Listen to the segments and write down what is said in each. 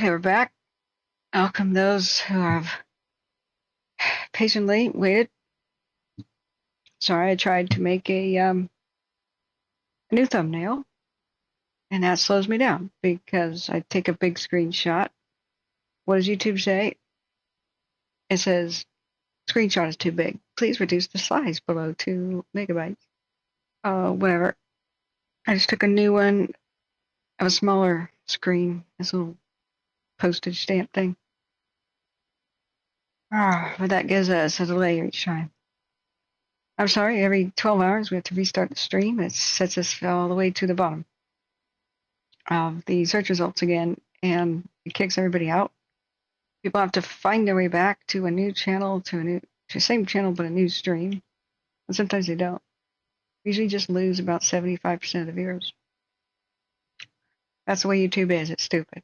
Okay, we're back. Welcome those who have patiently waited. Sorry, I tried to make a new thumbnail, and that slows me down because I take a big screenshot. What does YouTube say? It says, screenshot is too big. Please reduce the size below 2 megabytes. Whatever. I just took a new one of a smaller screen, this little postage stamp thing. But that gives us a delay each time. I'm sorry, every 12 hours we have to restart the stream. It sets us all the way to the bottom of the search results again, and it kicks everybody out. People have to find their way back to a new channel, to the same channel but a new stream, and sometimes they don't. Usually just lose about 75% of the viewers. That's the way YouTube is. It's stupid.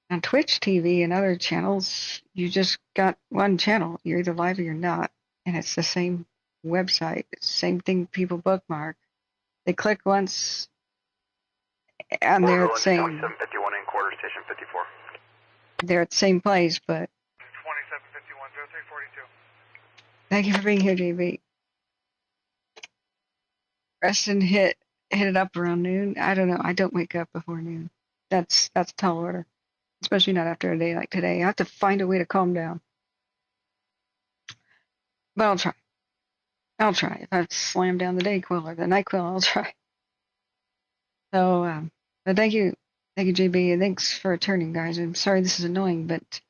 On Twitch TV and other channels, you just got one channel. You're either live or you're not, and it's the same website. It's the same thing people bookmark. They click once, and they're at the same. 2751 in quarter station 54. They're at the same place, but. 2751 0342. Thank you for being here, JB. Preston hit it up around noon. I don't know. I don't wake up before noon. That's tall order, especially not after a day like today. I have to find a way to calm down. But I'll try. If I slam down the day quill or the night quill, I'll try. So, but thank you, JB, and thanks for returning, guys. I'm sorry this is annoying, but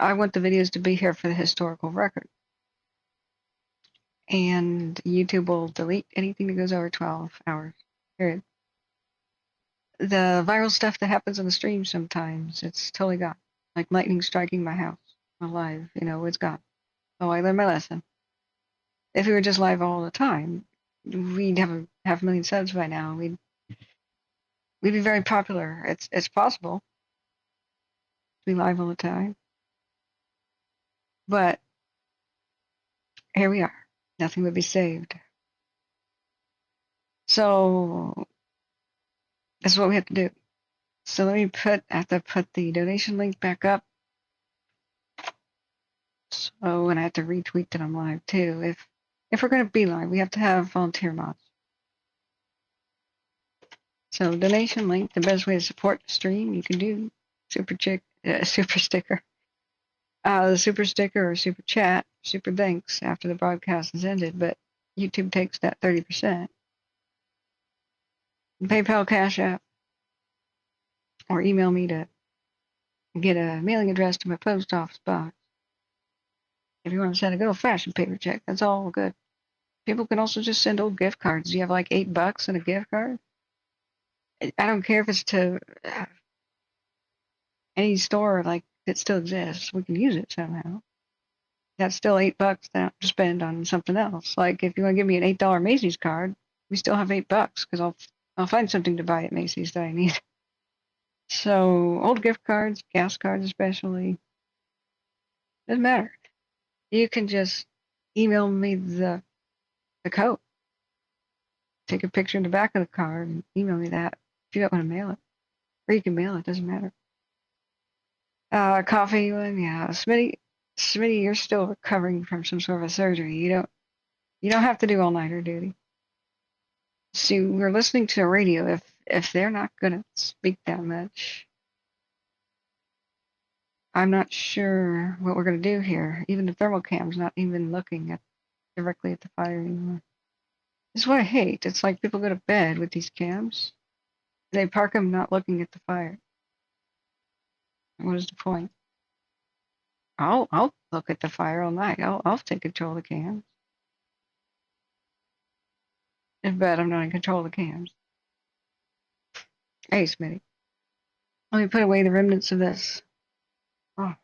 I want the videos to be here for the historical record. And YouTube will delete anything that goes over 12 hours, period. The viral stuff that happens on the stream sometimes, it's totally gone. Like lightning striking my house live, it's gone. So I learned my lesson. If we were just live all the time, we'd have a 500,000 subs by now. We'd be very popular. It's possible to be live all the time. But here we are. Nothing would be saved. So that's what we have to do. So let me have to put the donation link back up. So, and I have to retweet that I'm live too. If we're going to be live, we have to have volunteer mods. So donation link, the best way to support the stream, you can do super sticker. The super sticker or super chat, super thanks after the broadcast is ended, but YouTube takes that 30%. PayPal, Cash App, or email me to get a mailing address to my post office box. If you want to send a good old-fashioned paper check, that's all good. People can also just send old gift cards. You have like $8 in a gift card. I don't care if it's to any store like that still exists. We can use it somehow. That's still $8 to spend on something else. Like if you want to give me an $8 Macy's card, we still have $8 because I'll find something to buy at Macy's that I need. So old gift cards, gas cards especially, doesn't matter. You can just email me the code. Take a picture in the back of the card and email me that if you don't want to mail it. Or you can mail it, doesn't matter. Coffee one, yeah. Smitty, you're still recovering from some sort of a surgery. You don't have to do all-nighter duty. See, we're listening to the radio. If they're not gonna speak that much, I'm not sure what we're gonna do here. Even the thermal cam's not even looking directly at the fire anymore. This is what I hate. It's like people go to bed with these cams. They park them not looking at the fire. What is the point? I'll look at the fire all night. I'll take control of the cams. But I'm not in control of the cams. Hey, Smitty. Let me put away the remnants of this. Oh.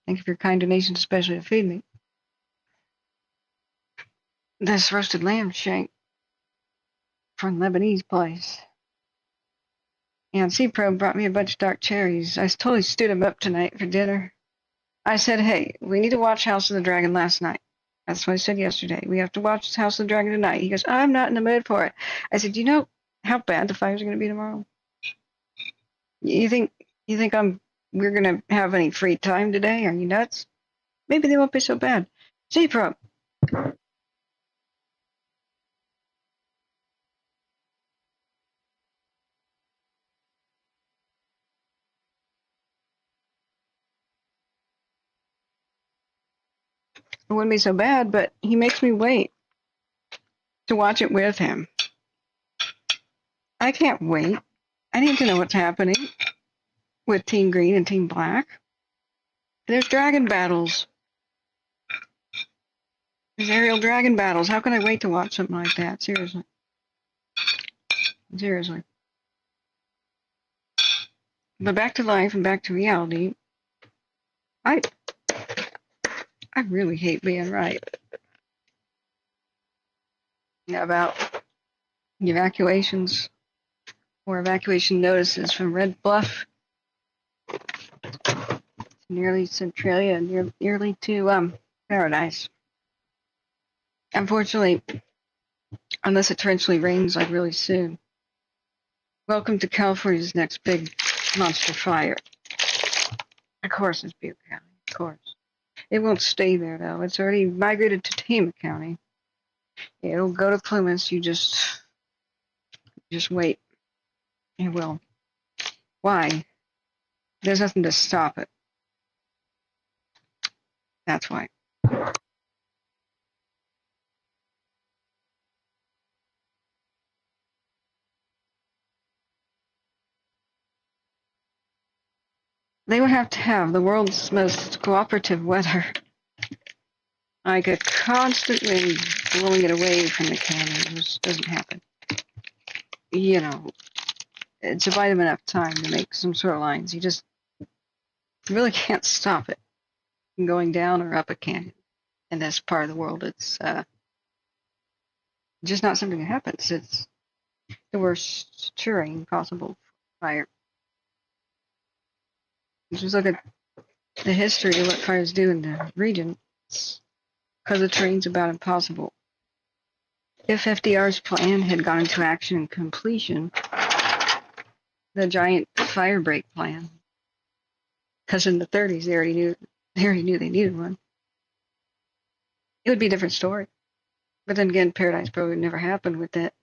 Thank you for your kind donations, especially to feed me. This roasted lamb shank from Lebanese place. And C-Pro brought me a bunch of dark cherries. I totally stewed them up tonight for dinner. I said, hey, we need to watch House of the Dragon last night. That's what I said yesterday. We have to watch House of the Dragon tonight. He goes, I'm not in the mood for it. I said, you know how bad the fires are going to be tomorrow? You think we're gonna have any free time today? Are you nuts? Maybe they won't be so bad. Z-Pro. It wouldn't be so bad, but he makes me wait to watch it with him. I can't wait. I need to know what's happening with Team Green and Team Black. There's dragon battles. There's aerial dragon battles. How can I wait to watch something like that? Seriously. Seriously. But back to life and back to reality. I really hate being right about evacuations or evacuation notices from Red Bluff, nearly Centralia, nearly to Paradise. Unfortunately, unless it torrentially rains like really soon. Welcome to California's next big monster fire. Of course, it's Butte County. Of course. It won't stay there though. It's already migrated to Tama County. It'll go to Plymouth. You just wait. It will. Why? There's nothing to stop it. That's why. They would have to have the world's most cooperative weather. Like a constant wind blowing it away from the county. Which doesn't happen. You know, it's a vitamin enough time to make some sort of lines. You just really can't stop it from going down or up a canyon. In this part of the world, it's just not something that happens. It's the worst terrain possible for fire. Just look at the history of what fires do in the region. It's because the terrain's about impossible. If FDR's plan had gone into action and completion, the giant fire break plan, because in the 30s they already knew they needed one, it would be a different story. But then again, Paradise probably would never happen with that.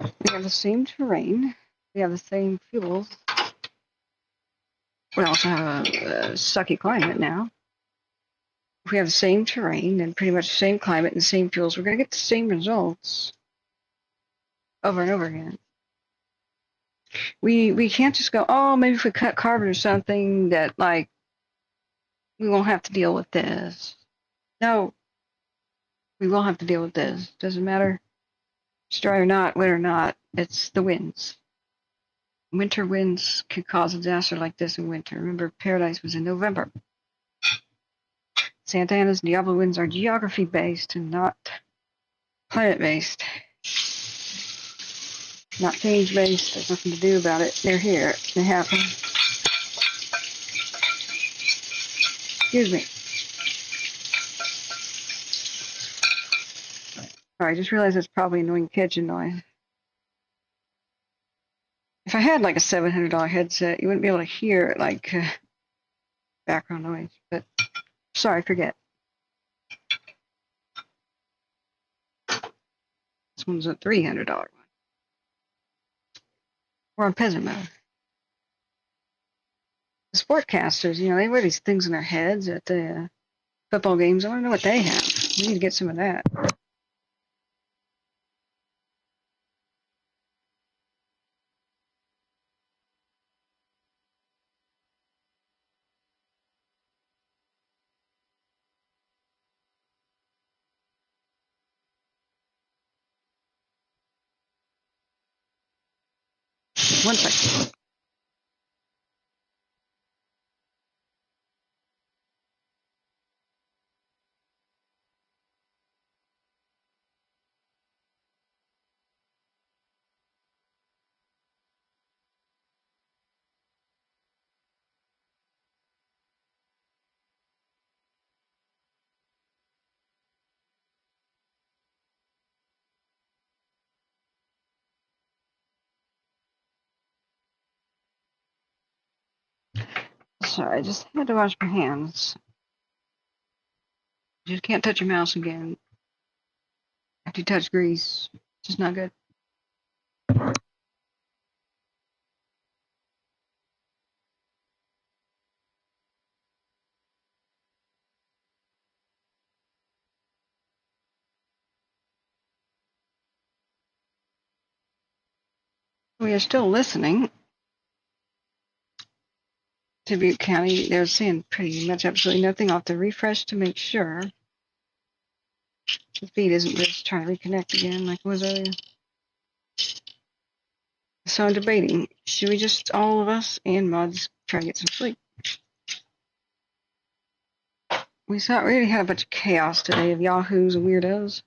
We have the same terrain, we have the same fuels. We also have a sucky climate now. If we have the same terrain and pretty much the same climate and the same fuels, we're going to get the same results over and over again. We can't just go, oh, maybe if we cut carbon or something that, like, we won't have to deal with this. No, we will have to deal with this. Doesn't matter, it's dry or not, wet or not, it's the winds. Winter winds could cause a disaster like this in winter. Remember, Paradise was in November. Santa Ana's Diablo winds are geography-based and not climate-based. Not change-based. There's nothing to do about it. They're here. They happen. Excuse me. Sorry, I just realized it's probably annoying kitchen noise. If I had like a $700 headset, you wouldn't be able to hear like background noise. But sorry, forget. This one's a $300 one. We're on peasant mode. The sportcasters, you know, they wear these things in their heads at the football games. I want to know what they have. We need to get some of that. One second. Sorry, I just had to wash my hands. You just can't touch your mouse again after you touch grease. It's just not good. We are still listening to Butte County. They're saying pretty much absolutely nothing. I'll have to refresh to make sure the feed isn't just trying to reconnect again like it was earlier. So I'm debating, should we just, all of us and mods, try to get some sleep? We really had a bunch of chaos today of yahoos and weirdos.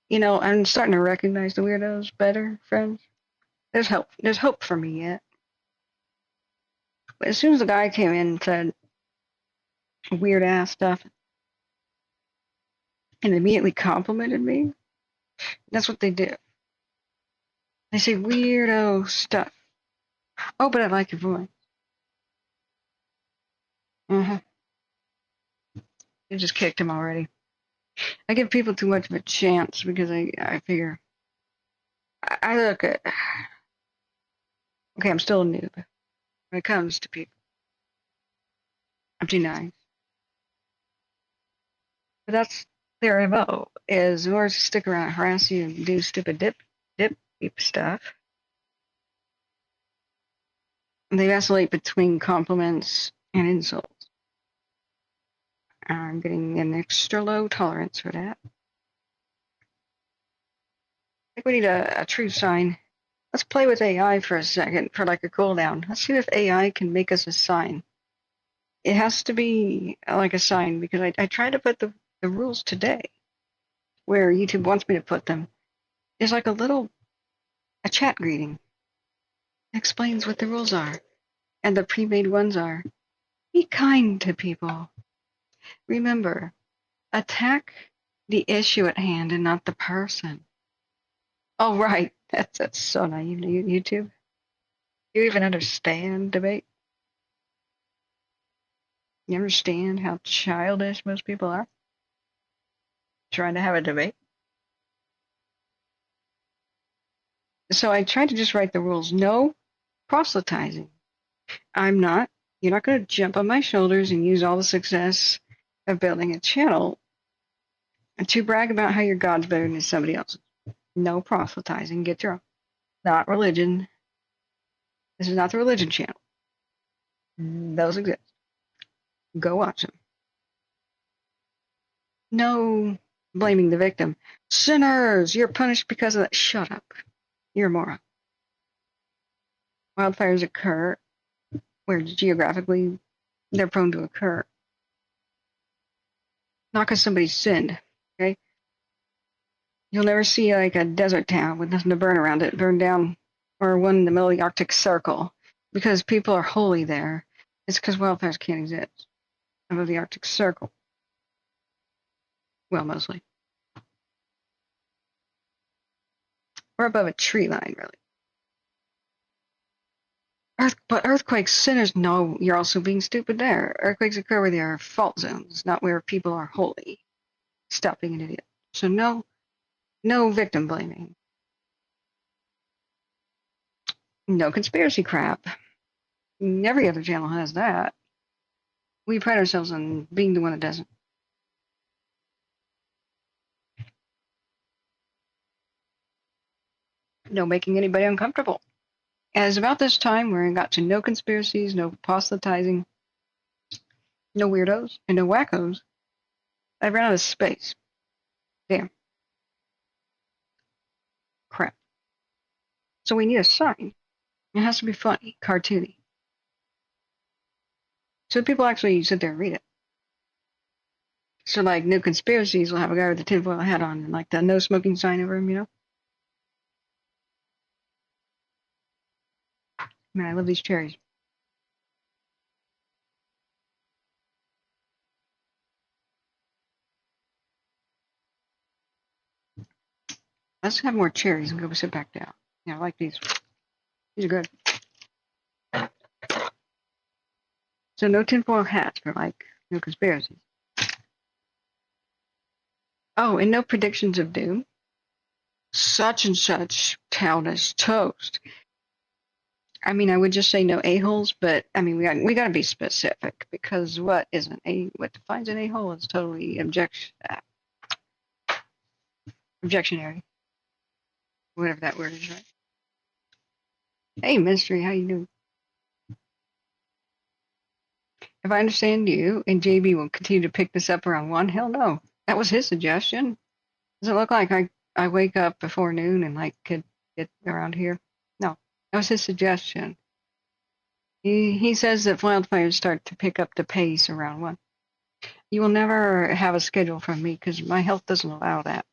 You know, I'm starting to recognize the weirdos better, friends. There's hope. There's hope for me yet. But as soon as the guy came in and said weird ass stuff and immediately complimented me, that's what they do. They say weirdo stuff. Oh, but I like your voice. I just kicked him already. I give people too much of a chance because I figure I look at, okay, I'm still a noob when it comes to people. I'm too nice. But that's their MO, is in order to stick around and harass you and do stupid dip stuff, they vacillate between compliments and insults. I'm getting an extra low tolerance for that. I think we need a true sign. Let's play with AI for a second for like a cooldown. Let's see if AI can make us a sign. It has to be like a sign because I tried to put the rules today where YouTube wants me to put them. There's like a chat greeting. It explains what the rules are and the pre-made ones are. Be kind to people. Remember, attack the issue at hand and not the person. Oh, right. That's so naive, YouTube. You even understand debate? You understand how childish most people are? Trying to have a debate? So I tried to just write the rules. No proselytizing. I'm not. You're not going to jump on my shoulders and use all the success of building a channel to brag about how your God's better than somebody else's. No proselytizing. Get your own. Not religion. This is not the religion channel. Those exist. Go watch them. No blaming the victim. Sinners, you're punished because of that. Shut up. You're a moron. Wildfires occur where geographically they're prone to occur. Not because somebody sinned, okay? You'll never see like a desert town with nothing to burn around it, burn down, or one in the middle of the Arctic Circle because people are holy there. It's because wildfires can't exist above the Arctic Circle. Well, mostly. Or above a tree line, really. But earthquakes, sinners, no, you're also being stupid there. Earthquakes occur where there are fault zones, not where people are holy. Stop being an idiot. So no victim blaming. No conspiracy crap. Every other channel has that. We pride ourselves on being the one that doesn't. No making anybody uncomfortable. And it's about this time where I got to no conspiracies, no proselytizing, no weirdos, and no wackos. I ran out of space. Damn. Crap. So we need a sign. It has to be funny, cartoony. So people actually sit there and read it. So like no conspiracies will have a guy with a tinfoil hat on and like the no smoking sign over him, you know? Man, I love these cherries. Let's have more cherries and go sit back down. Yeah, I like these. These are good. So no tinfoil hats for like no conspiracies. Oh, and no predictions of doom. Such and such town is toast. I mean, I would just say no a-holes, but I mean, we got to be specific because what defines an a-hole is totally objectionary, whatever that word is, right? Hey, Mystery, how you doing? If I understand you, and JB will continue to pick this up around 1, hell no. That was his suggestion. Does it look like I wake up before noon and like could get around here? No, that was his suggestion. He says that wildfires start to pick up the pace around 1. You will never have a schedule from me because my health doesn't allow that.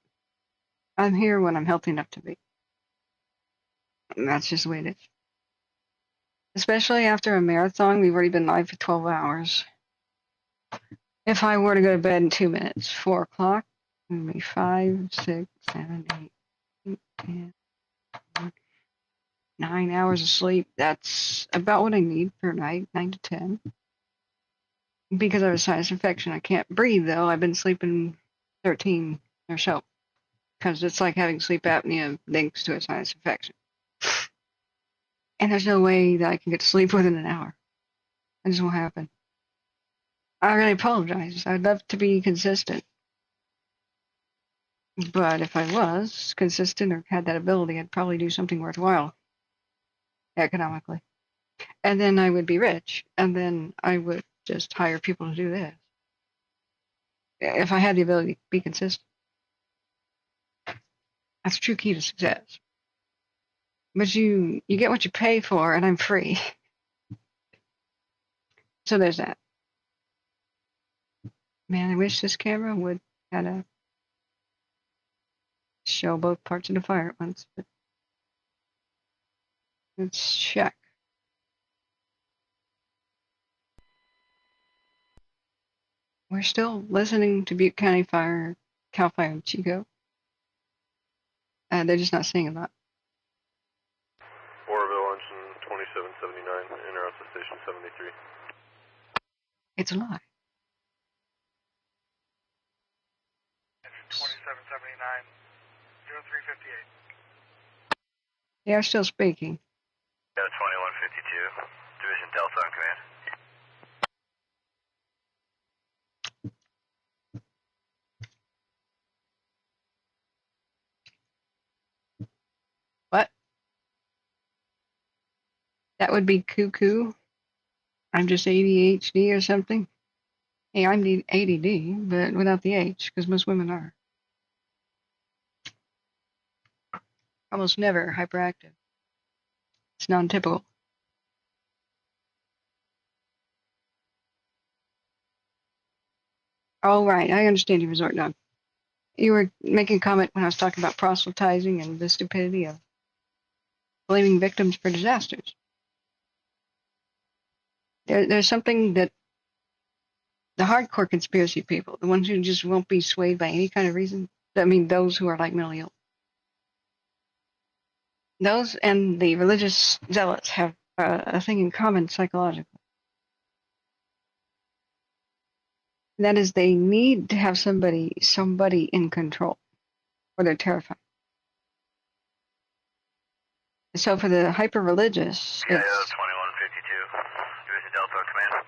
I'm here when I'm healthy enough to be. And that's just the way it is. Especially after a marathon, we've already been live for 12 hours. If I were to go to bed in 2 minutes, 4 o'clock, it would be 5, 6, 7, 8, 10, 9 hours of sleep. That's about what I need per night, 9 to 10. Because I have a sinus infection, I can't breathe though. I've been sleeping 13 or so. Because it's like having sleep apnea thanks to a sinus infection. And there's no way that I can get to sleep within an hour. That just won't happen. I really apologize. I'd love to be consistent. But if I was consistent or had that ability, I'd probably do something worthwhile economically. And then I would be rich. And then I would just hire people to do this. If I had the ability to be consistent. That's the true key to success. But you get what you pay for, and I'm free. So there's that. Man, I wish this camera would kind of show both parts of the fire at once. But let's check. We're still listening to Butte County Fire, Cal Fire, and Chico. They're just not saying a lot. Morrow, engine 2779, interrupted station 73. It's a lie. Engine 2779, 0358. They are still speaking. Yeah, 2152, Division Delta on command. What? That would be cuckoo. I'm just ADHD or something. Hey, I'm the ADD, but without the H, because most women are. Almost never hyperactive. It's non-typical. Oh, right. I understand you, Resort Dog. You were making a comment when I was talking about proselytizing and the stupidity of blaming victims for disasters. There's something that the hardcore conspiracy people, the ones who just won't be swayed by any kind of reason, I mean, those who are like mentally ill, those and the religious zealots have a thing in common psychologically. That is, they need to have somebody in control, or they're terrified. So for the hyper-religious, Yeah, 2152, Division Delta on command.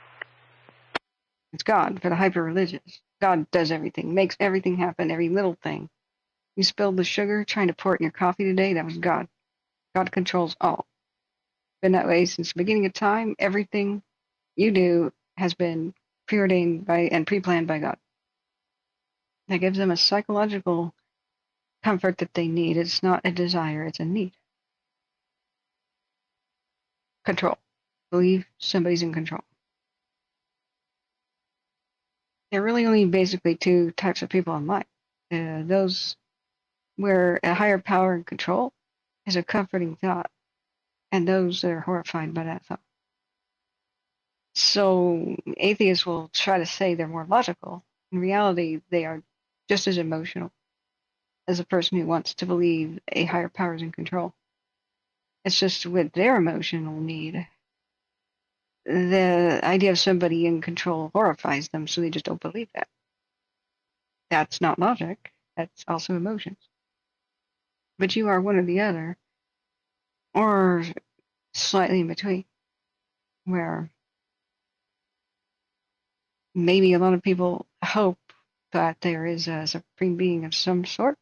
it's God. For the hyper-religious, God does everything, makes everything happen, every little thing. You spilled the sugar trying to pour it in your coffee today, that was God. God controls all. Been that way since the beginning of time. Everything you do has been preordained by and pre-planned by God. That gives them a psychological comfort that they need. It's not a desire, it's a need. Control. Believe somebody's in control. There are really only basically two types of people in life. Those where a higher power and control is a comforting thought, and those that are horrified by that thought. So atheists will try to say they're more logical. In reality, they are just as emotional as a person who wants to believe a higher power is in control. It's just with their emotional need, the idea of somebody in control horrifies them, so they just don't believe that. That's not logic. That's also emotions. But you are one or the other, or slightly in between, where maybe a lot of people hope that there is a supreme being of some sort,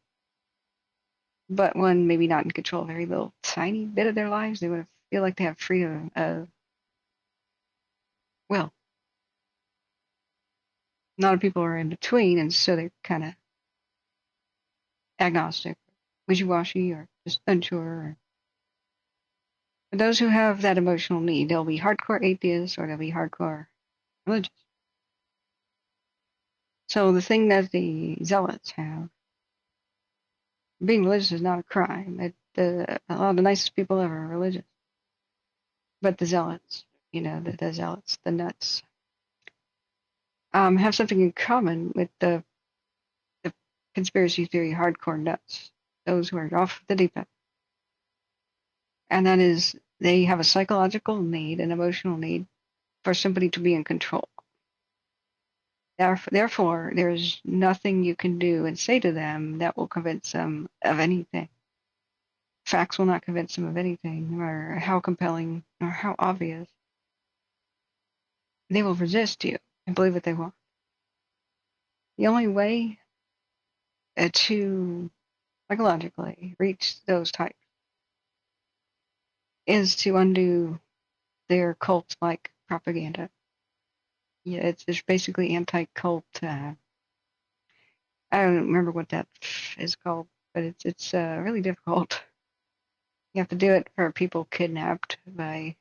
but one maybe not in control, a very little tiny bit of their lives. They would feel like they have freedom of will. A lot of people are in between, and so they're kind of agnostic, wishy-washy, or just unsure. For those who have that emotional need, they'll be hardcore atheists or they'll be hardcore religious. So the thing that the zealots have, being religious is not a crime. A lot of the nicest people ever are religious. But the zealots, the zealots, the nuts, have something in common with the conspiracy theory hardcore nuts, those who are off the deep end. And that is, they have a psychological need, an emotional need for somebody to be in control. Therefore, there's nothing you can do and say to them that will convince them of anything. Facts will not convince them of anything, no matter how compelling or how obvious. They will resist you and believe what they want. The only way to psychologically reach those types is to undo their cult-like propaganda. Yeah, it's basically anti-cult. I don't remember what that is called, but it's really difficult. You have to do it for people kidnapped by,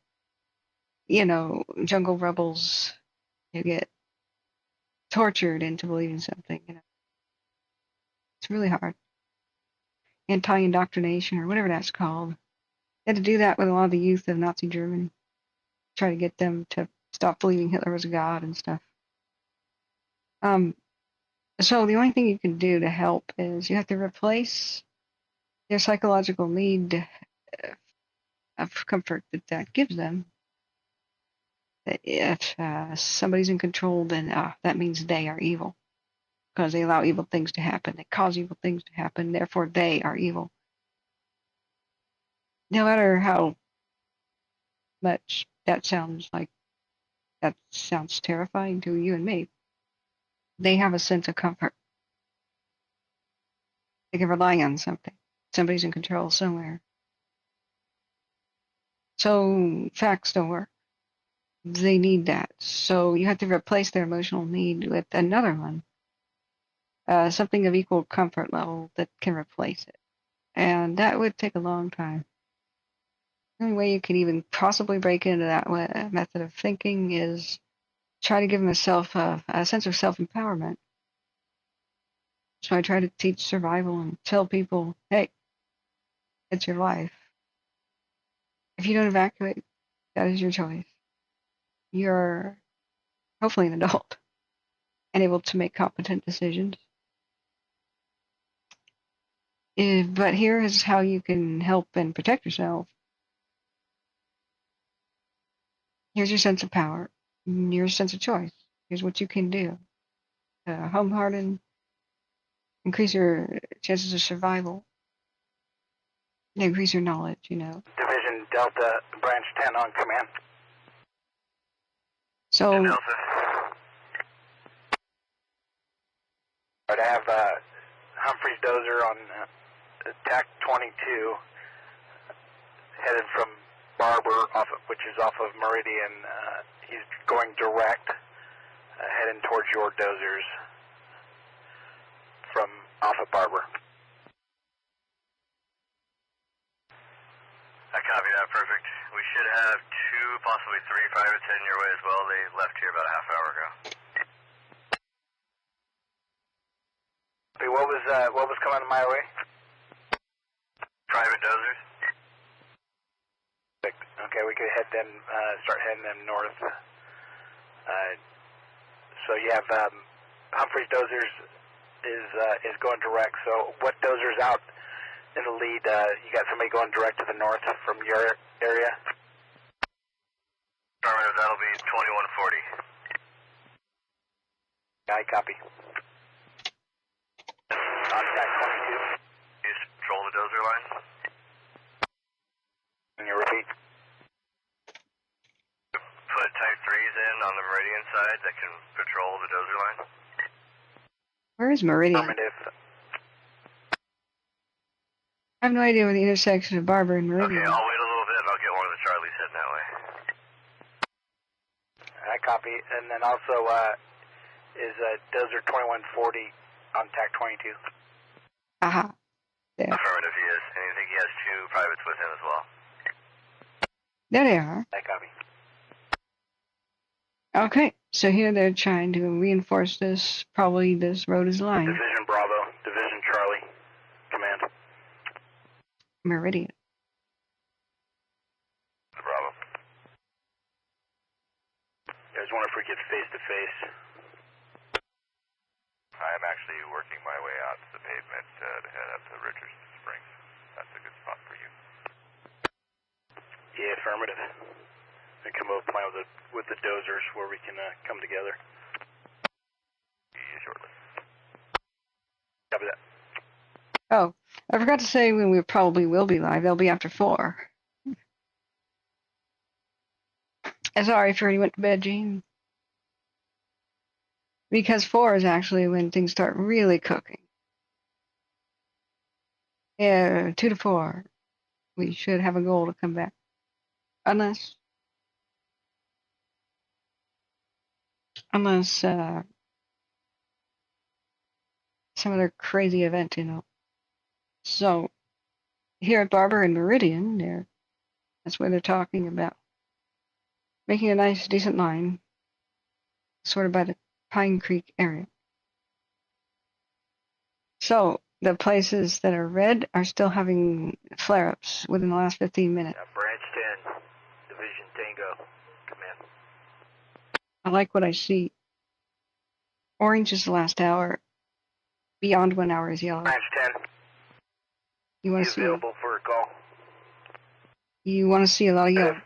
jungle rebels who get tortured into believing something. It's really hard. Anti-indoctrination or whatever that's called. They had to do that with a lot of the youth of Nazi Germany. Try to get them to stop believing Hitler was a god and stuff. So the only thing you can do to help is you have to replace their psychological need of comfort that gives them. That if somebody's in control, then that means they are evil because they allow evil things to happen. They cause evil things to happen. Therefore, they are evil. No matter how much that sounds terrifying to you and me, they have a sense of comfort. They can rely on something. Somebody's in control somewhere. So facts don't work. They need that. So you have to replace their emotional need with another one, something of equal comfort level that can replace it. And that would take a long time. The only way you can even possibly break into that method of thinking is try to give them a sense of self-empowerment. So I try to teach survival and tell people, hey, it's your life. If you don't evacuate, that is your choice. You're hopefully an adult and able to make competent decisions. But here is how you can help and protect yourself. Here's your sense of power, your sense of choice. Here's what you can do. Home harden, increase your chances of survival, increase your knowledge, Division Delta, Branch 10 on command. So, Delta. I have Humphrey's dozer on TAC 22, headed from Barber, which is off of Meridian. He's going direct, heading towards your dozers from off of Barber. I copy that, perfect. We should have 2, possibly 3 privates heading your way as well. They left here about a half hour ago. What was coming my way? Private dozers. Okay, we could start heading them north. So you have Humphrey's dozers is going direct. So what dozer's out in the lead? You got somebody going direct to the north from your area? Affirmative, that'll be 2140. I copy. Contact 22. Please patrol the dozer line. Can you repeat? Put type 3s in on the Meridian side that can patrol the dozer line. Where is Meridian? Affirmative. I have no idea where the intersection of Barber and Meridian Okay, is. I'll wait a little bit and I'll get one of the Charlies heading that way. I copy. And then also, is Dozer 2140 on TAC 22? Aha. There. Affirmative, he is. And I think he has 2 privates with him as well. There they are. I copy. Okay, so here they're trying to reinforce this. Probably this road is lined. Division Bravo, Division Charlie, command. Meridian. Bravo. You guys wonder if we get face to face? I'm actually working my way out to the pavement to head up to Richards Springs. That's a good spot for you. Yeah, affirmative. And come up plan with the dozers where we can come together. See you shortly. Copy that. Oh, I forgot to say when we probably will be live. They'll be after 4. Sorry if you already went to bed, Gene. Because 4 is actually when things start really cooking. Yeah, 2 to 4. We should have a goal to come back. Unless some other crazy event, you know. So here at Barber and Meridian, that's where they're talking about making a nice, decent line, sort of by the Pine Creek area. So the places that are red are still having flare-ups within the last 15 minutes. Branch 10, Division Tango, command. I like what I see. Orange is the last hour. Beyond 1 hour is yellow. Branch 10, You want to see? available for a call. You want to see a lot of yellow.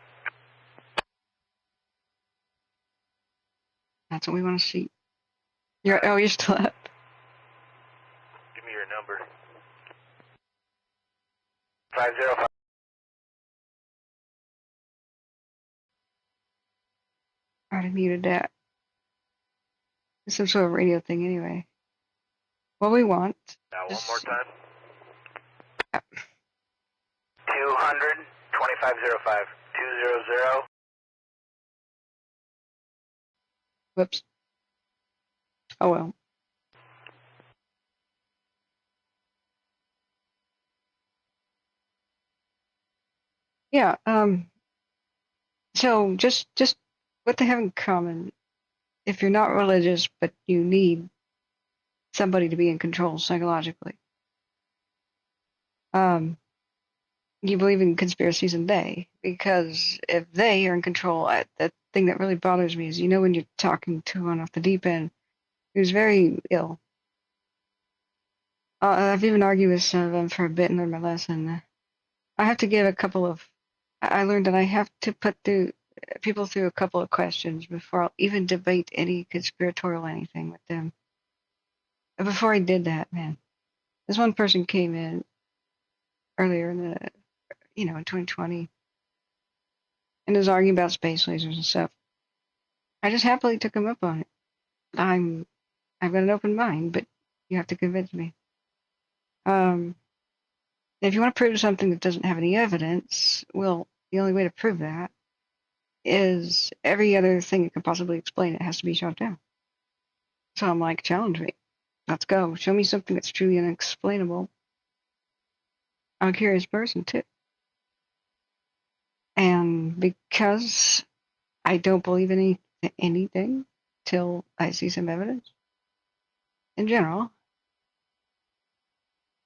That's what we want to see. You're still up. Give me your number. 505. Alright, I muted that. It's some sort of radio thing anyway. What we want. Now, one is- more time. 200, 2505, 200. Whoops. Oh well. Yeah, so just what they have in common, if you're not religious but you need somebody to be in control psychologically, you believe in conspiracies and they, because if they are in control, the thing that really bothers me is, you know, when you're talking to one off the deep end who's very ill. I've even argued with some of them for a bit and learned my lesson. I have to give I learned that I have to put people through a couple of questions before I'll even debate any conspiratorial anything with them. But before I did that, man, this one person came in earlier in in 2020 and was arguing about space lasers and stuff. I just happily took him up on it. I've got an open mind, but you have to convince me. If you want to prove something that doesn't have any evidence, well, the only way to prove that is every other thing that can possibly explain it has to be shot down. So I'm like, challenge me. Let's go. Show me something that's truly unexplainable. I'm a curious person, too. And because I don't believe in anything till I see some evidence, in general,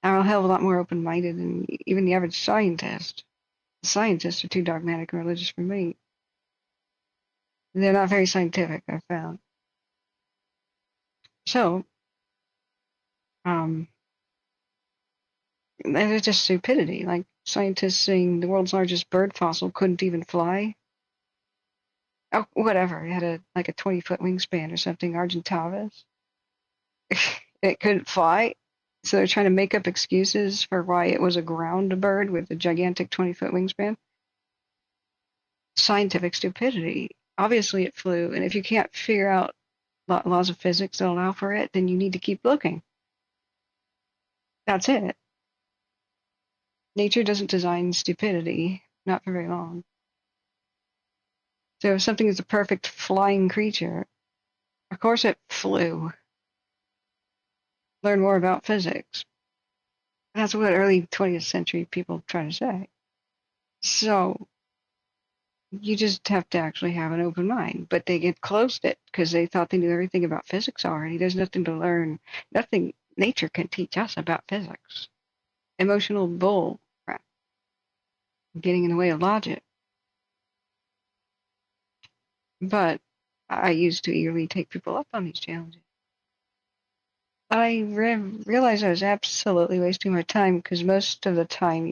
I'm a hell of a lot more open-minded than even the average scientist. Scientists are too dogmatic and religious for me. They're not very scientific, I've found. So, it's just stupidity. Like scientists saying the world's largest bird fossil couldn't even fly. Oh, whatever. It had like a 20-foot wingspan or something, Argentavis. It couldn't fly. So they're trying to make up excuses for why it was a ground bird with a gigantic 20-foot wingspan. Scientific stupidity. Obviously, it flew, and if you can't figure out laws of physics that allow for it, then you need to keep looking. That's it. Nature doesn't design stupidity, not for very long. So if something is a perfect flying creature, of course it flew. Learn more about physics. That's what early 20th century people try to say. So you just have to actually have an open mind. But they get closed it because they thought they knew everything about physics already. There's nothing to learn. Nothing nature can teach us about physics. Emotional bull crap. Getting in the way of logic. But I used to eagerly take people up on these challenges. I realized I was absolutely wasting my time because most of the time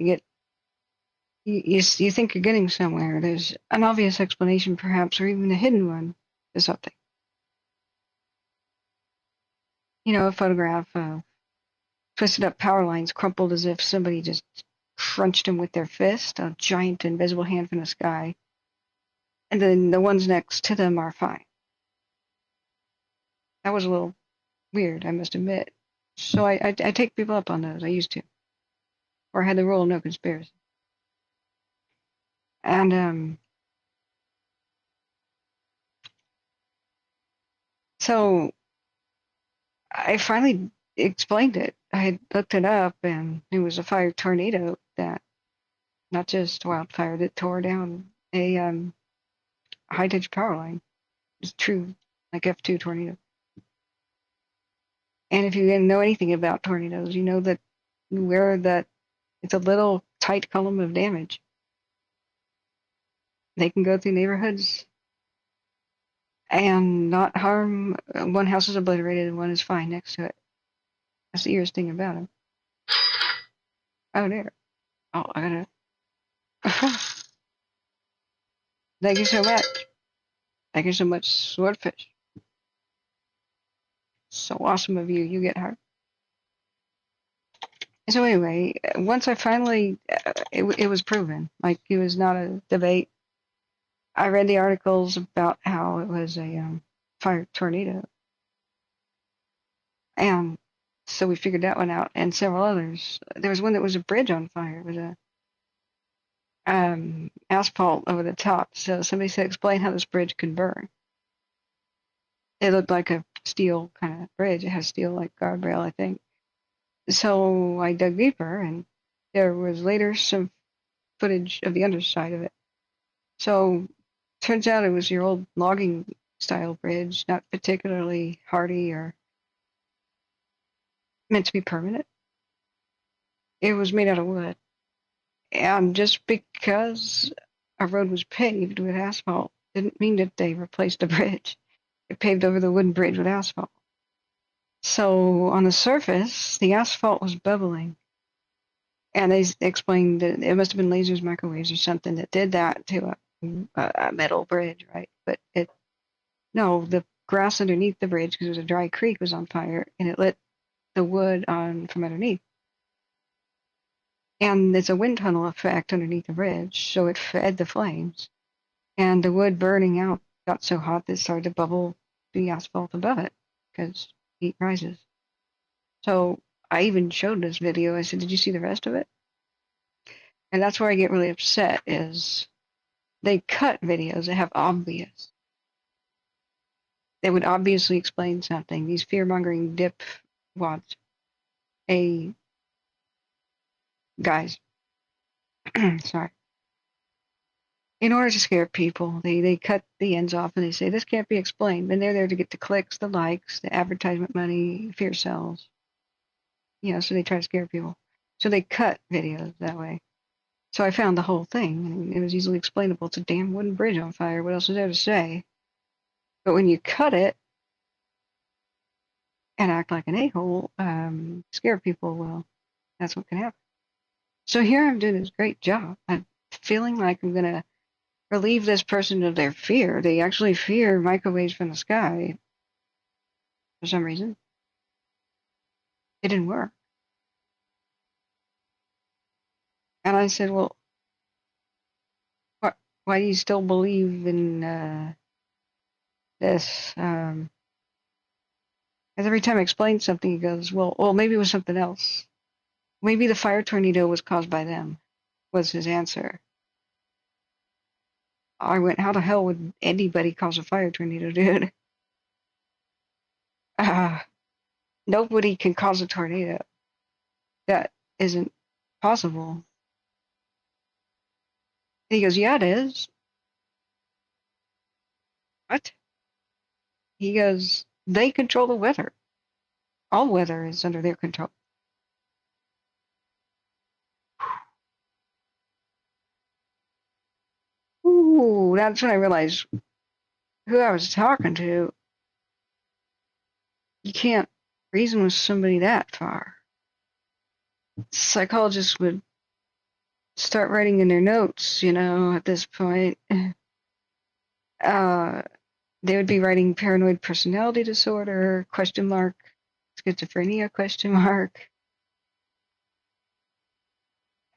you think you're getting somewhere. There's an obvious explanation, perhaps, or even a hidden one to something. You know, a photograph of twisted up power lines crumpled as if somebody just crunched them with their fist, a giant invisible hand from the sky. And then the ones next to them are fine. That was a little weird, I must admit. So I take people up on those. I used to. Or I had the rule of no conspiracy. And so I finally explained it. I had looked it up, and it was a fire tornado that, not just wildfire, that tore down a high tension power line. It's true, like F2 tornado. And if you didn't know anything about tornadoes, you know that it's a little tight column of damage. They can go through neighborhoods and not harm. One house is obliterated and one is fine next to it. That's the weirdest thing about them. Oh, there. Oh, I gotta. Thank you so much. Thank you so much, Swordfish. So awesome of you. You get heart. So anyway, once I finally, it was proven. Like, it was not a debate. I read the articles about how it was a fire tornado. And so we figured that one out, and several others. There was one that was a bridge on fire. It was a asphalt over the top. So somebody said, explain how this bridge could burn. It looked like a steel kind of bridge. It has steel like guardrail, I think. So I dug deeper, and there was later some footage of the underside of it. So turns out it was your old logging style bridge, not particularly hardy or meant to be permanent. It was made out of wood. And just because a road was paved with asphalt didn't mean that they replaced the bridge. They paved over the wooden bridge with asphalt. So on the surface, the asphalt was bubbling. And they explained that it must have been lasers, microwaves, or something that did that to a metal bridge, right? But no, the grass underneath the bridge, because it was a dry creek, was on fire, and it lit the wood on from underneath. And there's a wind tunnel effect underneath the bridge, so it fed the flames. And the wood burning out got so hot that it started to bubble the asphalt above it, because heat rises. So I even showed this video. I said, did you see the rest of it? And that's where I get really upset, is they cut videos that have obvious. They would obviously explain something. These fear-mongering dip wads. Guys, sorry. In order to scare people, they cut the ends off and they say, this can't be explained. Then they're there to get the clicks, the likes, the advertisement money, fear sells. You know, so they try to scare people. So they cut videos that way. So I found the whole thing, and it was easily explainable. It's a damn wooden bridge on fire. What else is there to say? But when you cut it and act like an a-hole, scare people, well, that's what can happen. So here I'm doing this great job. I'm feeling like I'm going to relieve this person of their fear. They actually fear microwaves from the sky for some reason. It didn't work. And I said, well, why do you still believe in this? And every time I explained something, he goes, well, maybe it was something else. Maybe the fire tornado was caused by them, was his answer. I went, how the hell would anybody cause a fire tornado, dude? Nobody can cause a tornado. That isn't possible. And he goes, yeah, it is. What? He goes, they control the weather. All weather is under their control. Ooh, that's when I realized who I was talking to. You can't reason with somebody that far. Psychologists would start writing in their notes, at this point. They would be writing paranoid personality disorder, ? Schizophrenia, ?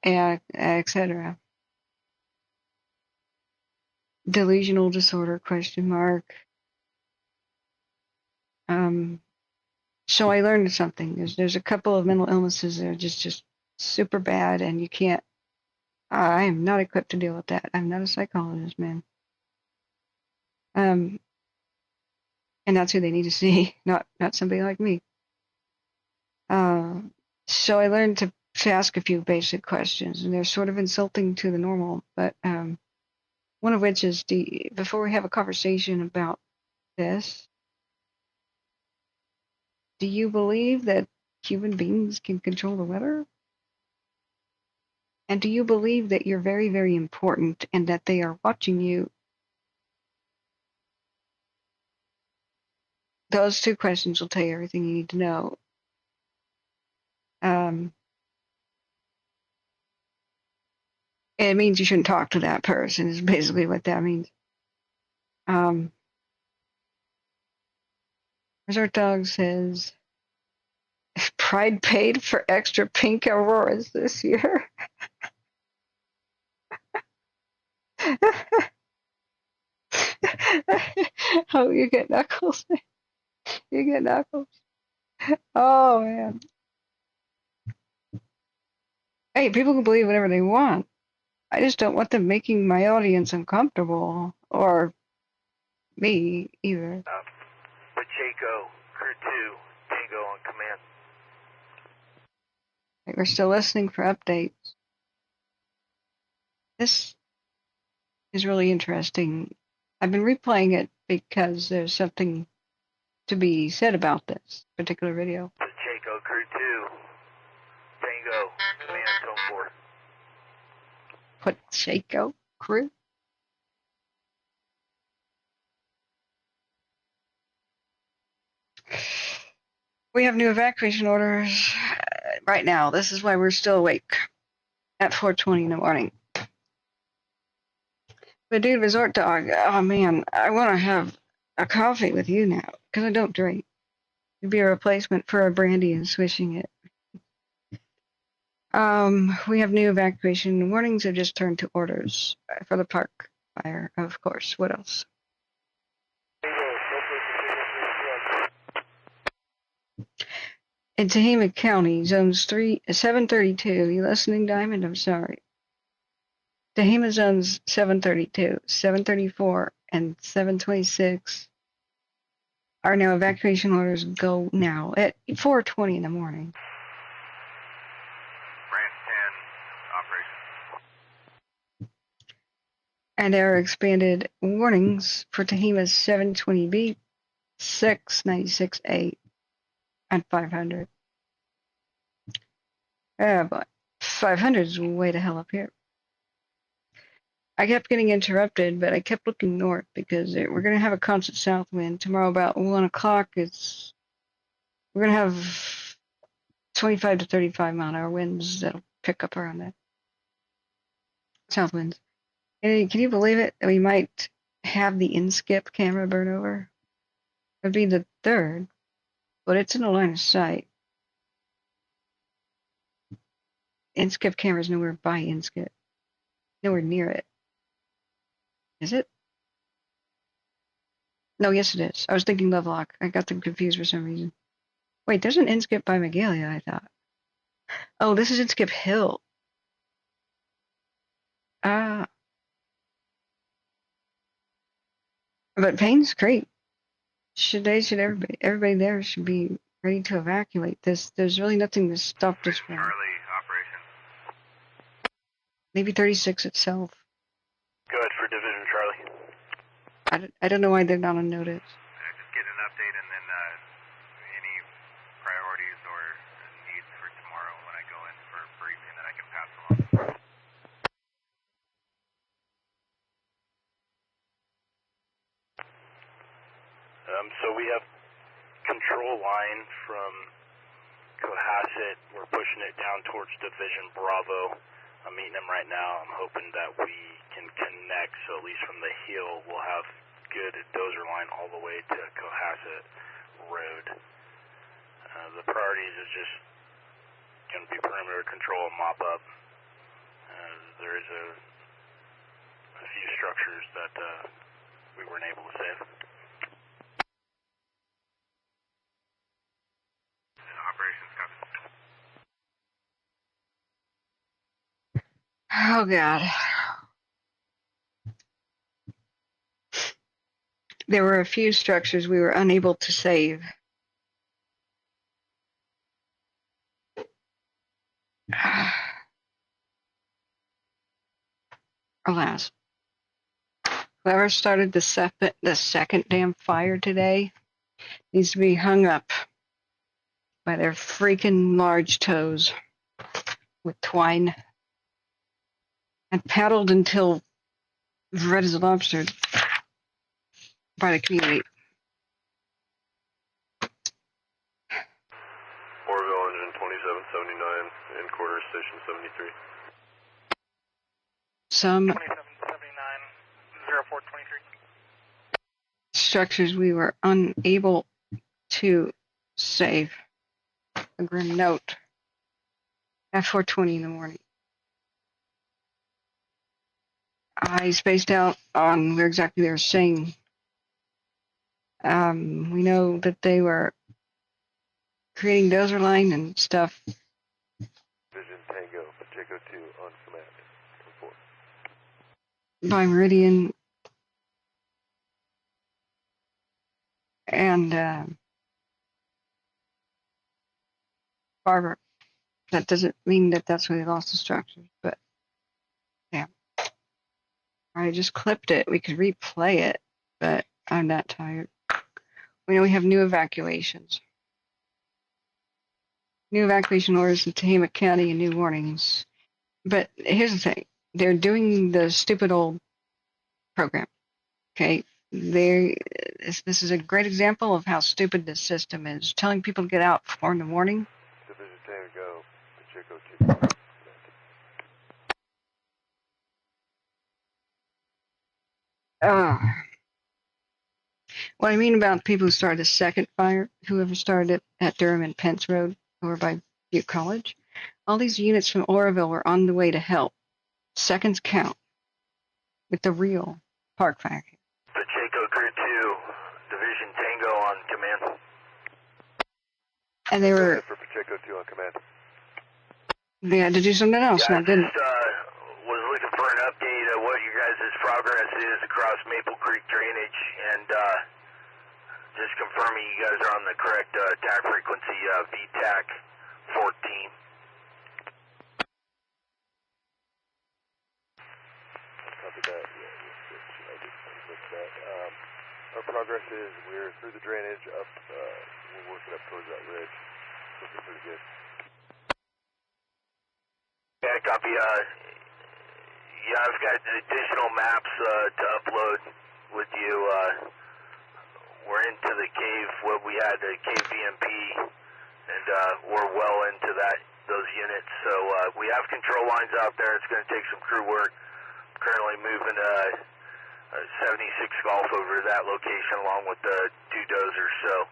And etc. Delusional disorder, ? So I learned something. There's a couple of mental illnesses that are just super bad, and you can't. I am not equipped to deal with that. I'm not a psychologist, man. And that's who they need to see, not somebody like me. So I learned to ask a few basic questions, and they're sort of insulting to the normal, but one of which is, before we have a conversation about this, do you believe that human beings can control the weather? And do you believe that you're very, very important and that they are watching you? Those two questions will tell you everything you need to know. It means you shouldn't talk to that person, is basically what that means. Resort Dog says, Pride paid for extra pink auroras this year. Oh, you get knuckles. You get knuckles. Oh, man. Hey, people can believe whatever they want. I just don't want them making my audience uncomfortable, or me either. Pacheco, Crew 2, Tango on command. Right, we're still listening for updates. This is really interesting. I've been replaying it because there's something to be said about this particular video. Pacheco, Crew 2, Tango, command, zone 4. Pacheco, crew. We have new evacuation orders right now. This is why we're still awake at 4:20 in the morning. But dude, Resort Dog, oh man, I want to have a coffee with you now because I don't drink. It'd be a replacement for a brandy and swishing it. We have new evacuation warnings. Have just turned to orders for the park fire, of course. What else? In Harney County, zones 732. You listening, Diamond? I'm sorry. Tehama zones 732, 734, and 726 are now evacuation orders. Go now at 4:20 in the morning. Branch 10, operation. And there are expanded warnings for Tehama's 720B, 696A, and 500. But 500 is way the hell up here. I kept getting interrupted, but I kept looking north because we're going to have a constant south wind. Tomorrow about 1 o'clock, we're going to have 25 to 35 mile an hour winds that'll pick up around that. South winds. Hey, can you believe it? We might have the in-skip camera burn over. It'd be the third, but it's in the line of sight. In-skip camera's nowhere by in-skip. Nowhere near it. Is it? No, yes it is. I was thinking Lovelock. I got them confused for some reason. Wait, there's an in-skip by Magalia, I thought. Oh, this is in-skip Hill. Ah. But Payne's Creek. Everybody there should be ready to evacuate this. There's really nothing to stop this from. Charlie, operation. Maybe 36 itself. Good for Division Charlie. I don't know why they're not on notice. Just get an update and then any priorities or needs for tomorrow when I go in for a briefing that I can pass along. So we have control line from Cohasset. We're pushing it down towards Division Bravo. I'm meeting them right now. I'm hoping that we can connect, so at least from the hill we'll have good dozer line all the way to Cohasset Road. The priorities is just going to be perimeter control and mop up. There is a few structures that we weren't able to save. Operations covered. Oh God. There were a few structures we were unable to save. Alas. Whoever started the second damn fire today needs to be hung up by their freaking large toes with twine and paddled until red as a lobster by the community. Orville engine 2779 in quarters station 73. Some 2779, 0423. structures we were unable to save. A grim note at 4:20 in the morning. I spaced out on where exactly they were saying. We know that they were creating dozer line and stuff. Vision Tango, Pacheco 2 on command. Report. By Meridian and Barber. That doesn't mean that that's where they lost the structures, but yeah. I just clipped it. We could replay it, but I'm not tired. We know we have new evacuations. New evacuation orders in Harney County and new warnings. But here's the thing. They're doing the stupid old program. Okay? This is a great example of how stupid this system is. Telling people to get out 4 in the morning. Division Tango, Pacheco 2. What I mean about people who started the second fire, whoever started it at Durham and Pence Road over by Butte College, all these units from Oroville were on the way to help. Seconds count with the real park fire. Pacheco Crew 2, Division Tango on command. And they were For Pacheco 2 on command. they had to do something else, Yeah, and I didn't. Was looking for an update of what your guys' progress is across Maple Creek drainage, and just confirming you guys are on the correct attack frequency, VTAC 14. Copy that. Yeah, I just missed that. Our progress is we're through the drainage up. We're working up towards that ridge. Looking pretty good. Yeah, copy. Yeah, I've got additional maps to upload with you. We're into the cave, what we had, the cave VMP, and we're well into those units. So we have control lines out there. It's going to take some crew work, currently moving 76 Golf over to that location along with the 2 dozers, so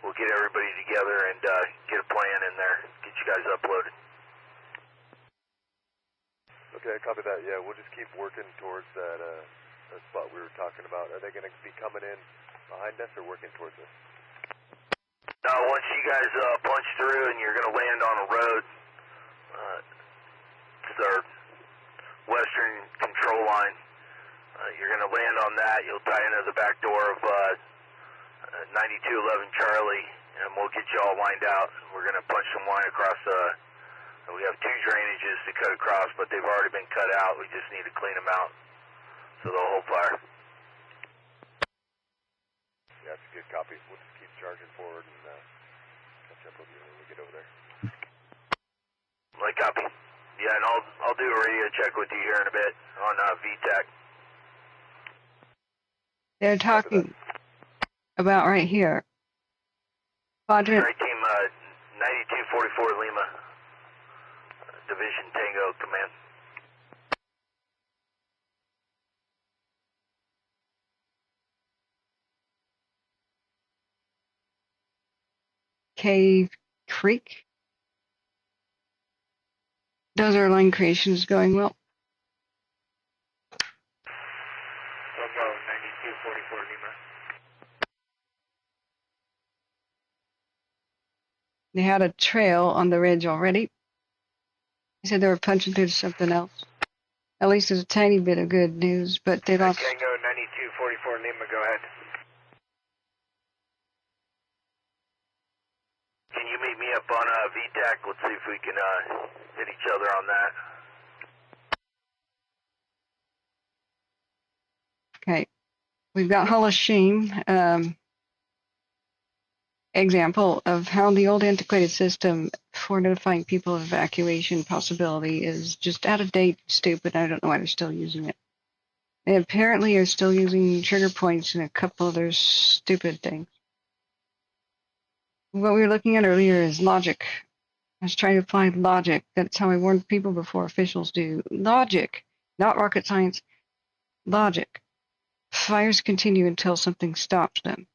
we'll get everybody together and get a plan in there, get you guys uploaded. Okay, copy that. Yeah, we'll just keep working towards that spot we were talking about. Are they going to be coming in behind us or working towards us? No, once you guys punch through and you're going to land on a road, it's our western control line. You're going to land on that. You'll tie into the back door of 9211 Charlie, and we'll get you all lined out. We're going to punch some line across we have 2 drainages to cut across, but they've already been cut out. We just need to clean them out, so they'll hold fire. Yeah, that's a good copy. We'll just keep charging forward and catch up with you when we get over there. Like copy. Yeah, and I'll do a radio check with you here in a bit on VTAC. They're talking about right here. Quadrant. Strike team 9244 Lima, Division Tango Command. Cave Creek. Those are line creations going well. Bravo 9244 Lima. They had a trail on the ridge already. They said they were punching through to something else. At least there's a tiny bit of good news, but they lost. Tango 9244 Lima, go ahead. Can you meet me up on VTAC? Let's see if we can hit each other on that. Okay. We've got Holashim, example of how the old antiquated system for notifying people of evacuation possibility is just out of date, stupid. I don't know why they're still using it. They apparently are still using trigger points and a couple other stupid things. What we were looking at earlier is logic. I was trying to apply logic. That's how I warned people before officials do. Logic, not rocket science. Logic. Fires continue until something stops them.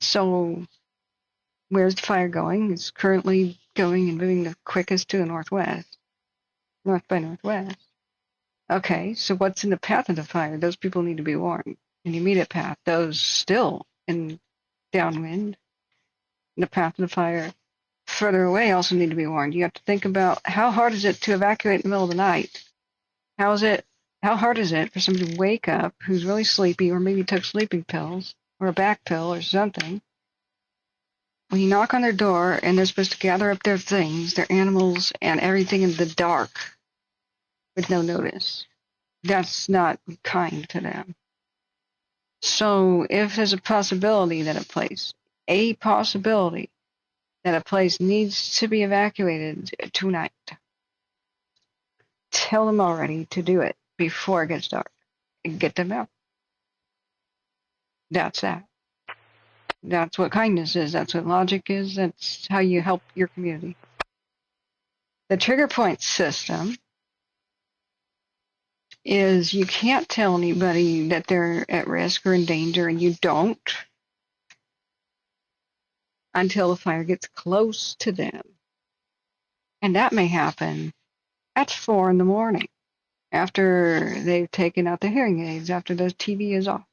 So, where's the fire going? It's currently going and moving the quickest to the northwest. North by northwest. Okay, so what's in the path of the fire? Those people need to be warned. In the immediate path, those still in downwind, in the path of the fire further away also need to be warned. You have to think about how hard is it to evacuate in the middle of the night? How hard is it for somebody to wake up who's really sleepy or maybe took sleeping pills or a back pill or something? When you knock on their door and they're supposed to gather up their things, their animals and everything in the dark with no notice. That's not kind to them. So if there's a possibility that a place needs to be evacuated tonight, tell them already to do it before it gets dark and get them out. That's that. That's what kindness is. That's what logic is. That's how you help your community. The trigger point system is you can't tell anybody that they're at risk or in danger, and you don't until the fire gets close to them. And that may happen at 4 in the morning after they've taken out the hearing aids, after the TV is off.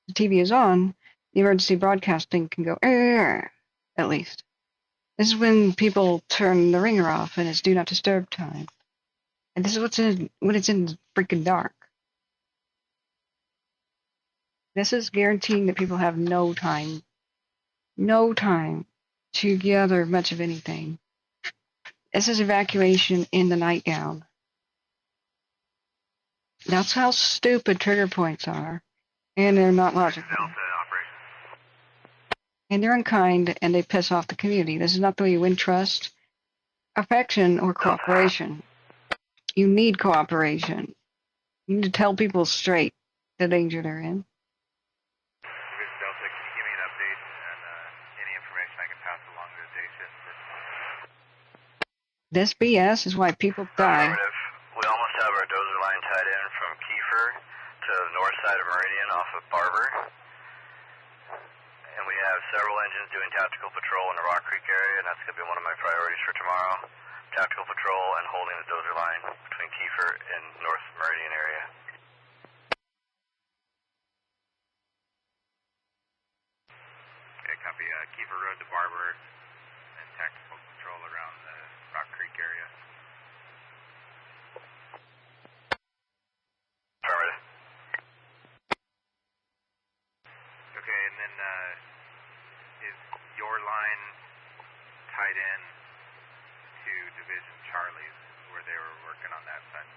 The TV is on, the emergency broadcasting can go, at least. This is when people turn the ringer off and it's do not disturb time. And this is when it's in freaking dark. This is guaranteeing that people have no time to gather much of anything. This is evacuation in the nightgown. That's how stupid trigger points are. And they're not logical. And they're unkind, and they piss off the community. This is not the way you win trust, affection, or cooperation. You need cooperation. You need to tell people straight the danger they're in. Delta, can you give me an update and any information I can pass along to the Deschutes? This BS is why people die. Affirmative. Barber. And we have several engines doing tactical patrol in the Rock Creek area, and that's going to be one of my priorities for tomorrow. Tactical patrol and holding the dozer line between Kiefer and North Meridian area. Okay, copy. Kiefer Road to Barber and tactical patrol around the Rock Creek area. Affirmative. Okay, and then is your line tied in to Division Charlie's where they were working on that side?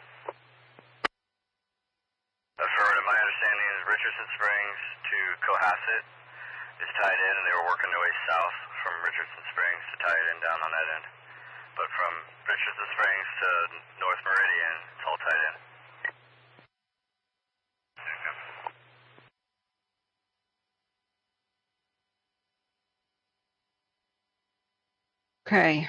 Affirmative. My understanding is Richardson Springs to Cohasset is tied in, and they were working their way south from Richardson Springs to tie it in down on that end. But from Richardson Springs to North Meridian, it's all tied in. Okay.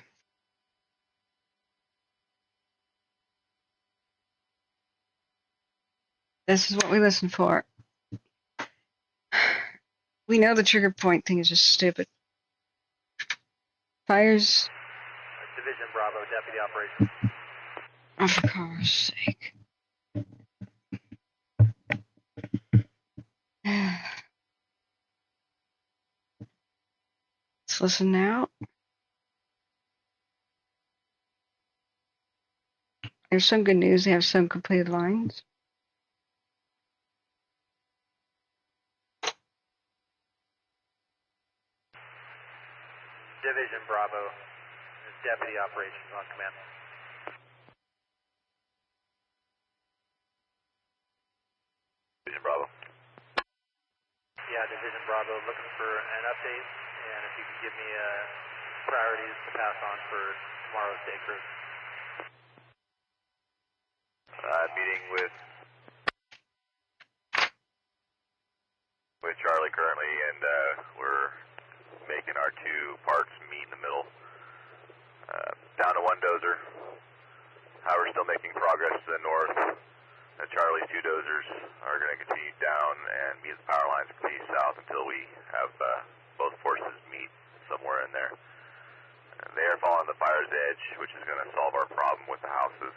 This is what we listen for. We know the trigger point thing is just stupid. Fires. Division Bravo, Deputy Operations. Oh, for God's sake. Let's listen now. There's some good news. They have some completed lines. Division Bravo, Deputy Operations on command. Division Bravo. Yeah, Division Bravo, looking for an update, and if you could give me priorities to pass on for tomorrow's day crew. Meeting with Charlie currently, and we're making our two parts meet in the middle. Down to one dozer. We're still making progress to the north. Charlie's two dozers are going to continue down and meet the power lines, continue south until we have both forces meet somewhere in there. And they are following the fire's edge, which is going to solve our problem with the houses.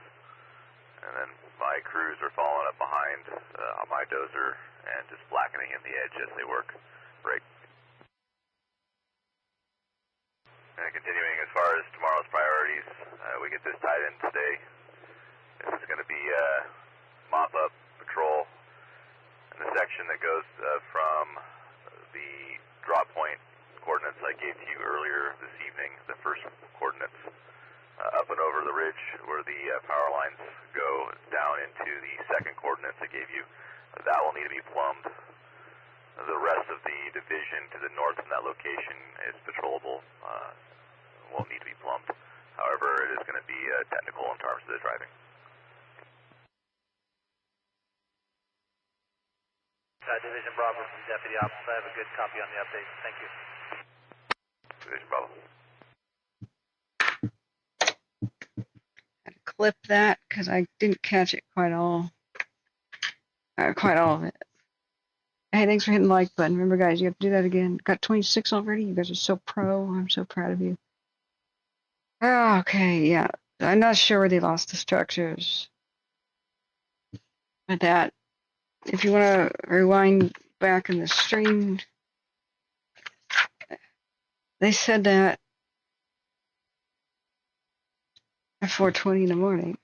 And then my crews are following up behind on my dozer and just blackening in the edge as they work. Break. And continuing as far as tomorrow's priorities, we get this tied in today. This is going to be mop-up patrol. And the section that goes from the drop point coordinates I gave to you earlier this evening, the first coordinates, up and over the ridge where the power lines go down into the second coordinates I gave you, that will need to be plumbed. The rest of the division to the north from that location is patrollable, won't need to be plumbed. However, it is going to be technical in terms of the driving. Division Bravo from Deputy Ops, I have a good copy on the update. Thank you. Division Bravo. Clip that because I didn't catch it quite all of it. Hey, thanks for hitting the like button. Remember, guys, you have to do that again. Got 26 already. You guys are so pro. I'm so proud of you. Okay, yeah. I'm not sure where they lost the structures. But that, if you want to rewind back in the stream, they said that at 4:20 in the morning.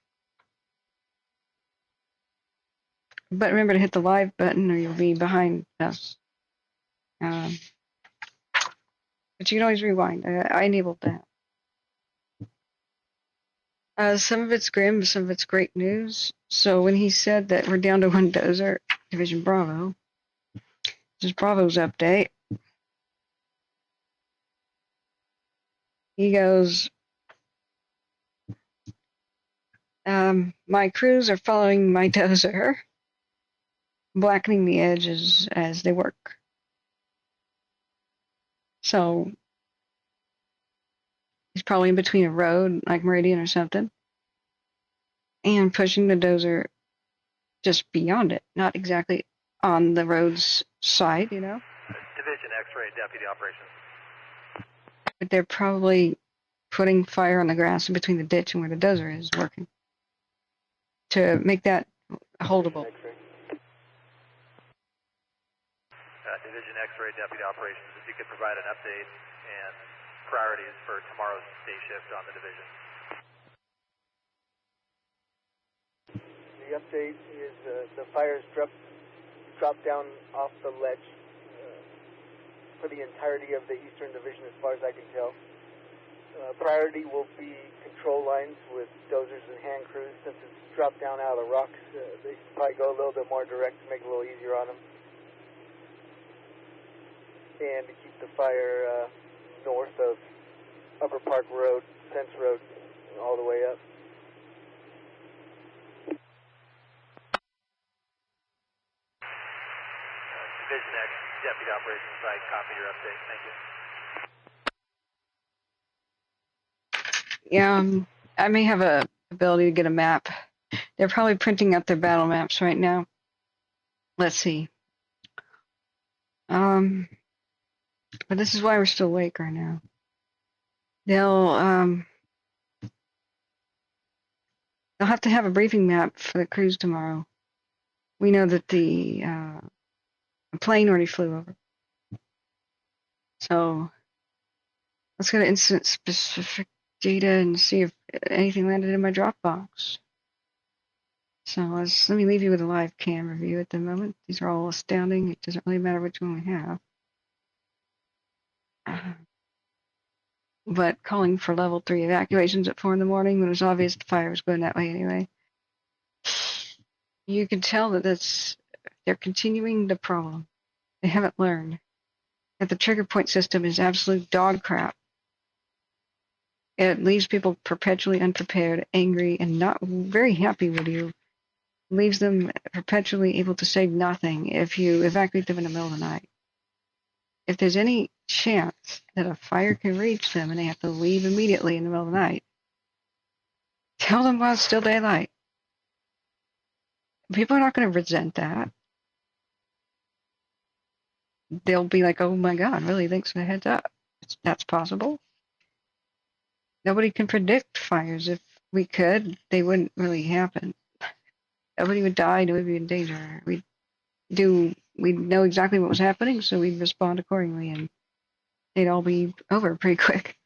But remember to hit the live button or you'll be behind us. But you can always rewind. I enabled that. Some of it's grim, some of it's great news. So when he said that we're down to one dozer, Division Bravo, this is Bravo's update. He goes, my crews are following my dozer, blackening the edges as they work. So he's probably in between a road, like Meridian or something, and pushing the dozer just beyond it, not exactly on the road's side, you know. Division X-ray Deputy Operations. But they're probably putting fire on the grass in between the ditch and where the dozer is working to make that holdable. Division X-ray Deputy Operations, if you could provide an update and priorities for tomorrow's day shift on the division. The update is the fires dropped down off the ledge for the entirety of the Eastern Division as far as I can tell. Priority will be control lines with dozers and hand crews. Since it's dropped down out of the rocks, they should probably go a little bit more direct to make it a little easier on them. And to keep the fire north of Upper Park Road, Fence Road, all the way up. Division X Deputy Operations, I copy your update. Thank you. Yeah, I may have a ability to get a map. They're probably printing out their battle maps right now. Let's see. But this is why we're still awake right now. They'll have to have a briefing map for the cruise tomorrow. We know that the plane already flew over. So let's go to incident specific data and see if anything landed in my Dropbox. So let me leave you with a live cam review at the moment. These are all astounding. It doesn't really matter which one we have. But calling for level 3 evacuations at 4 in the morning when it was obvious the fire was going that way anyway. You can tell that they're continuing the problem. They haven't learned that the trigger point system is absolute dog crap. It leaves people perpetually unprepared, angry, and not very happy with you. It leaves them perpetually able to say nothing if you evacuate them in the middle of the night. If there's any chance that a fire can reach them and they have to leave immediately in the middle of the night, tell them while it's still daylight. People are not going to resent that. They'll be like, oh my God, really, thanks for the heads up. That's possible. Nobody can predict fires. If we could, they wouldn't really happen. Nobody would die, nobody would be in danger. We'd know exactly what was happening, so we'd respond accordingly, and they'd all be over pretty quick.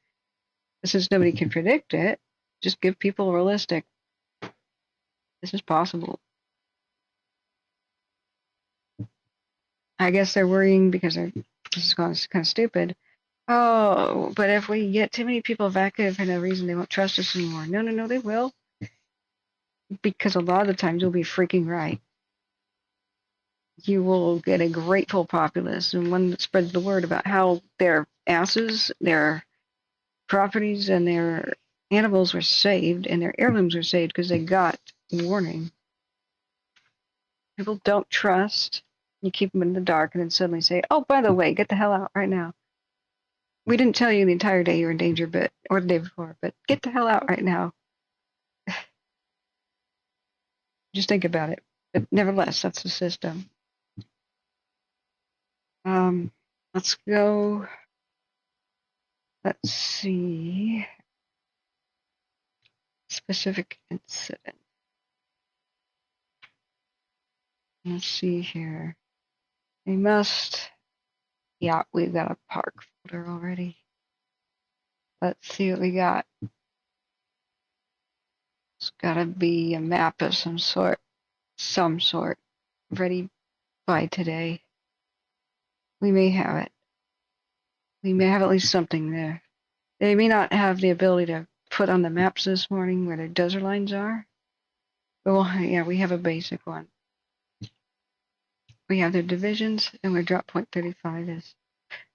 But since nobody can predict it, just give people realistic. This is possible. I guess they're worrying because this is kind of stupid. Oh, but if we get too many people evacuated for no reason, they won't trust us anymore. No, they will. Because a lot of the times you'll be freaking right. You will get a grateful populace and one that spreads the word about how their asses, their properties, and their animals were saved, and their heirlooms were saved because they got warning. People don't trust. You keep them in the dark and then suddenly say, oh, by the way, get the hell out right now. We didn't tell you the entire day you're in danger, or the day before, but get the hell out right now. Just think about it. But nevertheless, that's the system. Let's go. Let's see. Specific incident. Let's see here. They must. Yeah, we've got a park folder already. Let's see what we got. It's gotta be a map of some sort, ready by today. We may have it. We may have at least something there. They may not have the ability to put on the maps this morning where their dozer lines are. But yeah, we have a basic one. We have their divisions and where drop point 35 is.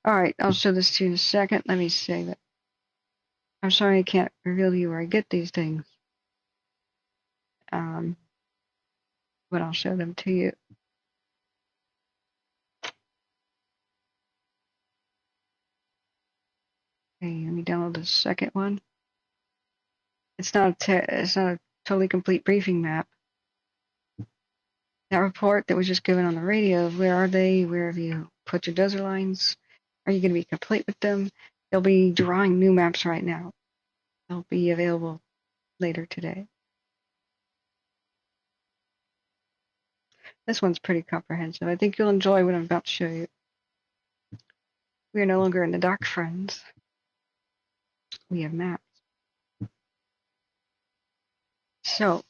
Alright, I'll show this to you in a second. Let me save it. I'm sorry I can't reveal to you where I get these things. But I'll show them to you. Okay, let me download the second one. It's not a totally complete briefing map. that report that was just given on the radio, where are they? Where have you put your dozer lines? Are you going to be complete with them? They'll be drawing new maps right now. They'll be available later today. This one's pretty comprehensive. I think you'll enjoy what I'm about to show you. We are no longer in the dark, friends. We have maps. So,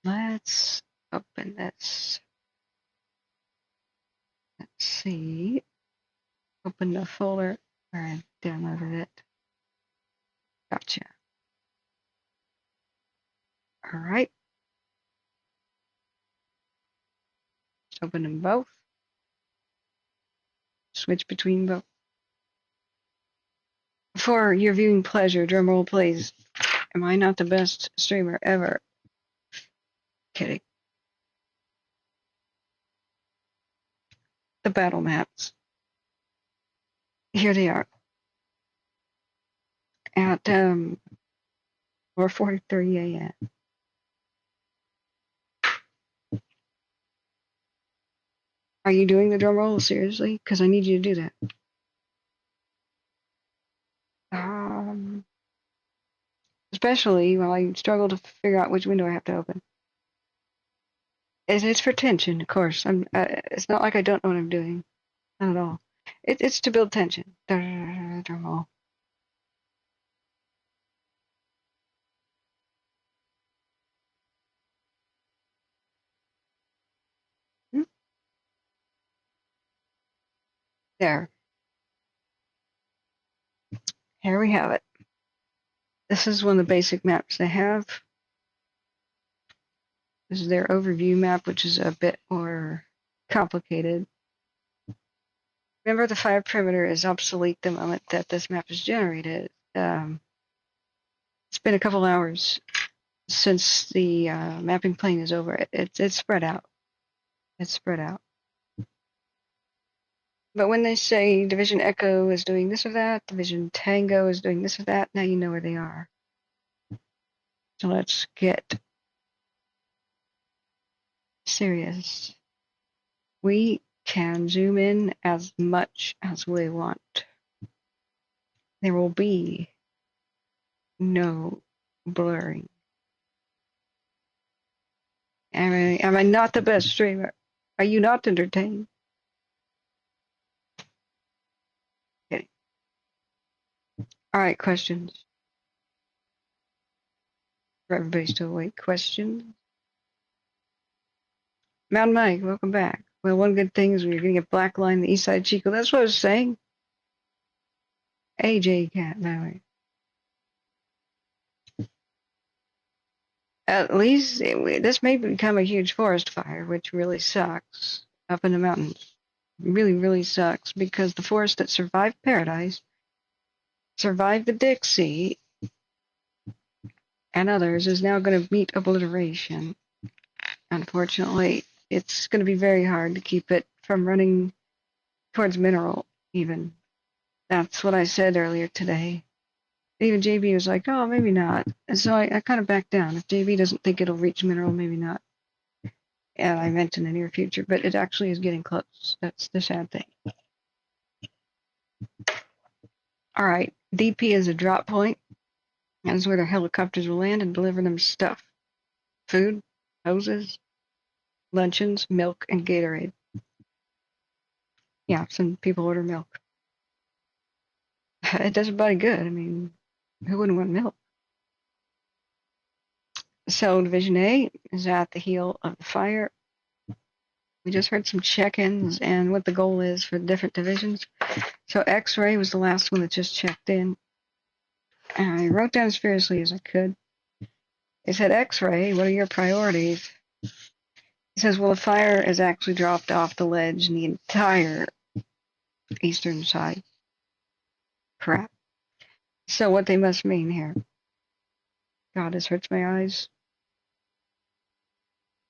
let's open this. Let's see. Open the folder where I downloaded it. Gotcha. All right. Let's open them both. Switch between both. For your viewing pleasure, drumroll please. Am I not the best streamer ever? Kidding. The battle maps. Here they are. At 4:43 a.m. Are you doing the drum roll seriously? Because I need you to do that. Especially while I struggle to figure out which window I have to open. It's for tension, of course. It's not like I don't know what I'm doing. Not at all. It's to build tension. Drum roll. There. Here we have it. This is one of the basic maps they have. This is their overview map, which is a bit more complicated. Remember, the fire perimeter is obsolete the moment that this map is generated. It's been a couple hours since the mapping plane is over. It's spread out. It's spread out. But when they say Division Echo is doing this or that, Division Tango is doing this or that, now you know where they are. So let's get serious. We can zoom in as much as we want. There will be no blurring. Am I not the best streamer? Are you not entertained? Okay. All right, questions. For everybody still awake, questions? Mountain Mike, welcome back. Well, one good thing is we're going to get black line the east side Chico. That's what I was saying. AJ Cat, Malheur. At least this may become a huge forest fire, which really sucks up in the mountains. Really, really sucks because the forest that survived Paradise, survived the Dixie, and others is now going to meet obliteration. Unfortunately, it's going to be very hard to keep it from running towards mineral, even. That's what I said earlier today. Even JB was like, oh, maybe not. And so I kind of backed down. If JB doesn't think it'll reach mineral, maybe not. And I meant in the near future, but it actually is getting close. That's the sad thing. All right, DP is a drop point. That's where their helicopters will land and deliver them stuff. Food, hoses, luncheons, milk, and Gatorade. Yeah, some people order milk. It does a body good. I mean, who wouldn't want milk? So Division A is at the heel of the fire. We just heard some check-ins and what the goal is for the different divisions. So X-Ray was the last one that just checked in. And I wrote down as fiercely as I could. They said, X-Ray, what are your priorities? He says, well, the fire is actually dropped off the ledge in the entire eastern side. Crap. So what they must mean here. God, this hurts my eyes.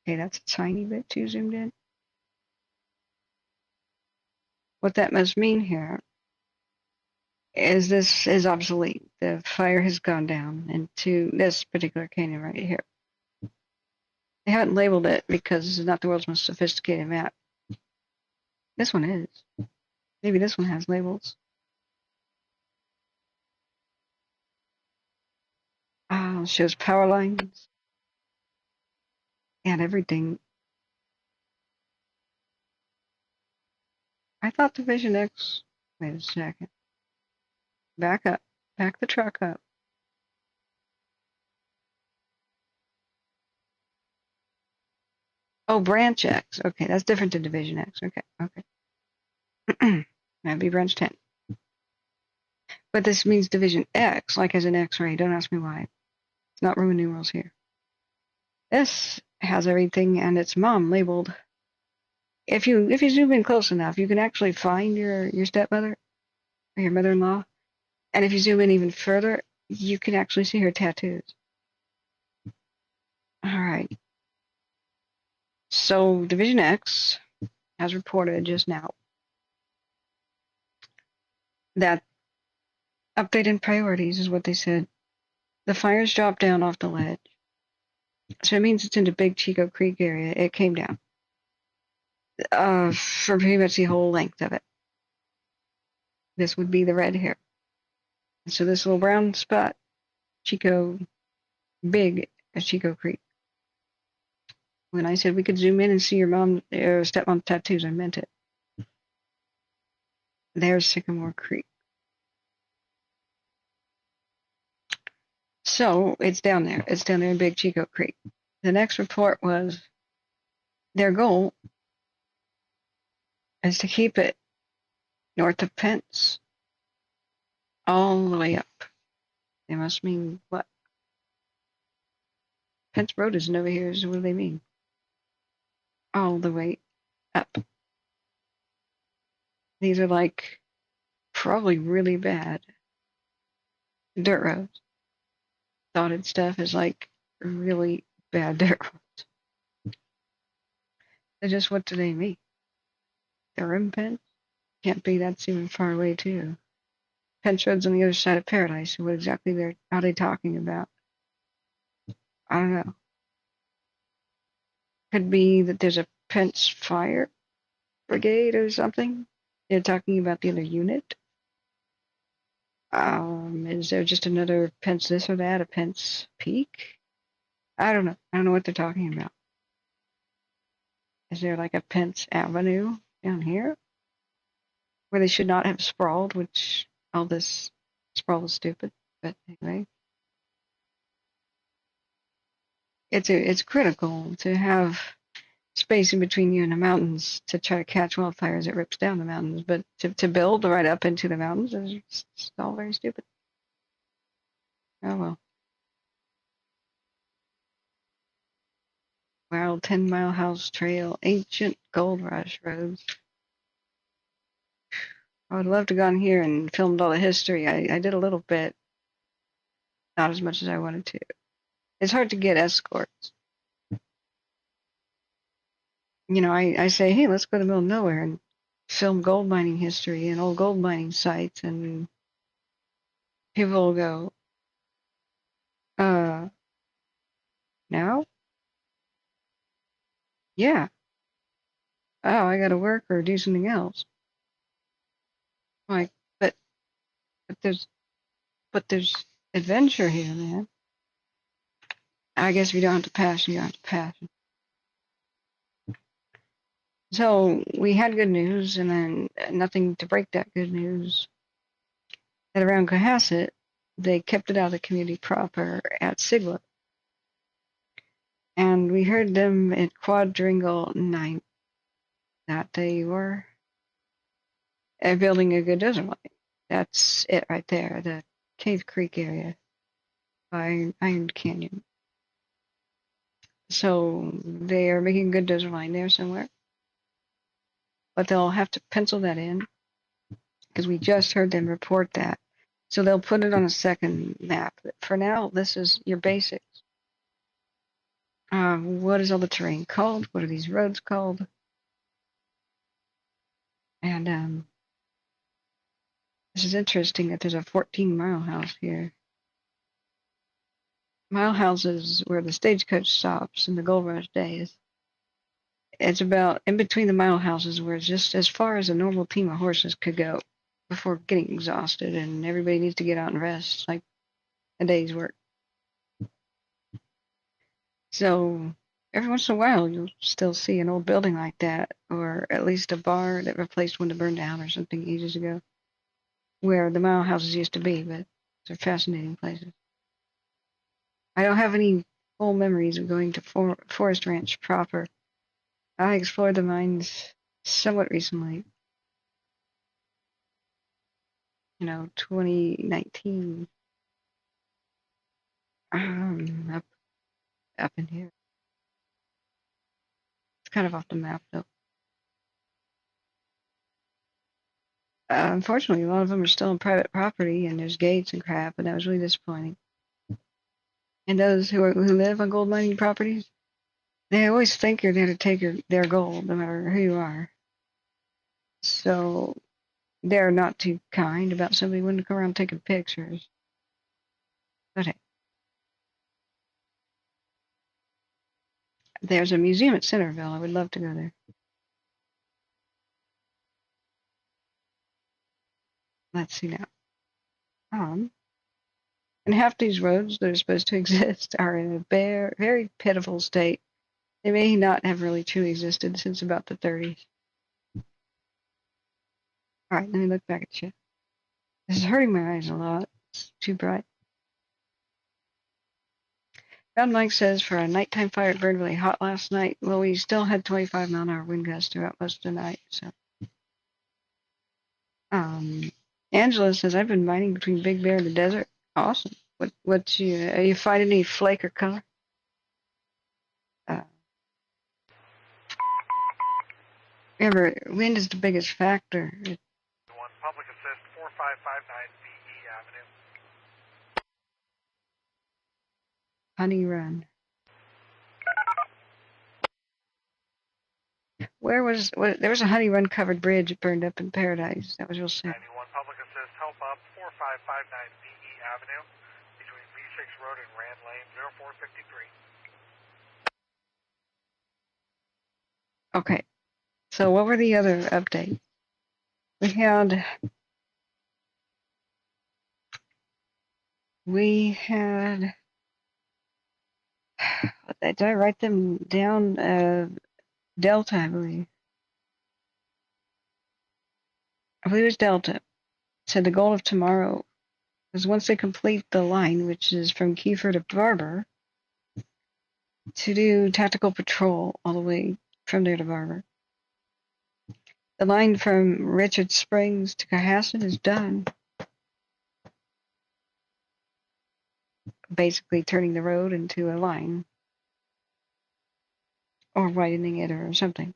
Okay, that's a tiny bit too zoomed in. What that must mean here is this is obsolete. The fire has gone down into this particular canyon right here. They haven't labeled it because this is not the world's most sophisticated map. This one is. Maybe this one has labels. Shows power lines and everything. I thought Division X. Wait a second. Back up. Back the truck up. Oh, Branch X. Okay, that's different than Division X. Okay. That'd be Branch 10. But this means Division X, like as an X-ray. Don't ask me why. It's not Roman numerals here. This has everything and its mom labeled. If you zoom in close enough, you can actually find your stepmother or your mother-in-law. And if you zoom in even further, you can actually see her tattoos. All right. So Division X has reported just now that update in priorities is what they said. The fires dropped down off the ledge. So it means it's into Big Chico Creek area. It came down. For pretty much the whole length of it. This would be the red here. So this little brown spot, Chico, big as Chico Creek. When I said we could zoom in and see your mom or stepmom's tattoos, I meant it. There's Sycamore Creek. So it's down there. It's down there in Big Chico Creek. The next report was their goal is to keep it north of Pence all the way up. They must mean what? Pence Road isn't over here, so what do they mean? All the way up. These are like probably really bad dirt roads. Dotted stuff is like really bad dirt roads. So just what do they mean? They're in Pence? Can't be, that's even far away too. Pence Road's on the other side of Paradise, so what exactly are they talking about? I don't know. Could be that there's a Pence Fire Brigade or something. They're talking about the other unit. Is there just another Pence this or that, a Pence Peak? I don't know. I don't know what they're talking about. Is there like a Pence Avenue down here where they should not have sprawled, which all this sprawl is stupid, but anyway. It's critical to have space in between you and the mountains to try to catch wildfires as it rips down the mountains, but to build right up into the mountains is just all very stupid. Oh well. Wild 10-mile house trail, ancient gold rush roads. I would love to have gone here and filmed all the history. I did a little bit, not as much as I wanted to. It's hard to get escorts. You know, I say, hey, let's go to the middle of nowhere and film gold mining history and old gold mining sites, and people will go, no? Yeah. Oh, I gotta work or do something else. Like, but there's adventure here, man. I guess if you don't have to pass, you don't have to pass. So we had good news, and then nothing to break that good news. That around Cohasset, they kept it out of the community proper at Sigla. And we heard them at Quadrangle 9 that they were building a good desert line. That's it right there, the Cave Creek area by Iron Canyon. So they are making a good desert line there somewhere. But they'll have to pencil that in because we just heard them report that. So they'll put it on a second map. For now, this is your basics. What is all the terrain called? What are these roads called? And this is interesting that there's a 14-mile house here. Mile House is where the stagecoach stops in the Gold Rush days. It's about in between the mile houses where it's just as far as a normal team of horses could go before getting exhausted and everybody needs to get out and rest, like a day's work. So every once in a while you'll still see an old building like that, or at least a bar that replaced one that burned down or something ages ago, where the mile houses used to be, but they're fascinating places. I don't have any full memories of going to Forest Ranch proper. I explored the mines somewhat recently. 2019. Up in here. It's kind of off the map, though. Unfortunately, a lot of them are still on private property, and there's gates and crap, and that was really disappointing. And those who live on gold mining properties, they always think you're there to take their gold, no matter who you are. So they're not too kind about somebody wanting to come around taking pictures. But hey, there's a museum at Centerville. I would love to go there. Let's see now. And half these roads that are supposed to exist are in a very pitiful state. They may not have really truly existed since about the 30s. All right, let me look back at you. This is hurting my eyes a lot. It's too bright. Ground Mike says for a nighttime fire, it burned really hot last night. Well, we still had 25-mile-an-hour wind gusts throughout most of the night. So, Angela says I've been mining between Big Bear and the desert. Awesome. Are you finding any flake or color? Remember, wind is the biggest factor. One public assist 4559 BE Avenue. Honey Run. There was a Honey Run covered bridge that burned up in Paradise. That was real sad. 91 public assist help up 4559 BE Avenue between V6 Road and Rand Lane 0453. Okay. So what were the other updates? We had did I write them down? Delta, I believe. I believe it was Delta. Said the goal of tomorrow is once they complete the line, which is from Kiefer to Barber, to do tactical patrol all the way from there to Barber. The line from Richard Springs to Cohasset is done. Basically turning the road into a line. Or widening it or something.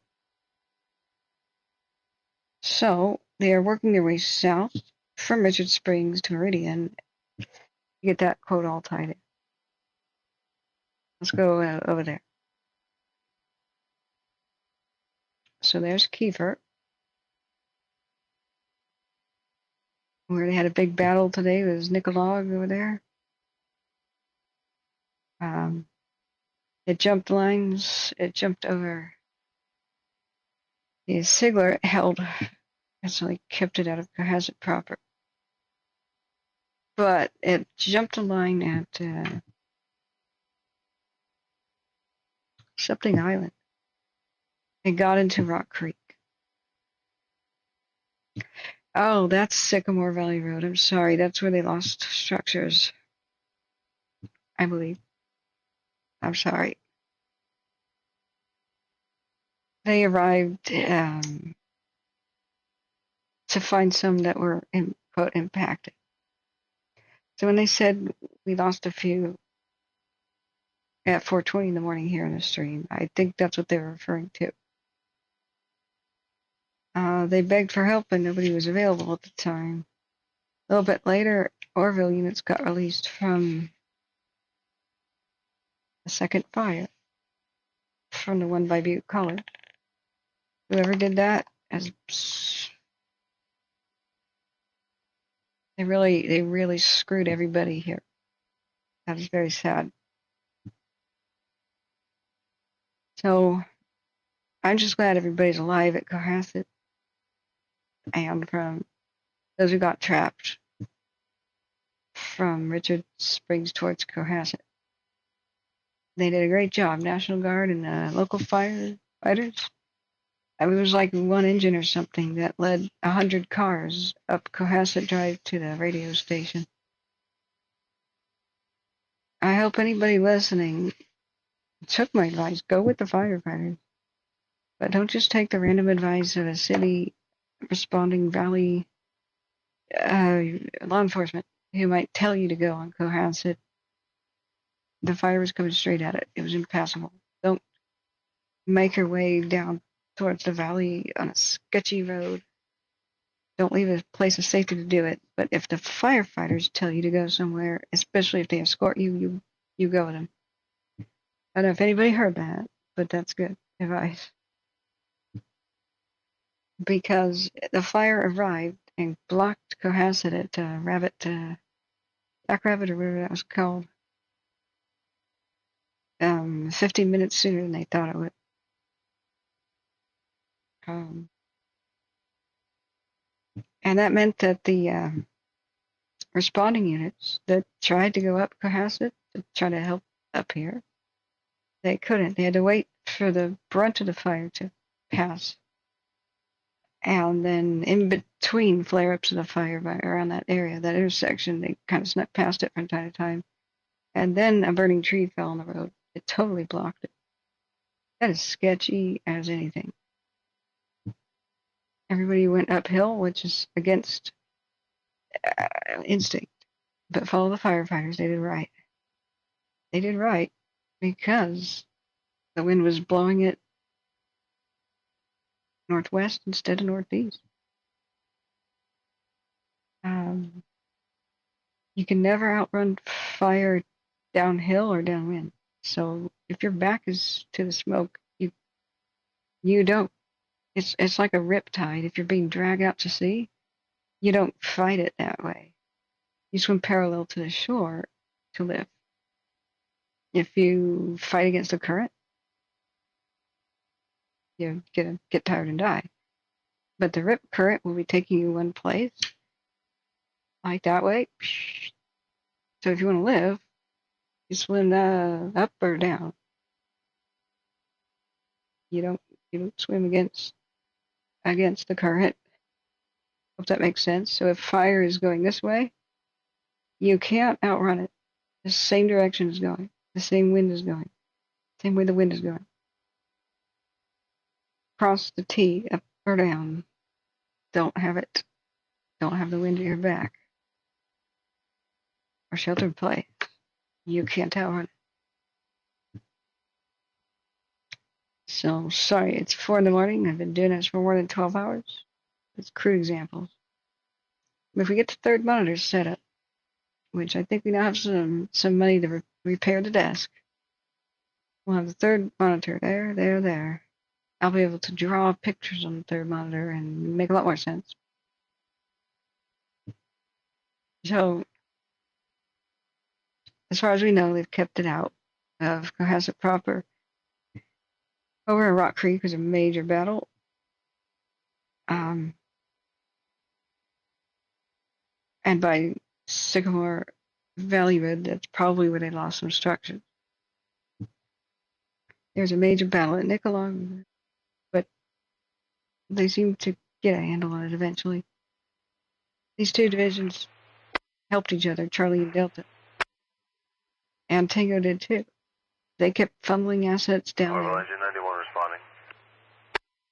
So they are working their way south from Richard Springs to Meridian to get that quote all tied in. Let's go over there. So there's Kiefer, where they had a big battle today with Nicolog over there. It jumped lines. It jumped over. The Sigler held, and so they kept it out of Cohasset proper. But it jumped a line at something island. It got into Rock Creek. Oh, that's Sycamore Valley Road. I'm sorry. That's where they lost structures, I believe. I'm sorry. They arrived to find some that were, quote, impacted. So when they said we lost a few at 4:20 in the morning here in the stream, I think that's what they were referring to. They begged for help and nobody was available at the time. A little bit later, Orville units got released from the second fire, from the one by Butte College. Whoever did that, they really screwed everybody here. That is very sad. So I'm just glad everybody's alive at Cohasset, and from those who got trapped from Richard Springs towards Cohasset. They did a great job, National Guard and local firefighters. I mean, it was like one engine or something that led 100 cars up Cohasset Drive to the radio station. I hope anybody listening took my advice. Go with the firefighters. But don't just take the random advice of a city responding valley law enforcement who might tell you to go on Cohasset. The fire was coming straight at it. It was impassable. Don't make your way down towards the valley on a sketchy road. Don't leave a place of safety to do it. But if the firefighters tell you to go somewhere, especially if they escort you, you go with them. I don't know if anybody heard that, but that's good advice. Because the fire arrived and blocked Cohasset at Jack Rabbit or whatever that was called, 15 minutes sooner than they thought it would. And that meant that the responding units that tried to go up Cohasset to try to help up here, they couldn't. They had to wait for the brunt of the fire to pass. And then in between flare-ups of the fire around that area, that intersection, they kind of snuck past it from time to time. And then a burning tree fell on the road. It totally blocked it. That is sketchy as anything. Everybody went uphill, which is against instinct. But follow the firefighters. They did right. They did right because the wind was blowing it northwest instead of northeast. You can never outrun fire downhill or downwind. So if your back is to the smoke, you don't. It's like a riptide. If you're being dragged out to sea, you don't fight it that way. You swim parallel to the shore to live. If you fight against the current, you get tired and die. But the rip current will be taking you one place, like that way. So if you want to live, you swim up or down. You don't swim against the current. Hope that makes sense. So if fire is going this way, you can't outrun it. The same direction is going. The same wind is going. Same way the wind is going. Cross the T, up or down. Don't have the wind at your back. Or sheltered place. You can't outrun it. So, sorry, it's 4 in the morning. I've been doing this for more than 12 hours. It's crude examples. If we get the third monitor set up, which I think we now have some money to repair the desk, we'll have the third monitor there. I'll be able to draw pictures on the third monitor and make a lot more sense. So, as far as we know, they've kept it out of Cohasset proper. Over in Rock Creek was a major battle. And by Sycamore Valley Road, that's probably where they lost some structures. There's a major battle at Nicolong, but they seem to get a handle on it eventually. These two divisions helped each other, Charlie and Delta. And Tango did too. They kept funneling assets down Marvel there. Engine 91 responding.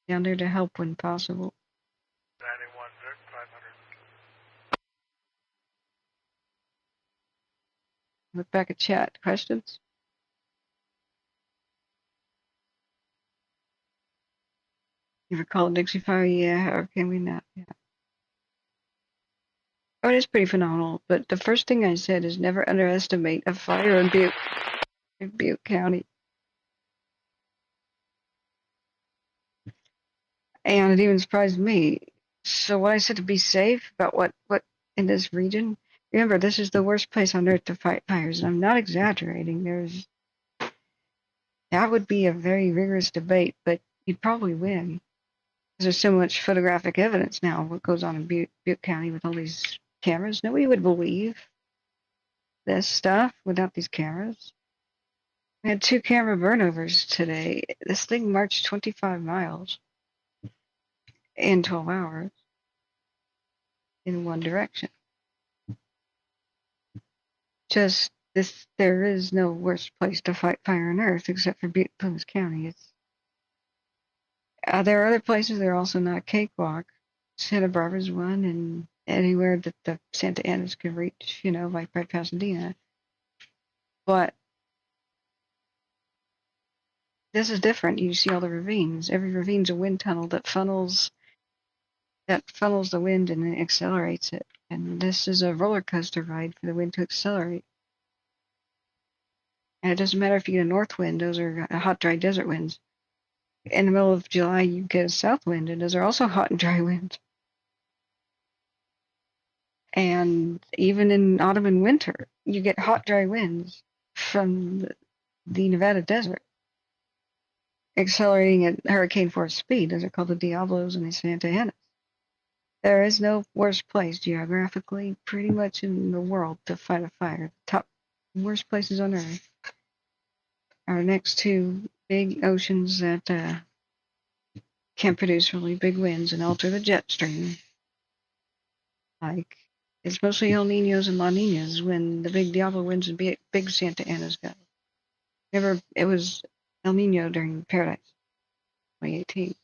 Down there to help when possible. 91, 500. Look back at chat. Questions? You recall Dixie Fire? Yeah, or can we not? Yeah. Oh, it is pretty phenomenal, but the first thing I said is never underestimate a fire in Butte County. And it even surprised me. So what I said to be safe about what in this region, remember, this is the worst place on earth to fight fires. And I'm not exaggerating. There's That would be a very rigorous debate, but you'd probably win. Because there's so much photographic evidence now of what goes on in Butte County with all these cameras. Nobody would believe this stuff without these cameras. We had 2 camera burnovers today. This thing marched 25 miles in 12 hours in one direction. Just this, there is no worse place to fight fire on earth except for Butte, Plymouth County. There are other places that are also not a cakewalk. Santa Barbara's one, and anywhere that the Santa Anas can reach, like by Pasadena. But this is different. You see all the ravines. Every ravine's a wind tunnel that funnels the wind and then accelerates it. And this is a roller coaster ride for the wind to accelerate. And it doesn't matter if you get a north wind; those are hot, dry desert winds. In the middle of July, you get a south wind, and those are also hot and dry winds. And even in autumn and winter, you get hot, dry winds from the Nevada desert, accelerating at hurricane force speed. Those are called the Diablos and the Santa Anas. There is no worse place geographically, pretty much in the world, to fight a fire. The top worst places on Earth are next to big oceans that can produce really big winds and alter the jet stream. Like, it's mostly El Ninos and La Ninas when the big Diablo winds and big Santa Anas go. It was El Nino during Paradise, 2018.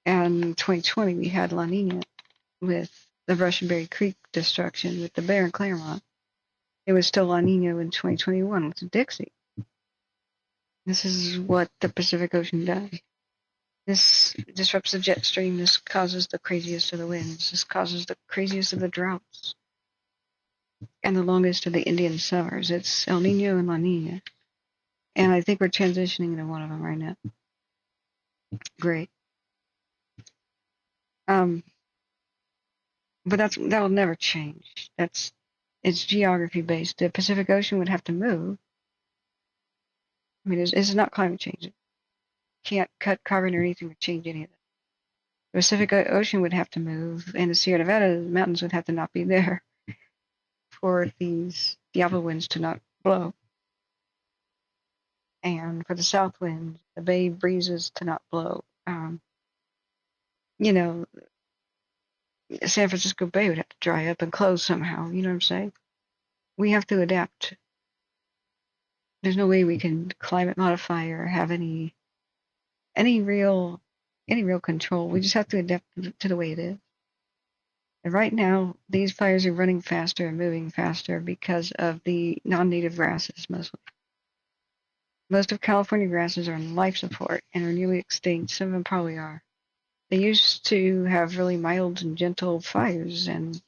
And 2020 we had La Nina with the Russian Berry Creek destruction with the Bear and Claremont. It was still La Nina in 2021 with Dixie. This is what the Pacific Ocean does. This disrupts the jet stream. This causes the craziest of the winds. This causes the craziest of the droughts. And the longest of the Indian summers. It's El Nino and La Nina. And I think we're transitioning into one of them right now. Great. But that will never change. It's geography based. The Pacific Ocean would have to move. I mean, it's not climate change. Can't cut carbon or anything to change any of that. The Pacific Ocean would have to move, and the Sierra Nevada mountains would have to not be there for these Diablo winds to not blow. And for the south wind, the bay breezes to not blow. San Francisco Bay would have to dry up and close somehow. You know what I'm saying? We have to adapt. There's no way we can climate modify or have any real control. We just have to adapt to the way it is. And right now, these fires are running faster and moving faster because of the non-native grasses mostly. Most of California grasses are on life support and are nearly extinct. Some of them probably are. They used to have really mild and gentle fires, and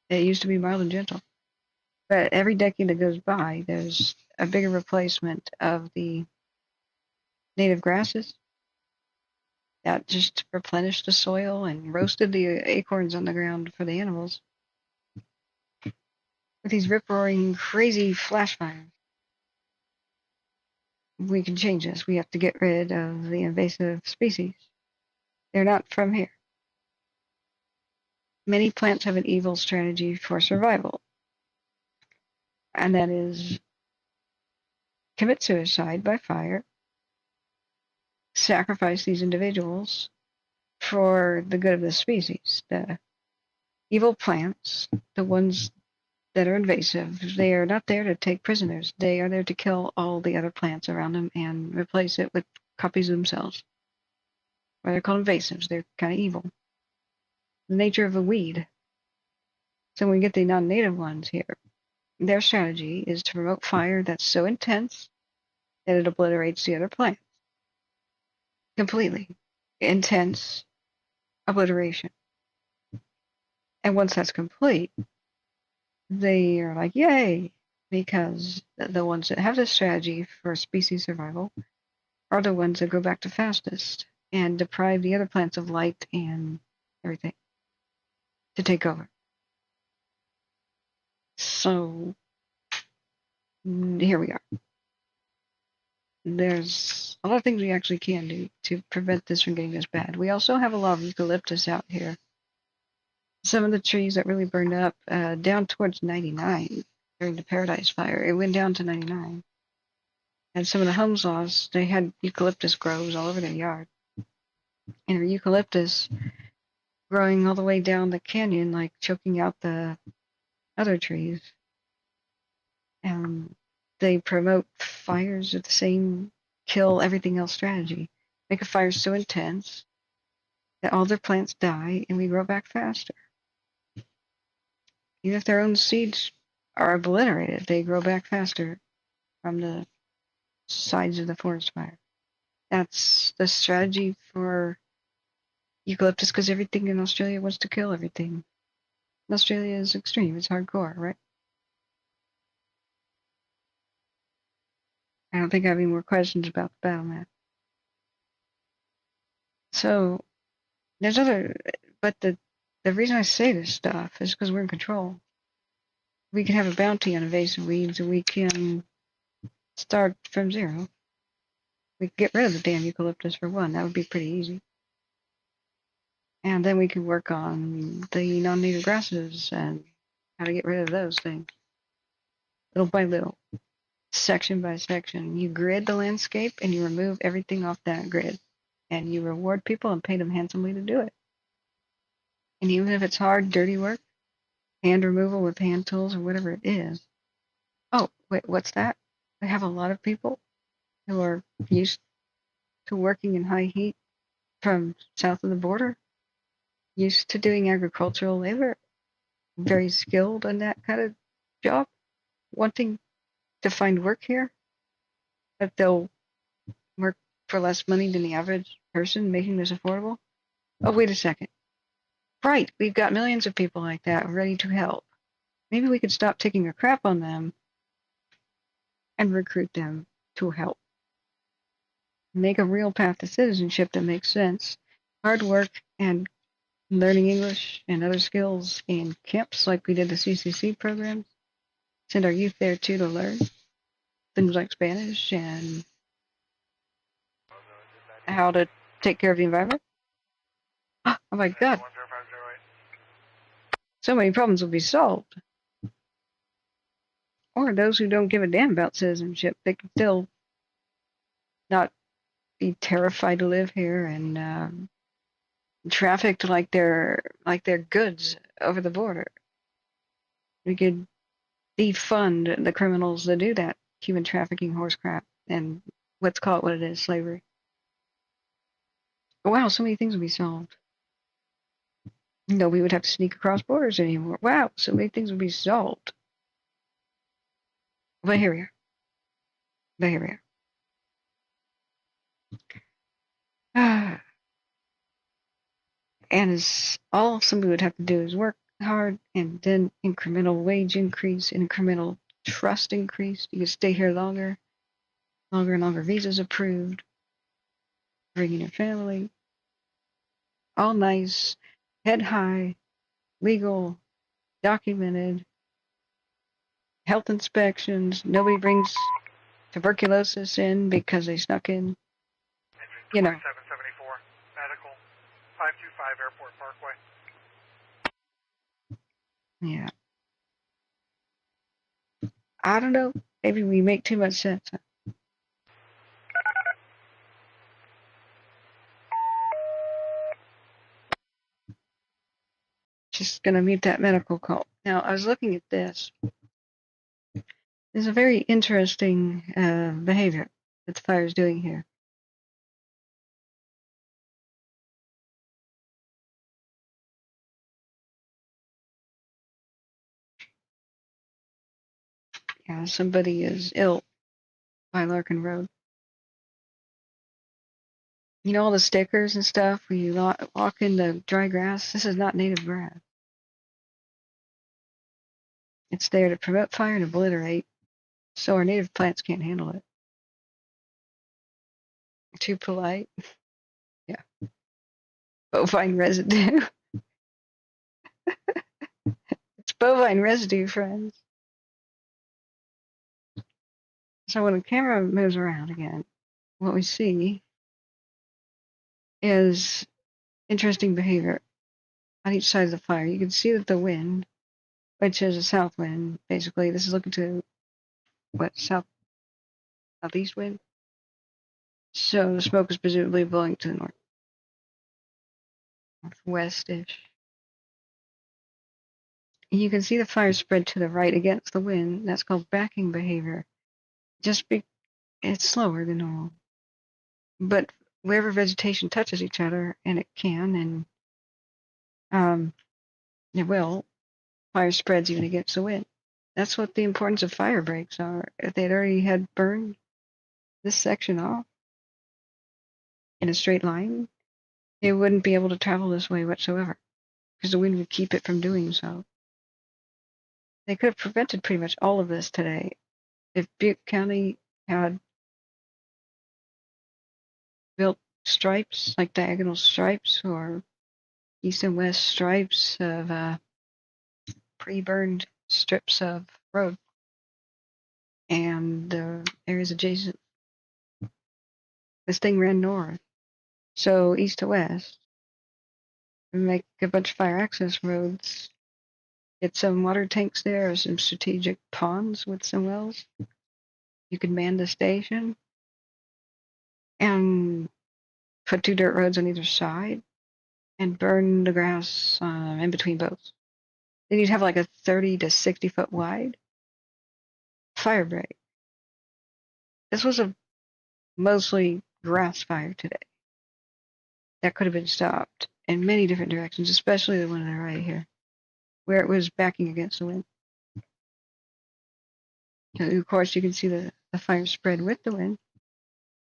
it used to be mild and gentle. But every decade that goes by, there's a bigger replacement of the native grasses that just replenished the soil and roasted the acorns on the ground for the animals. With these rip-roaring, crazy flash fires, we can change this. We have to get rid of the invasive species. They're not from here. Many plants have an evil strategy for survival, and that is commit suicide by fire, sacrifice these individuals for the good of the species. The evil plants, the ones that are invasive, they are not there to take prisoners. They are there to kill all the other plants around them and replace it with copies of themselves. Why they're called invasives. They're kind of evil. The nature of a weed. So when we get the non-native ones here, their strategy is to promote fire that's so intense that it obliterates the other plants. Completely. Intense obliteration. And once that's complete, they are like, yay! Because the ones that have this strategy for species survival are the ones that go back to fastest and deprive the other plants of light and everything to take over. So here we are. there's a lot of things we actually can do to prevent this from getting this bad. We also have a lot of eucalyptus out here. Some of the trees that really burned up down towards 99 during the Paradise Fire, it went down to 99. And some of the homes lost, they had eucalyptus groves all over their yard. And their eucalyptus growing all the way down the canyon, like choking out the other trees. And they promote fires with the same kill everything else strategy. Make a fire so intense that all their plants die and we grow back faster. Even if their own seeds are obliterated, they grow back faster from the sides of the forest fire. That's the strategy for eucalyptus, because everything in Australia wants to kill everything. Australia is extreme. It's hardcore, right? I don't think I have any more questions about the battle map. So there's but the reason I say this stuff is because we're in control. We can have a bounty on invasive weeds, and we can start from zero. We can get rid of the damn eucalyptus for one. That would be pretty easy. And then we can work on the non-native grasses and how to get rid of those things. Little by little, section by section. You grid the landscape and you remove everything off that grid. And you reward people and pay them handsomely to do it. And even if it's hard, dirty work, hand removal with hand tools or whatever it is. Oh, wait, what's that? I have a lot of people who are used to working in high heat from south of the border, used to doing agricultural labor, very skilled in that kind of job, wanting to find work here, that they'll work for less money than the average person, making this affordable. Oh, wait a second. Right, we've got millions of people like that ready to help. Maybe we could stop taking a crap on them and recruit them to help. Make a real path to citizenship that makes sense. Hard work and learning English and other skills in camps like we did the CCC programs. Send our youth there too to learn things like Spanish and how to take care of the environment. Oh my God. So many problems will be solved. Or those who don't give a damn about citizenship, they can still not be terrified to live here and trafficked like they're goods over the border. We could defund the criminals that do that human trafficking horse crap and let's call it what it is, slavery. Wow, so many things would be solved. Nobody would have to sneak across borders anymore. Wow, so many things would be solved. But here we are. And all somebody would have to do is work hard and then incremental wage increase, incremental trust increase. You could stay here longer and longer visas approved, bringing your family. All nice, head high, legal, documented, health inspections. Nobody brings tuberculosis in because they snuck in. You know. 2774, medical, 525 Airport Parkway. Yeah. I don't know. Maybe we make too much sense. Just gonna mute that medical call. Now, I was looking at this. There's a very interesting behavior that the fire is doing here. Yeah, somebody is ill by Larkin Road. You know all the stickers and stuff where you walk in the dry grass? This is not native grass. It's there to promote fire and obliterate, so our native plants can't handle it. Too polite. Yeah. Bovine residue. It's bovine residue, friends. So when the camera moves around again, what we see is interesting behavior on each side of the fire. You can see that the wind, which is a south wind, basically, this is looking to what, southeast wind? So the smoke is presumably blowing to the northwest-ish. You can see the fire spread to the right against the wind. That's called backing behavior. It's slower than normal. But wherever vegetation touches each other, and it can, and it will, fire spreads even against the wind. That's what the importance of fire breaks are. If they'd already had burned this section off in a straight line, it wouldn't be able to travel this way whatsoever, because the wind would keep it from doing so. They could have prevented pretty much all of this today if Butte County had built stripes, like diagonal stripes or east and west stripes of pre-burned strips of road and the areas adjacent. This thing ran north, so east to west. Make a bunch of fire access roads. Get some water tanks there, or some strategic ponds with some wells. You could man the station and put 2 dirt roads on either side and burn the grass in between both. Then you'd have like a 30 to 60 foot wide fire break. This was a mostly grass fire today. That could have been stopped in many different directions, especially the one on the right here, where it was backing against the wind. So of course, you can see the fire spread with the wind.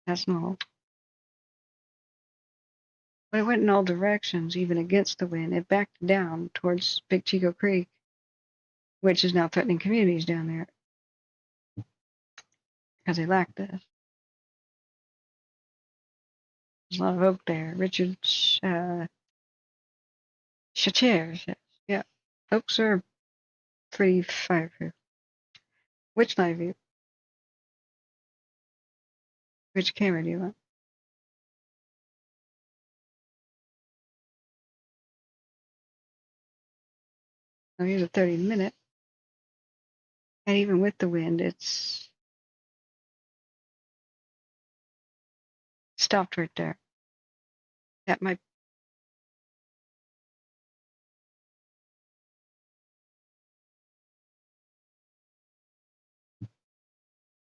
That's normal. But it went in all directions, even against the wind. It backed down towards Big Chico Creek, which is now threatening communities down there because they lack this. There's a lot of oak there. Richard's Chachers. Yeah. Oaks are pretty fireproof. Which live view? Which camera do you want? Oh, here's a 30-minute. And even with the wind, it's stopped right there. That might.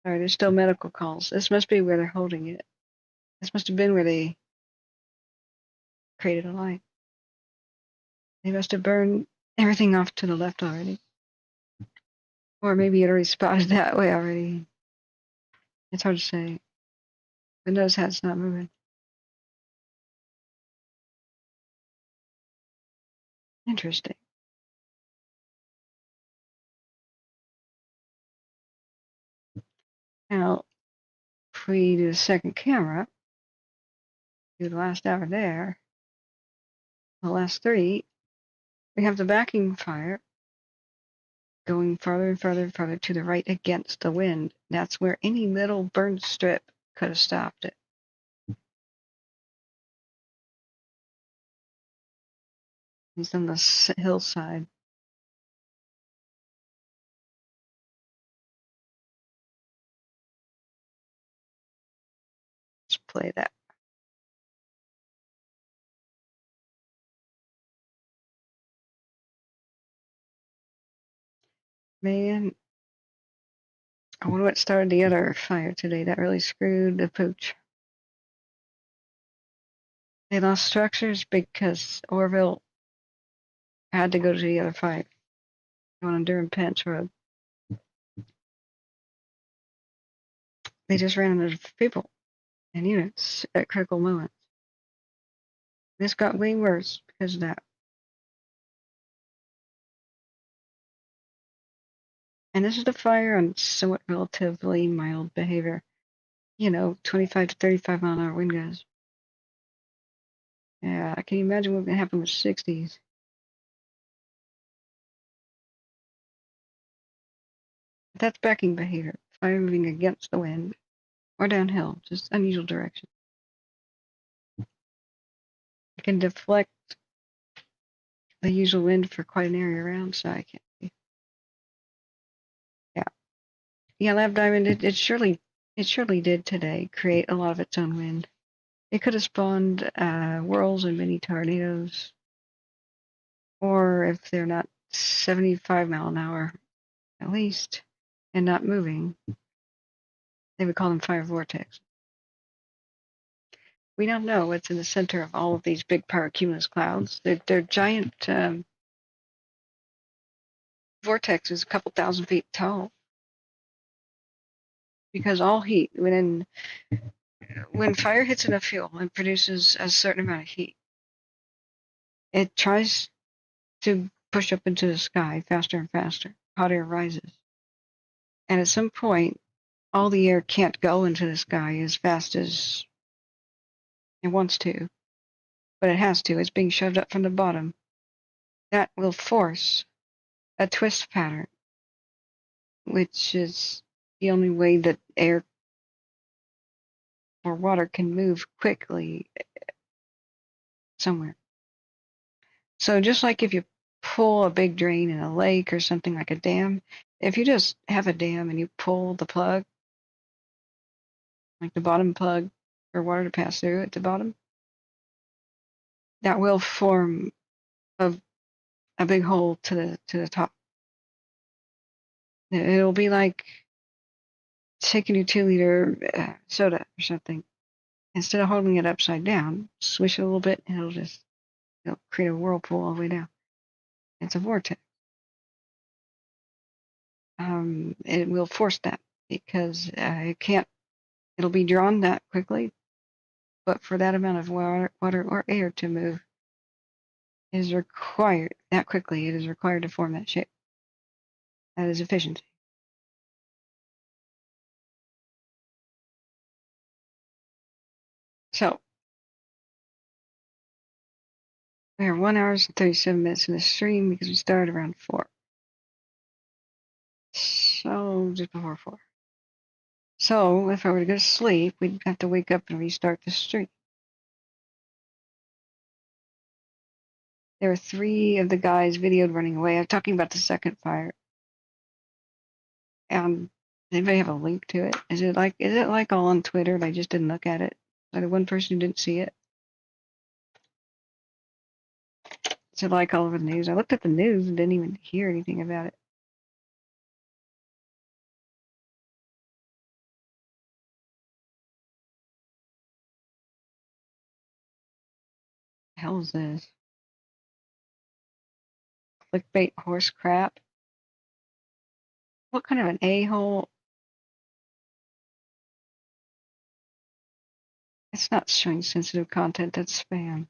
Sorry, there's still medical calls. This must be where they're holding it. This must have been where they created a light. They must have burned everything off to the left already. Or maybe it already spotted that way already. It's hard to say. But notice how it's not moving. Interesting. Now, if we do the second camera, do the last hour there, the last 3, we have the backing fire going farther and farther and farther to the right against the wind. That's where any little burned strip could have stopped it. He's on the hillside. Let's play that. Man, I wonder what started the other fire today. That really screwed the pooch. They lost structures because Orville had to go to the other fire. Going on Durham Pence Road. They just ran into people and units at critical moments. This got way worse because of that. And this is the fire on somewhat relatively mild behavior. 25 to 35 mile an hour wind gusts. Yeah, I can imagine what would happen with 60s. But that's backing behavior. Fire moving against the wind. or downhill, just unusual direction. It can deflect the usual wind for quite an area around, so I can't see. Yeah. Yeah, Lab Diamond, it surely did today create a lot of its own wind. It could have spawned whirls and mini tornadoes, or if they're not 75 mile an hour at least and not moving, they would call them fire vortex. We don't know what's in the center of all of these big pyrocumulus clouds. They're giant vortexes, a couple thousand feet tall. Because all heat, when fire hits enough fuel and produces a certain amount of heat, it tries to push up into the sky faster and faster. Hot air rises. And at some point, all the air can't go into the sky as fast as it wants to, but it has to. It's being shoved up from the bottom. That will force a twist pattern, which is the only way that air or water can move quickly somewhere. So just like if you pull a big drain in a lake or something like a dam, if you just have a dam and you pull the plug, like the bottom plug for water to pass through at the bottom, that will form a big hole to the top. It'll be like taking a 2-liter soda or something. Instead of holding it upside down, swish it a little bit and it'll create a whirlpool all the way down. It's a vortex. It will force that because it'll be drawn that quickly, but for that amount of water or air to move, it is required that quickly. It is required to form that shape. That is efficiency. So we are 1 hour and 37 minutes in the stream because we started around 4. So just before 4. So if I were to go to sleep, we'd have to wake up and restart the stream. There were 3 of the guys videoed running away. I'm talking about the second fire. And anybody have a link to it? Is it like all on Twitter and I just didn't look at it? Like the one person who didn't see it? Is it like all over the news? I looked at the news and didn't even hear anything about it. The hell is this? Clickbait horse crap? What kind of an a-hole? It's not showing sensitive content, that's spam.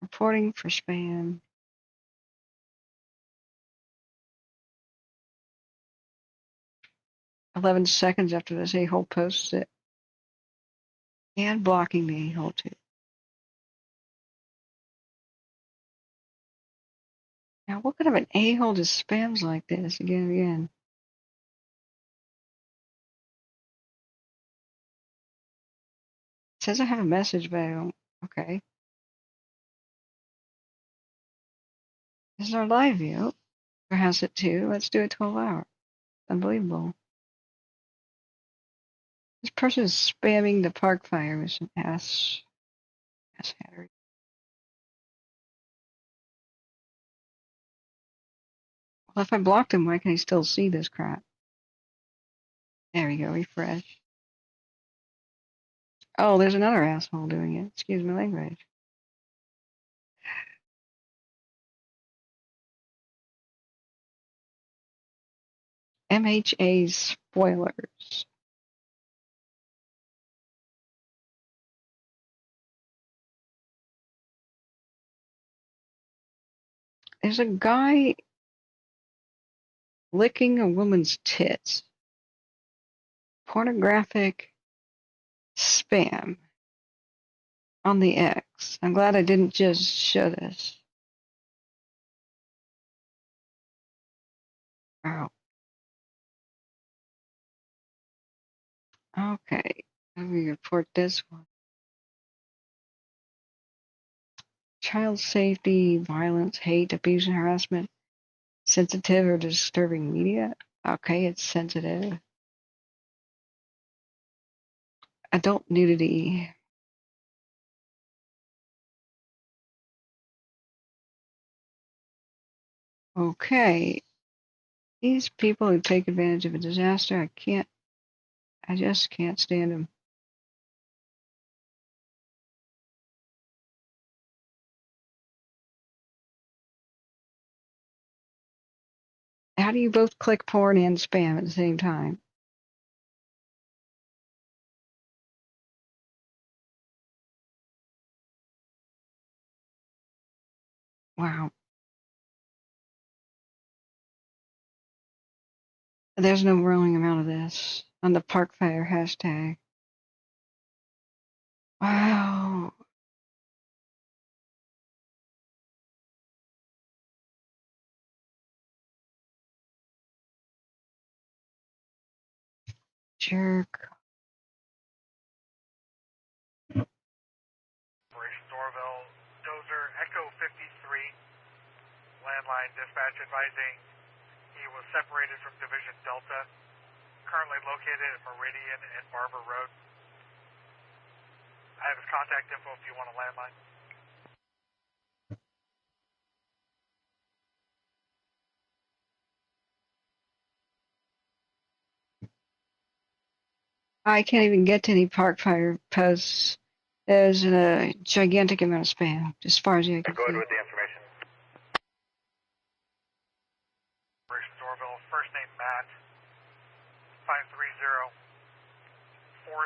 Reporting for spam. "11 seconds after this a-hole posts it. And blocking the a-hole too. Now what kind of an a-hole just spams like this again and again? It says I have a message, but I don't. Okay. This is our live view. Or has it too? Let's do it 12 hours. Unbelievable. This person is spamming the park fire with some ass hattery. Well, if I blocked him, why can I still see this crap? There we go, refresh. Oh, there's another asshole doing it. Excuse my language. MHA spoilers. There's a guy licking a woman's tits. Pornographic spam on the X. I'm glad I didn't just show this. Wow. Okay, let me report this one. Child safety, violence, hate, abuse, and harassment. Sensitive or disturbing media. Okay, it's sensitive. Adult nudity. Okay. These people who take advantage of a disaster, I just can't stand them. How do you both click porn and spam at the same time? Wow. There's no rolling amount of this on the Park Fire hashtag. Wow. Jerk. Operation Orville, Dozer, Echo 53, landline dispatch advising he was separated from Division Delta, currently located at Meridian and Barber Road. I have his contact info if you want a landline. I can't even get to any Park Fire posts. There's a gigantic amount of spam, as far as I can Go ahead see. with the information. Operation Orville, first name Matt, 530-403-0112,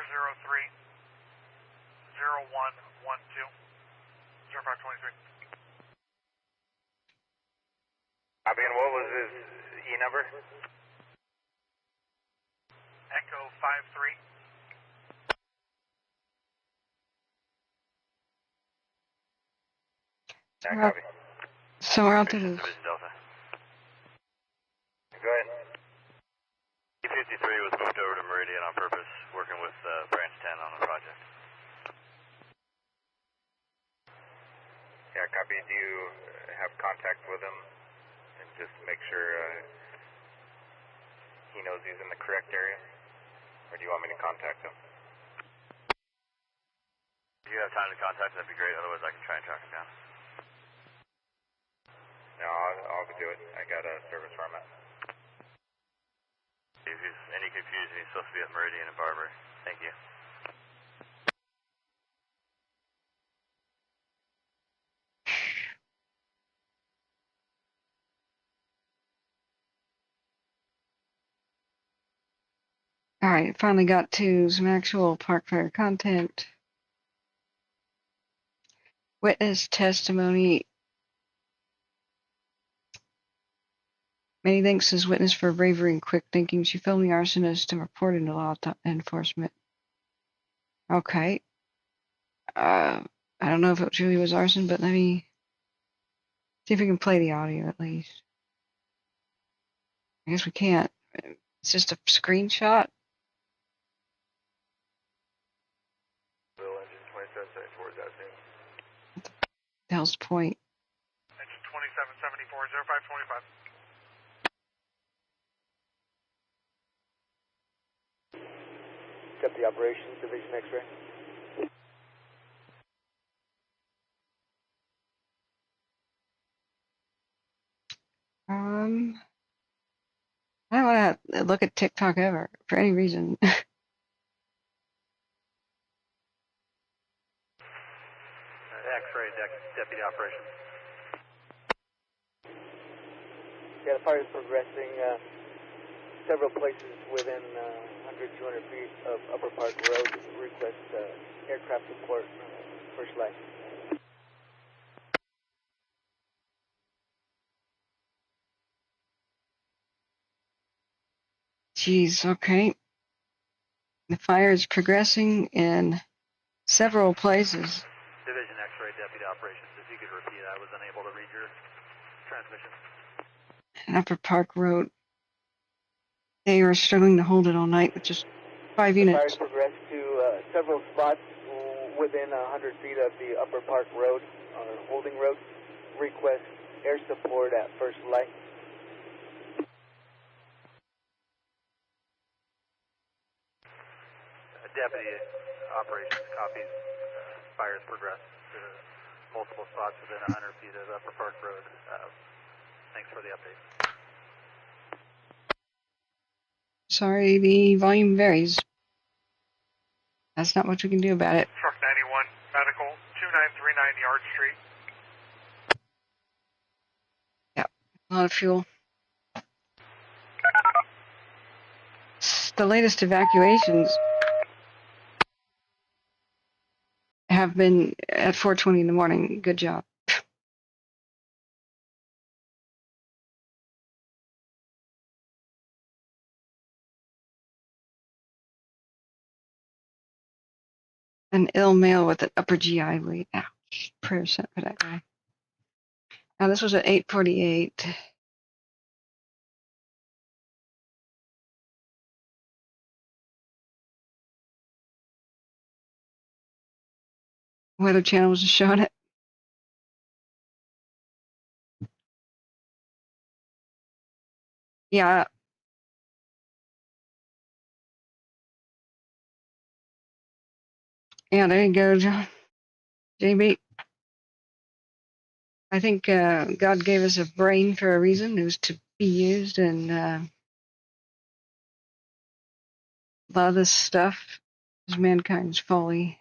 0523. Copy, and what was his E number? Echo 53. Yeah, copy. So we're out to Division this. Delta. Go ahead. E53 was moved over to Meridian on purpose, working with Branch 10 on the project. Yeah, copy. Do you have contact with him? And just make sure he knows he's in the correct area? Or do you want me to contact him? If you have time to contact him, that'd be great. Otherwise, I can try and track him down. No, I'll do it. I got a service where I'm at. If he's any confusion, he's supposed to be at Meridian and Barber. Thank you. Alright, finally got to some actual Park Fire content. Witness testimony. Many thanks to his witness for bravery and quick thinking. She filmed the arsonist and reported to law enforcement. Okay. I don't know if it really was arson, but let me see if we can play the audio at least. I guess we can't. It's just a screenshot. Bill engine 27 towards that scene. The hell's the point? Engine 2774, 0525. Deputy Operations, Division X-Ray. I don't want to look at TikTok ever for any reason. X-ray, Deputy Operations. Yeah, the fire is progressing several places within 100, 200 feet of Upper Park Road. Request aircraft support, first light. Jeez, okay. The fire is progressing in several places. Division X-ray, Deputy Operations. If you could repeat, I was unable to read your transmission. Upper Park Road. They are struggling to hold it all night with just 5 The fires units. progressed to several spots within 100 feet of the Upper Park Road, or Holding Road. Request air support at first light. Deputy operations copies. Fires progressed to multiple spots within 100 feet of Upper Park Road. Thanks for the update. Sorry, the volume varies. That's not what we can do about it. Truck 91, medical, 2939 Yard Street. A lot of fuel. The latest evacuations have been at 4:20 in the morning. Good job. An ill male with an upper GI bleed. Ouch. Prayer sent for that guy. Now this was at 8:48. Weather Channel was showing it. Yeah. Yeah, there you go, John. JB. I think God gave us a brain for a reason. It was to be used, and a lot of this stuff is mankind's folly.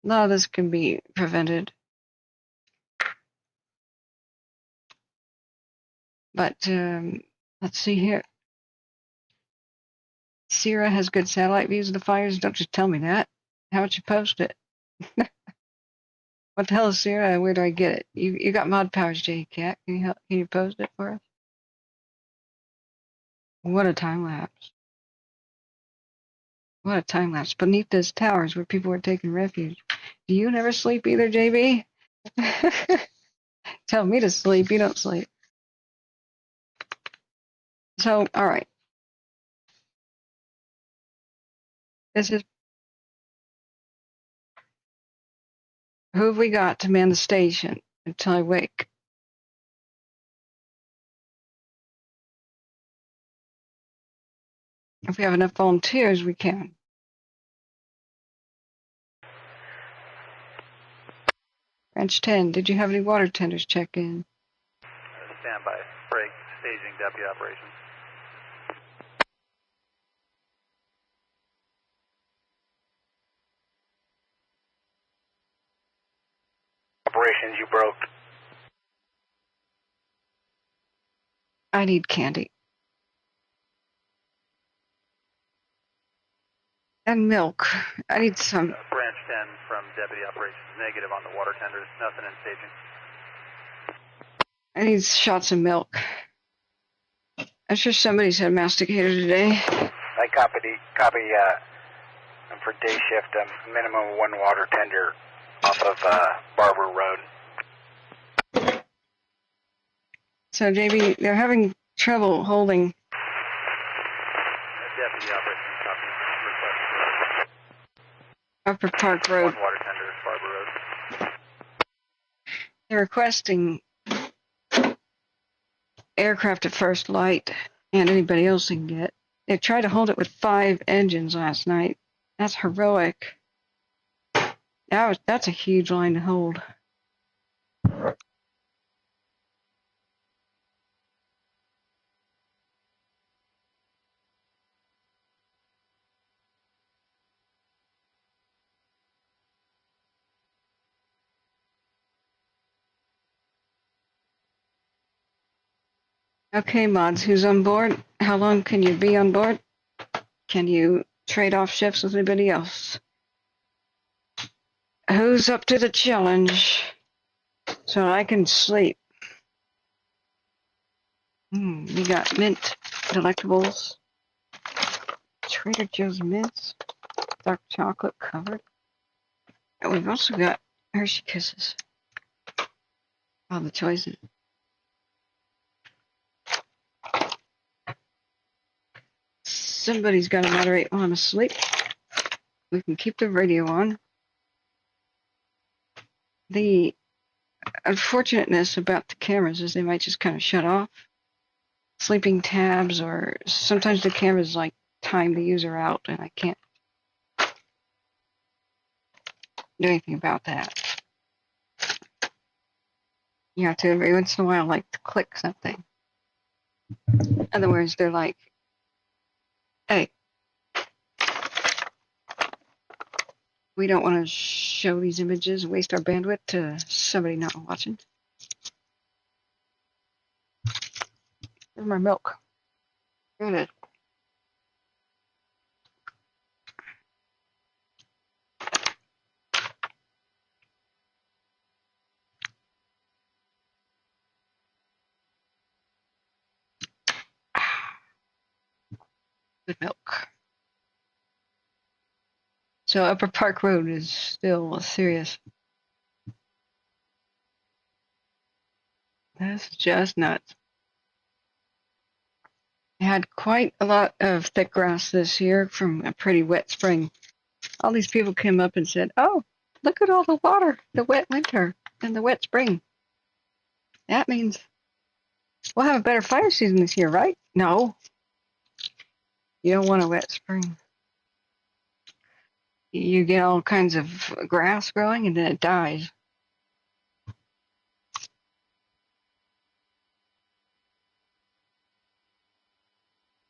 A lot of this can be prevented. But let's see here. Sierra has good satellite views of the fires. Don't just tell me that. How would you post it? What the hell is Sierra? Where do I get it? You got mod powers, J-Cat. Can you post it for us? What a time lapse. What a time lapse. Beneath those towers where people were taking refuge. Do you never sleep either, JB? Tell me to sleep. You don't sleep. So, all right. This is who have we got to man the station until I wake? If we have enough volunteers, we can. Branch 10, did you have any water tenders check in? Standby. Break. Staging deputy operations. Operations, you broke. I need candy. And milk. I need some. Branch 10 from deputy operations. Negative on the water tenders. Nothing in staging. I need shots of milk. I'm sure somebody's had masticator today. I copy, for day shift, minimum 1 water tender off of Barber Road. So, JB, they're having trouble holding. Deputy operations copy. Request. Upper Park Road. 1 water tender, Barber Road. They're requesting aircraft at first light and anybody else they can get. They tried to hold it with 5 engines last night. That's heroic. That's a huge line to hold. Okay, mods, who's on board? How long can you be on board? Can you trade off shifts with anybody else? Who's up to the challenge? So I can sleep. We got mint delectables. Trader Joe's mints. Dark chocolate covered. And we've also got Hershey Kisses. All the choices. somebody's got to moderate while I'm asleep. We can keep the radio on. The unfortunateness about the cameras is they might just kind of shut off. Sleeping tabs, or sometimes the camera's like time the user out, and I can't do anything about that. You have to every once in a while like to click something. In other words, they're like, hey, we don't want to show these images, waste our bandwidth to somebody not watching. Where's my milk? Here it is. Good milk. So Upper Park Road is still serious. That's just nuts. I had quite a lot of thick grass this year from a pretty wet spring. All these people came up and said, oh, look at all the water, the wet winter and the wet spring. That means we'll have a better fire season this year, right? No. You don't want a wet spring. You get all kinds of grass growing and then it dies.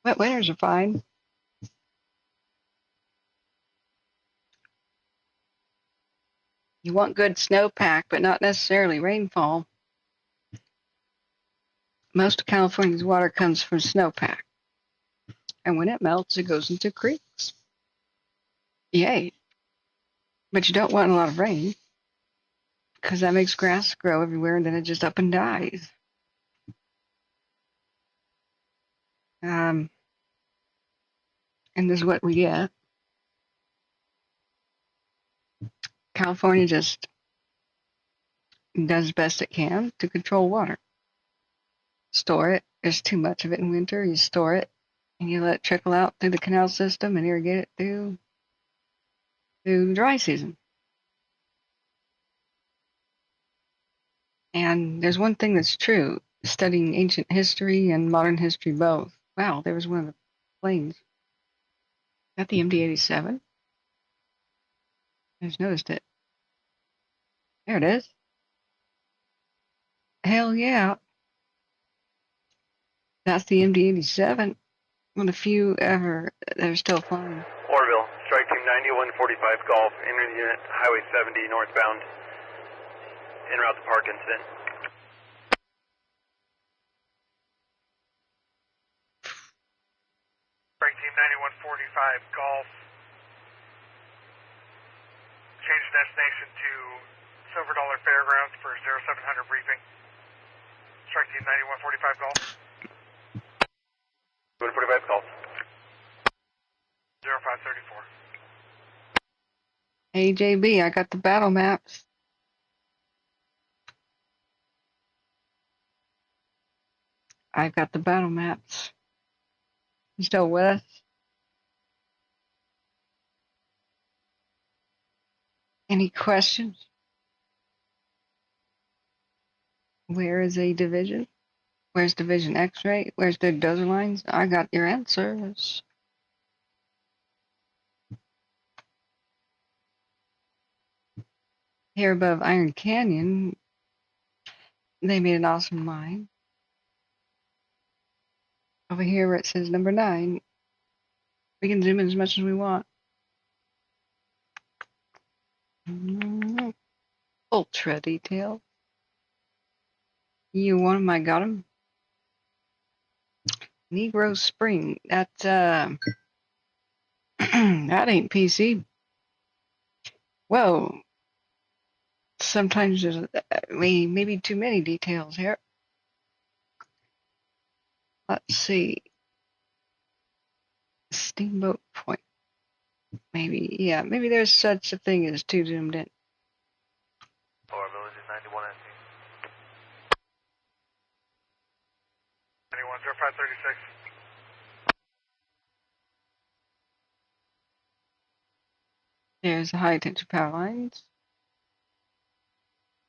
Wet winters are fine. You want good snowpack, but not necessarily rainfall. Most of California's water comes from snowpack. And when it melts, it goes into creeks. Yay. But you don't want a lot of rain, because that makes grass grow everywhere, and then it just up and dies. And this is what we get. California just does the best it can to control water. Store it. There's too much of it in winter. You store it, and you let it trickle out through the canal system and irrigate it through the dry season. And there's one thing that's true, studying ancient history and modern history both. Wow, there was one of the planes. Is that the MD-87? I just noticed it. There it is. Hell yeah. That's the MD-87. One of the few ever that are still flying. Orville, strike team 9145 Golf, entering the unit, Highway 70 northbound, en route to Park incident. Strike team 9145 Golf. Change destination to Silver Dollar Fairgrounds for 0700 briefing. Strike team 9145 Golf. 145 Golf. 0534. AJB, I got the battle maps. I've got the battle maps. You still with us? Any questions? Where is a division? Where's Division X-ray? Where's the dozer lines? I got your answers. Here above Iron Canyon, they made an awesome line. Over here where it says number 9, we can zoom in as much as we want. Ultra detail. You want them, I got them. Negro Spring. That that ain't PC. Whoa. Sometimes there's maybe too many details here. Let's see. Steamboat Point. Maybe, yeah, maybe there's such a thing as too zoomed in. Orville, this is 91 SC. 910536. There's the high tension power lines.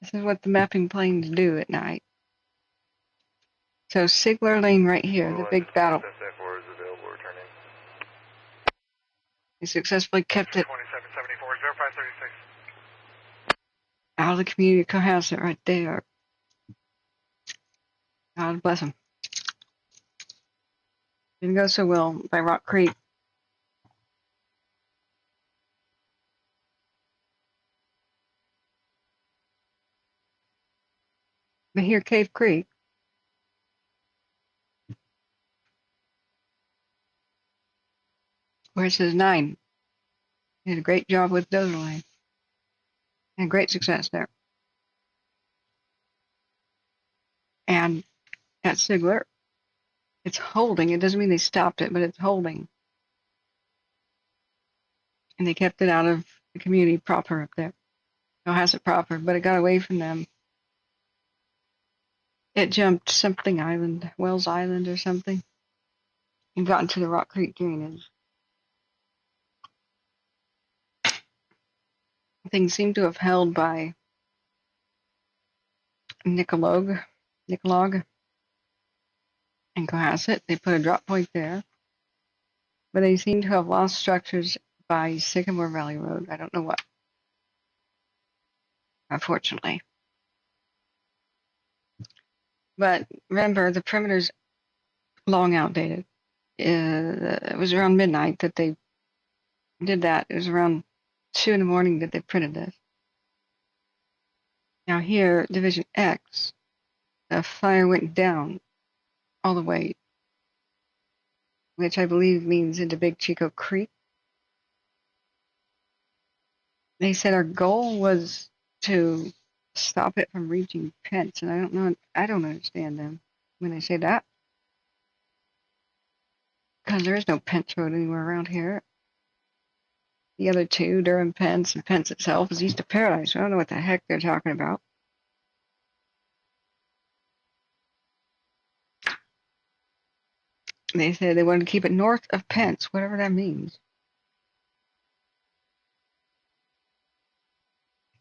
This is what the mapping planes do at night. So Sigler Lane right here, the big battle. SFR is available, returning. They successfully kept it 2774, 0536. out of the community Cohasset right there. God bless them. Didn't go so well by Rock Creek. But here, Cave Creek, where it says 9, did a great job with Dozer Lane. And great success there. And at Sigler, it's holding. It doesn't mean they stopped it, but it's holding. And they kept it out of the community proper up there. Cohasset proper, but it got away from them. It jumped something island, Wells Island or something, and got into the Rock Creek drainage. Things seem to have held by Nicolog and Cohasset. They put a drop point there, but they seem to have lost structures by Sycamore Valley Road. I don't know what, unfortunately. But remember, the perimeter's long outdated. It was around midnight that they did that. It was around 2 in the morning that they printed this. Now here, Division X, the fire went down all the way, which I believe means into Big Chico Creek. They said our goal was to stop it from reaching Pence, and I don't understand them when they say that, because there is no Pence Road anywhere around here. The other two, Durham Pence and Pence itself, is east of Paradise. I don't know what the heck they're talking about. They said they wanted to keep it north of Pence, whatever that means.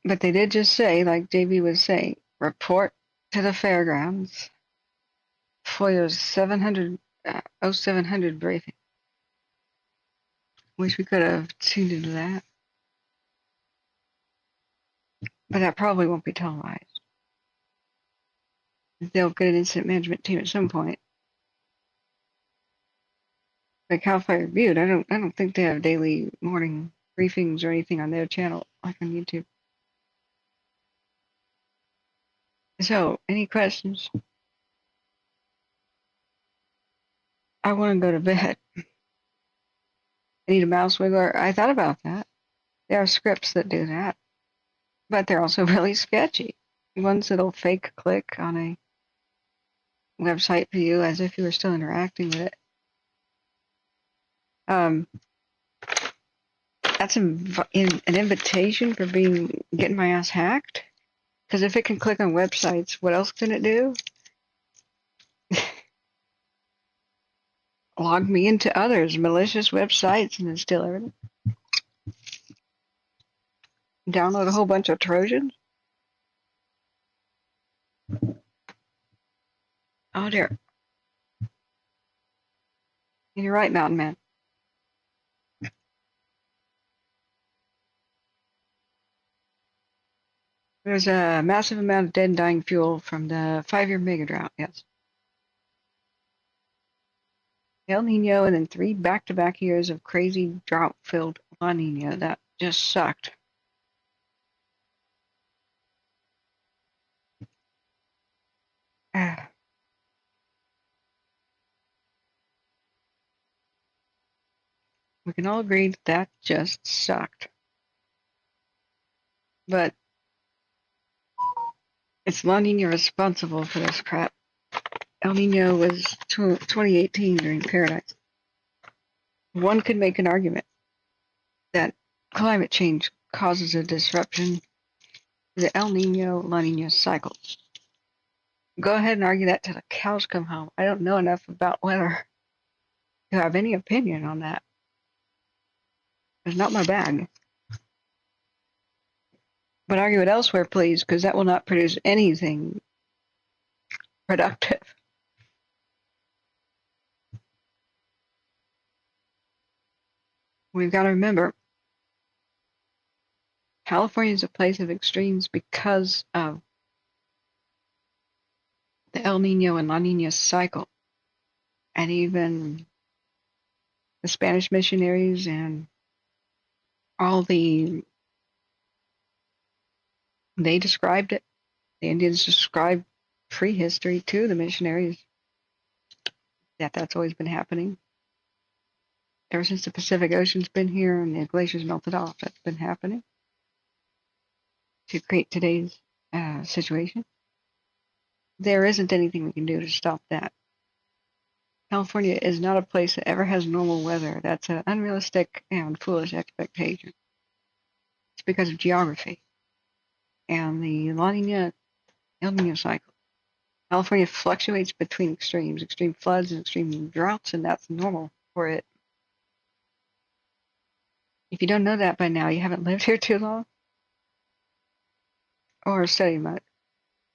But they did just say, like JB was saying, report to the fairgrounds for your 0700 briefing. Wish we could have tuned into that. But that probably won't be televised. They'll get an incident management team at some point. Like Cal Fire Butte, I don't think they have daily morning briefings or anything on their channel like on YouTube. So, any questions? I want to go to bed. I need a mouse wiggler. I thought about that. There are scripts that do that, but they're also really sketchy. Ones that'll fake click on a website for you as if you were still interacting with it. That's an invitation for getting my ass hacked. Because if it can click on websites, what else can it do? Log me into others, malicious websites, and then steal everything. Download a whole bunch of Trojans. Oh dear. You're right, Mountain Man. There's a massive amount of dead and dying fuel from the 5-year mega drought, yes. El Nino and then 3 back-to-back years of crazy drought-filled La Nina. That just sucked. We can all agree that just sucked. But it's La Nina responsible for this crap. El Nino was 2018 during Paradise. One could make an argument that climate change causes a disruption to the El Nino-La Nina cycles. Go ahead and argue that till the cows come home. I don't know enough about weather to have any opinion on that. It's not my bag. But argue it elsewhere, please, because that will not produce anything productive. We've got to remember, California is a place of extremes because of the El Nino and La Nina cycle. And even the Spanish missionaries and all they described it. The Indians described prehistory to the missionaries that's always been happening. Ever since the Pacific Ocean's been here and the glaciers melted off, that's been happening to create today's situation. There isn't anything we can do to stop that. California is not a place that ever has normal weather. That's an unrealistic and foolish expectation. It's because of geography and the La Nina El Nino cycle. California fluctuates between extremes, extreme floods and extreme droughts, and that's normal for it. If you don't know that by now, you haven't lived here too long or studied much.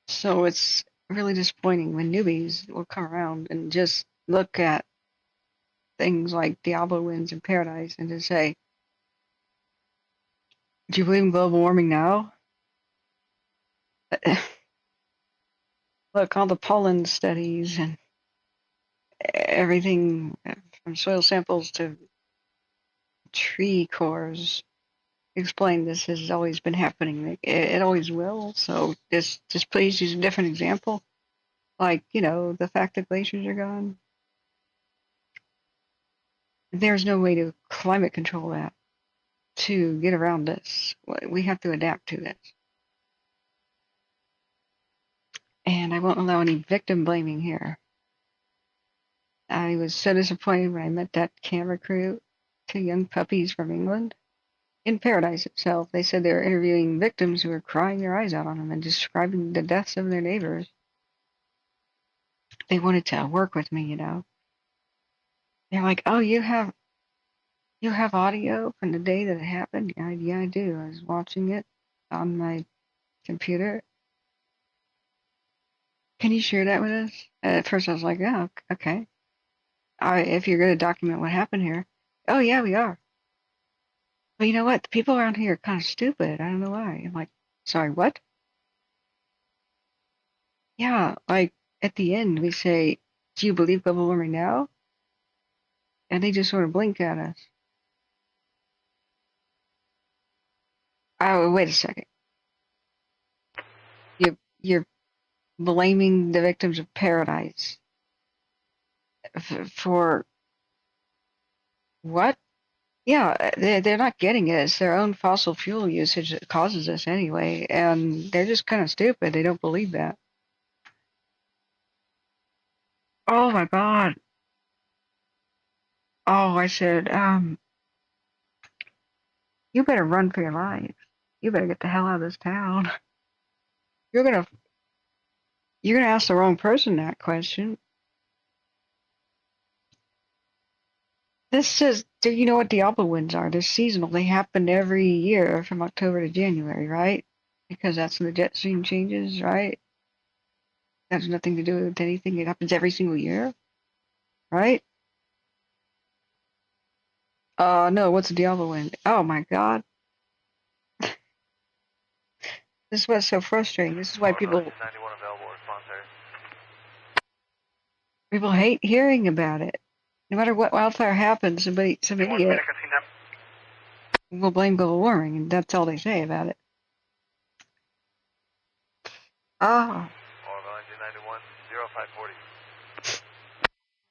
So it's really disappointing when newbies will come around and just look at things like Diablo winds in paradise and just say, do you believe in global warming now? Look, all the pollen studies and everything from soil samples to tree cores explain this has always been happening. It always will. So just please use a different example. Like, the fact that glaciers are gone. There's no way to climate control that, to get around this. We have to adapt to this. And I won't allow any victim blaming here. I was so disappointed when I met that camera crew, 2 young puppies from England. In Paradise itself, they said they were interviewing victims who were crying their eyes out on them and describing the deaths of their neighbors. They wanted to work with me, They're like, oh, you have audio from the day that it happened? Yeah, I do. I was watching it on my computer. Can you share that with us? At first I was like, oh, okay. If you're going to document what happened here. Oh, yeah, we are. But you know what? The people around here are kind of stupid. I don't know why. I'm like, sorry, what? Yeah, like at the end we say, do you believe global warming now? And they just sort of blink at us. Oh, wait a second. You're blaming the victims of Paradise for what? Yeah, they're not getting it. It's their own fossil fuel usage that causes this anyway, and they're just kind of stupid. They don't believe that. Oh my God. Oh, I said, you better run for your life. You better get the hell out of this town. You're gonna ask the wrong person that question. This is, do you know what Diablo winds are? They're seasonal. They happen every year from October to January, right? Because that's when the jet stream changes, right? That has nothing to do with anything. It happens every single year, right? No, what's a Diablo wind? Oh my God. This is what's so frustrating. This is why people hate hearing about it. No matter what wildfire happens, some idiot will blame global warming, and that's all they say about it. Oh.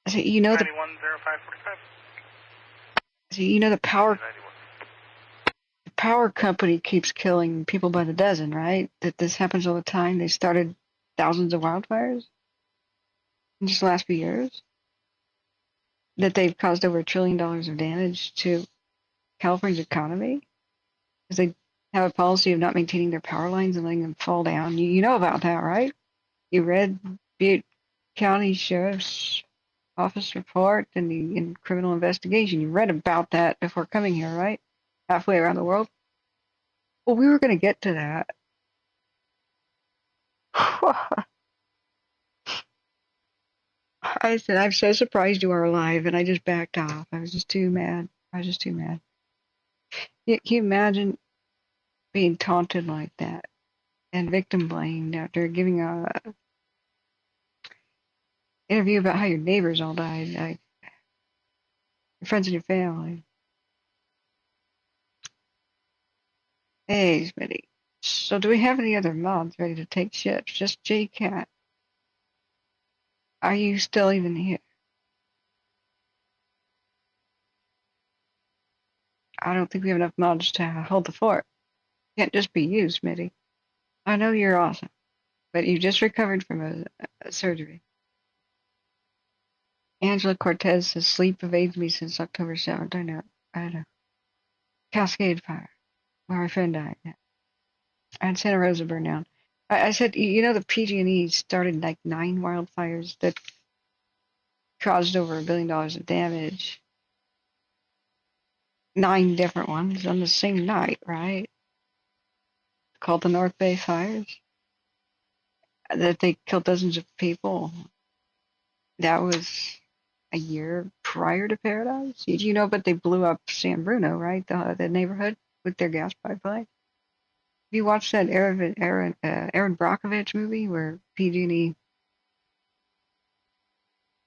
So you know the power company keeps killing people by the dozen, right? That this happens all the time. They started thousands of wildfires in just the last few years. That they've caused over $1 trillion of damage to California's economy because they have a policy of not maintaining their power lines and letting them fall down. You know about that, right? You read Butte County Sheriff's Office report and the criminal investigation. You read about that before coming here, right? Halfway around the world. Well, we were going to get to that. I said, I'm so surprised you are alive, and I just backed off. I was just too mad. I was just too mad. Can you imagine being taunted like that and victim blamed after giving a interview about how your neighbors all died, like your friends and your family? Hey, Smitty. So do we have any other mods ready to take ships? Just J-Cat. Are you still even here? I don't think we have enough mods to hold the fort. Can't just be you, Smitty. I know you're awesome, but you just recovered from a surgery. Angela Cortez says sleep evades me since October 7th. I know. Cascade Fire, where my friend died. And Santa Rosa burned down. I said, you know, the PG&E started like 9 wildfires that caused over $1 billion of damage. 9 different ones on the same night, right? Called the North Bay fires. That they killed dozens of people. That was a year prior to Paradise. You know, but they blew up San Bruno, right? The neighborhood with their gas pipeline. Have you watched that Aaron Brockovich movie where PG&E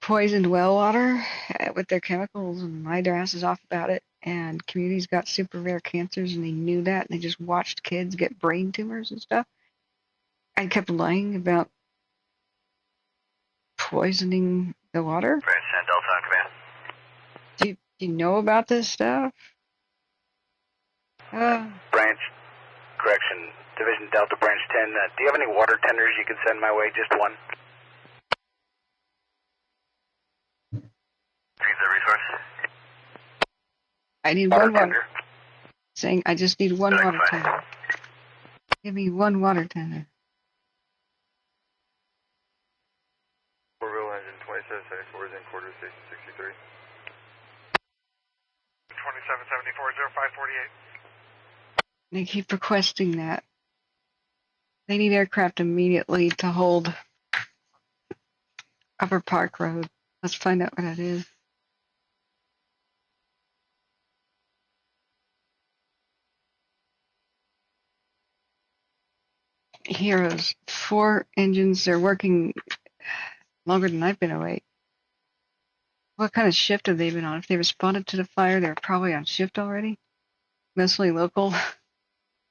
poisoned well water with their chemicals and lied their asses off about it, and communities got super rare cancers and they knew that, and they just watched kids get brain tumors and stuff? I kept lying about poisoning the water. Branch 10 Delta on command. Do you know about this stuff? Branch, correction, Division Delta Branch 10. Do you have any water tenders you can send my way? Just one. Use the resource. I need Water one water. tender. Saying I just need one That's water fine. tender. Give me one water tender. Orville engine 2774 is in quarter station 63. 2774-0548. They keep requesting that. They need aircraft immediately to hold Upper Park Road. Let's find out what that is. Heroes. 4 engines. They're working longer than I've been awake. What kind of shift have they been on? If they responded to the fire, they're probably on shift already. Mostly local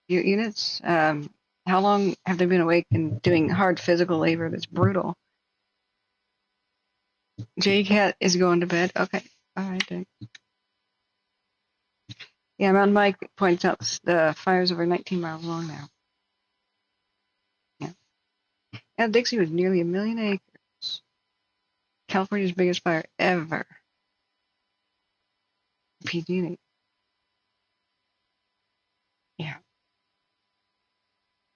units. How long have they been awake and doing hard physical labor that's brutal? J-Cat is going to bed. Okay. All right, then. Yeah, Mountain Mike points out the fire's over 19 miles long now. Yeah. And Dixie was nearly 1 million acres. California's biggest fire ever. PG&E. Yeah.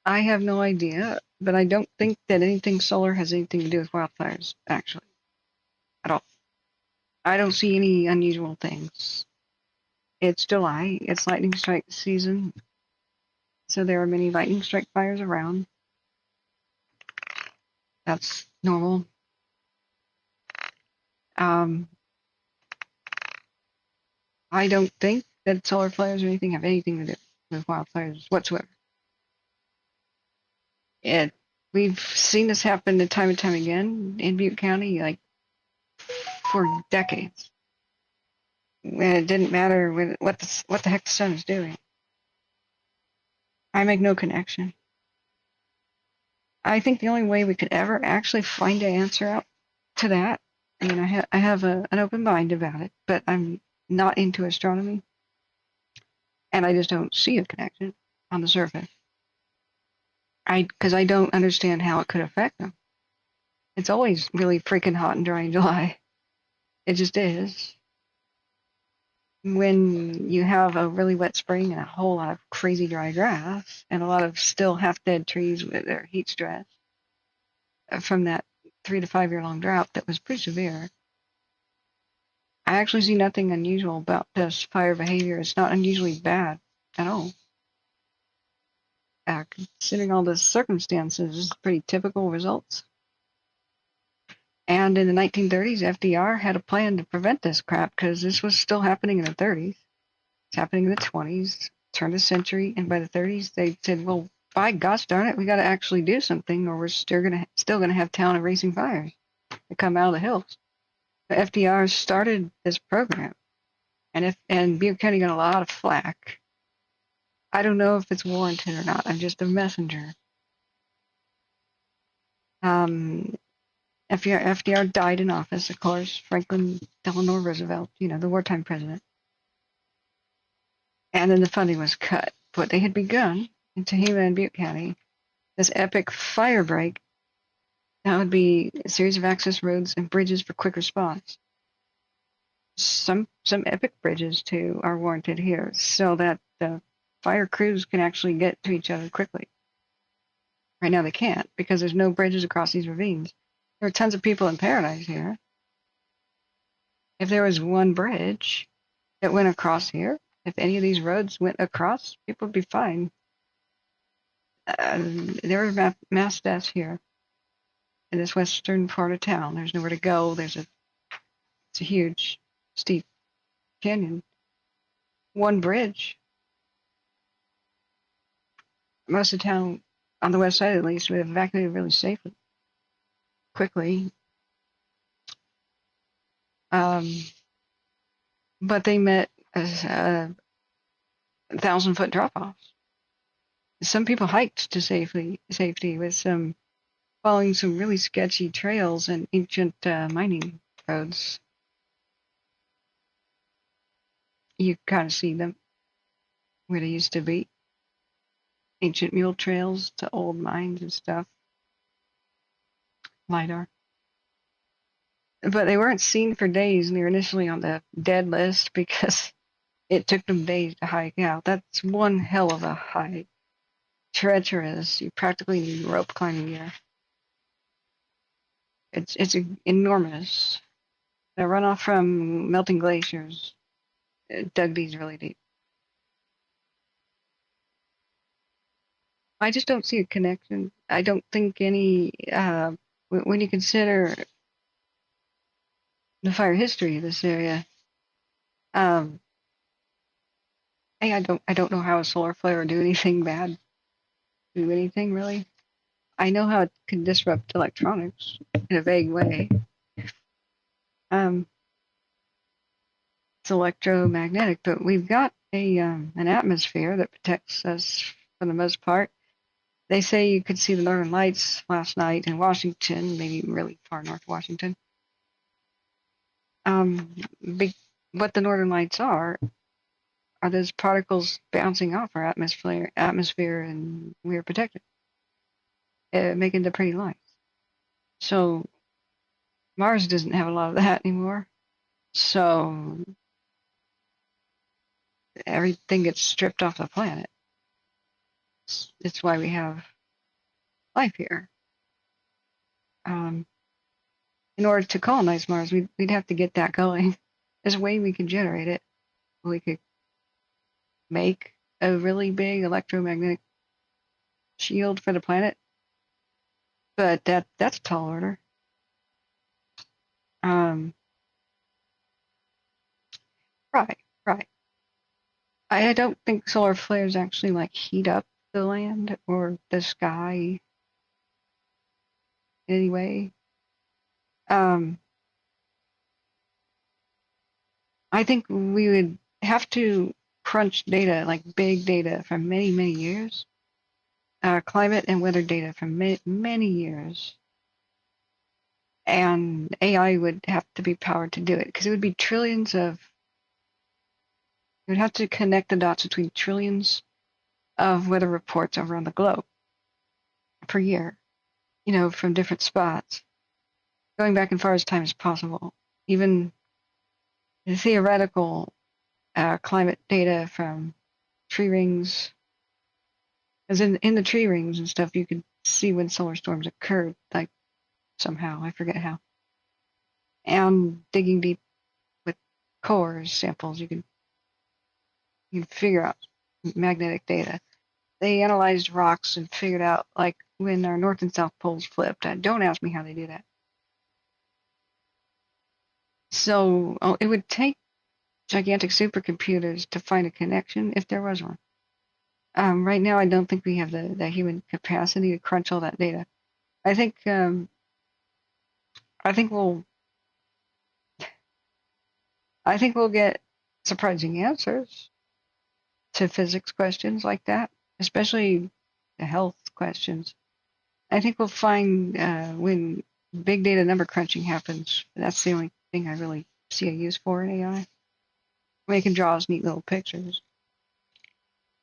I have no idea, but I don't think that anything solar has anything to do with wildfires, actually. At all. I don't see any unusual things. It's July. It's lightning strike season. So there are many lightning strike fires around. That's normal. I don't think that solar flares or anything have anything to do with wildfires whatsoever. We've seen this happen time and time again in Butte County, like for decades. And it didn't matter what the heck the sun is doing. I make no connection. I think the only way we could ever actually find an answer out to that, I mean, I have an open mind about it, but I'm not into astronomy, and I just don't see a connection on the surface. Because I don't understand how it could affect them. It's always really freaking hot and dry in July. It just is. When you have a really wet spring and a whole lot of crazy dry grass and a lot of still half-dead trees with their heat stress from that 3 to 5 year long drought that was pretty severe, I actually see nothing unusual about this fire behavior. It's not unusually bad at all. considering all the circumstances, this is pretty typical results. And in the 1930s, FDR had a plan to prevent this crap because this was still happening in the 30s. It's happening in the 20s, turn of the century, and by the 30s, they said, well, by gosh darn it, we got to actually do something or we're still gonna have town erasing fires that come out of the hills. But FDR started this program, and Butte County got a lot of flack. I don't know if it's warranted or not. I'm just a messenger. FDR died in office, of course. Franklin Delano Roosevelt, the wartime president. And then the funding was cut. But they had begun in Tehama and Butte County this epic fire break. That would be a series of access roads and bridges for quick response. Some epic bridges too are warranted here, so that the fire crews can actually get to each other quickly. Right now they can't because there's no bridges across these ravines. There are tons of people in paradise here. If there was one bridge that went across here, if any of these roads went across, people would be fine. There are mass deaths here in this western part of town. There's nowhere to go. It's a huge, steep canyon. One bridge. Most of the town, on the west side at least, would have evacuated really safely, quickly. But they met as 1,000-foot drop-offs. Some people hiked to safety with following some really sketchy trails and ancient mining roads. You kind of see them where they used to be. Ancient mule trails to old mines and stuff. LiDAR. But they weren't seen for days, and they were initially on the dead list because it took them days to hike out. That's one hell of a hike. Treacherous. You practically need rope climbing gear. It's enormous. The runoff from melting glaciers dug these really deep. I just don't see a connection. I don't think any, when you consider the fire history of this area, I don't know how a solar flare would do anything bad, do anything really. I know how it can disrupt electronics in a vague way. It's electromagnetic, but we've got an atmosphere that protects us for the most part. They say you could see the northern lights last night in Washington, maybe really far north Washington. What the northern lights are those particles bouncing off our atmosphere, and we're protected, making the pretty lights. So Mars doesn't have a lot of that anymore. So everything gets stripped off the planet. It's why we have life here. In order to colonize Mars, we'd have to get that going. There's a way we could generate it. We could make a really big electromagnetic shield for the planet, but that's a tall order. Right. I don't think solar flares actually heat up the land or the sky in any way. I think we would have to crunch data, big data from many, many years, climate and weather data from many years, and AI would have to be powered to do it because it would be trillions of. You would have to connect the dots between trillions of weather reports around the globe per year, from different spots, going back as far as time as possible. Even the theoretical climate data from tree rings, as in the tree rings and stuff, you could see when solar storms occurred, somehow, I forget how. And digging deep with core samples, you can figure out magnetic data. they analyzed rocks and figured out like when our north and south poles flipped. Don't ask me how they do that. So it would take gigantic supercomputers to find a connection if there was one. Right now, I don't think we have the human capacity to crunch all that data. I think we'll get surprising answers to physics questions like that, especially the health questions. I think we'll find when big data number crunching happens. That's the only thing I really see a use for in AI. We can draw us neat little pictures.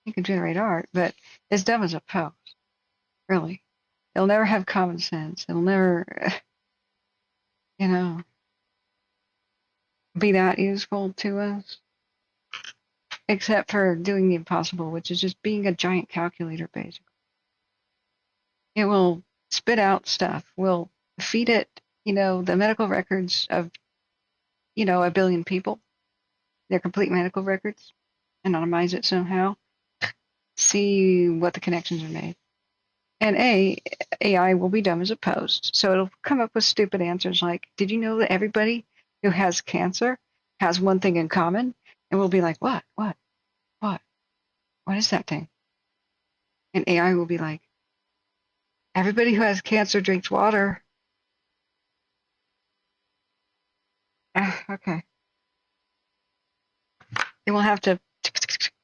You can generate art, but it's dumb as a post. Really, it'll never have common sense. It'll never, be that useful to us, except for doing the impossible, which is just being a giant calculator, basically. It will spit out stuff. We'll feed it, the medical records of, 1 billion people, their complete medical records, anonymize it somehow, see what the connections are made. And AI will be dumb as a post. So it'll come up with stupid answers like, did you know that everybody who has cancer has one thing in common? And we'll be like, what? What is that thing? And AI will be like, everybody who has cancer drinks water. Okay. Then we'll have to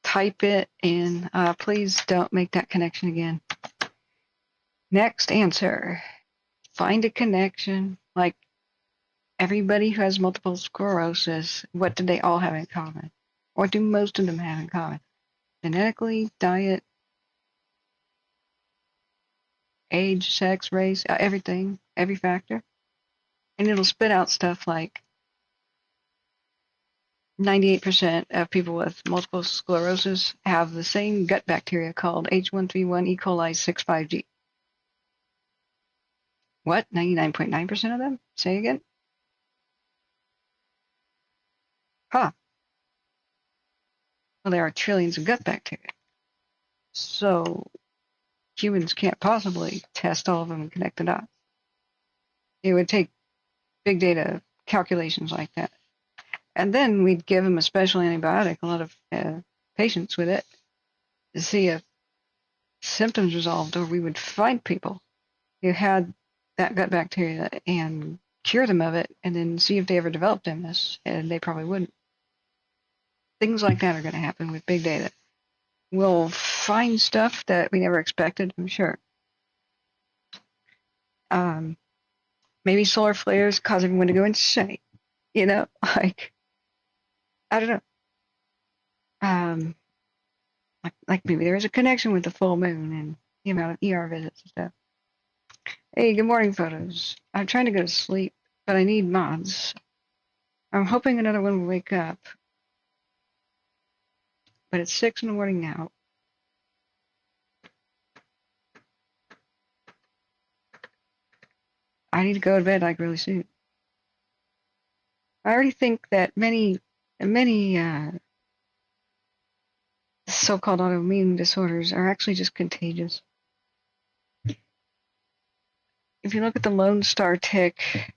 type it in. Please don't make that connection again. Next answer. Find a connection. Like everybody who has multiple sclerosis, what do they all have in common? What do most of them have in common? Genetically, diet, age, sex, race, everything, every factor. And it'll spit out stuff like 98% of people with multiple sclerosis have the same gut bacteria called H1N1 E. coli 6.5G. What? 99.9% of them? Say again? Huh. Well, there are trillions of gut bacteria. So humans can't possibly test all of them and connect the dots. It would take big data calculations like that. And then we'd give them a special antibiotic, a lot of patients with it, to see if symptoms resolved, or we would find people who had that gut bacteria and cure them of it, and then see if they ever developed MS, and they probably wouldn't. Things like that are going to happen with big data. We'll find stuff that we never expected, I'm sure. Maybe solar flares cause everyone to go insane. Like, I don't know. Like maybe there is a connection with the full moon and the amount of ER visits and stuff. Hey, good morning, photos. I'm trying to go to sleep, but I need mods. I'm hoping another one will wake up. But it's 6 in the morning now. I need to go to bed like really soon. I already think that many so-called autoimmune disorders are actually just contagious. If you look at the Lone Star tick,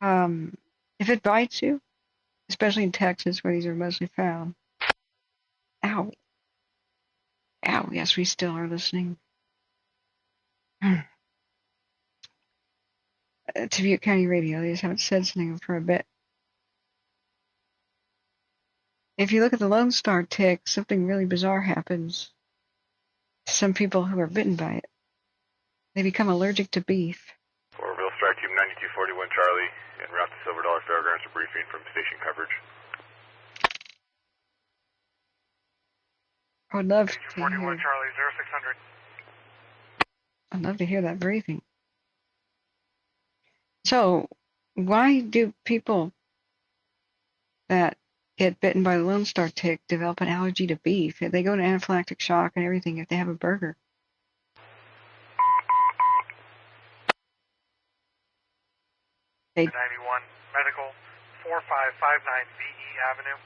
if it bites you, especially in Texas where these are mostly found, ow, yes, we still are listening. To Butte County Radio, they just haven't said something for a bit. If you look at the Lone Star tick, something really bizarre happens to some people who are bitten by it. They become allergic to beef. Orville, Strike Team 9241 Charlie, en route to Silver Dollar Fairgrounds, a briefing from station coverage. I would love to 41 hear. Charlie 0600. I'd love to hear that briefing. So, why do people that get bitten by the Lone Star tick develop an allergy to beef? They go into anaphylactic shock and everything if they have a burger. They 91 Medical 4559 VE Avenue.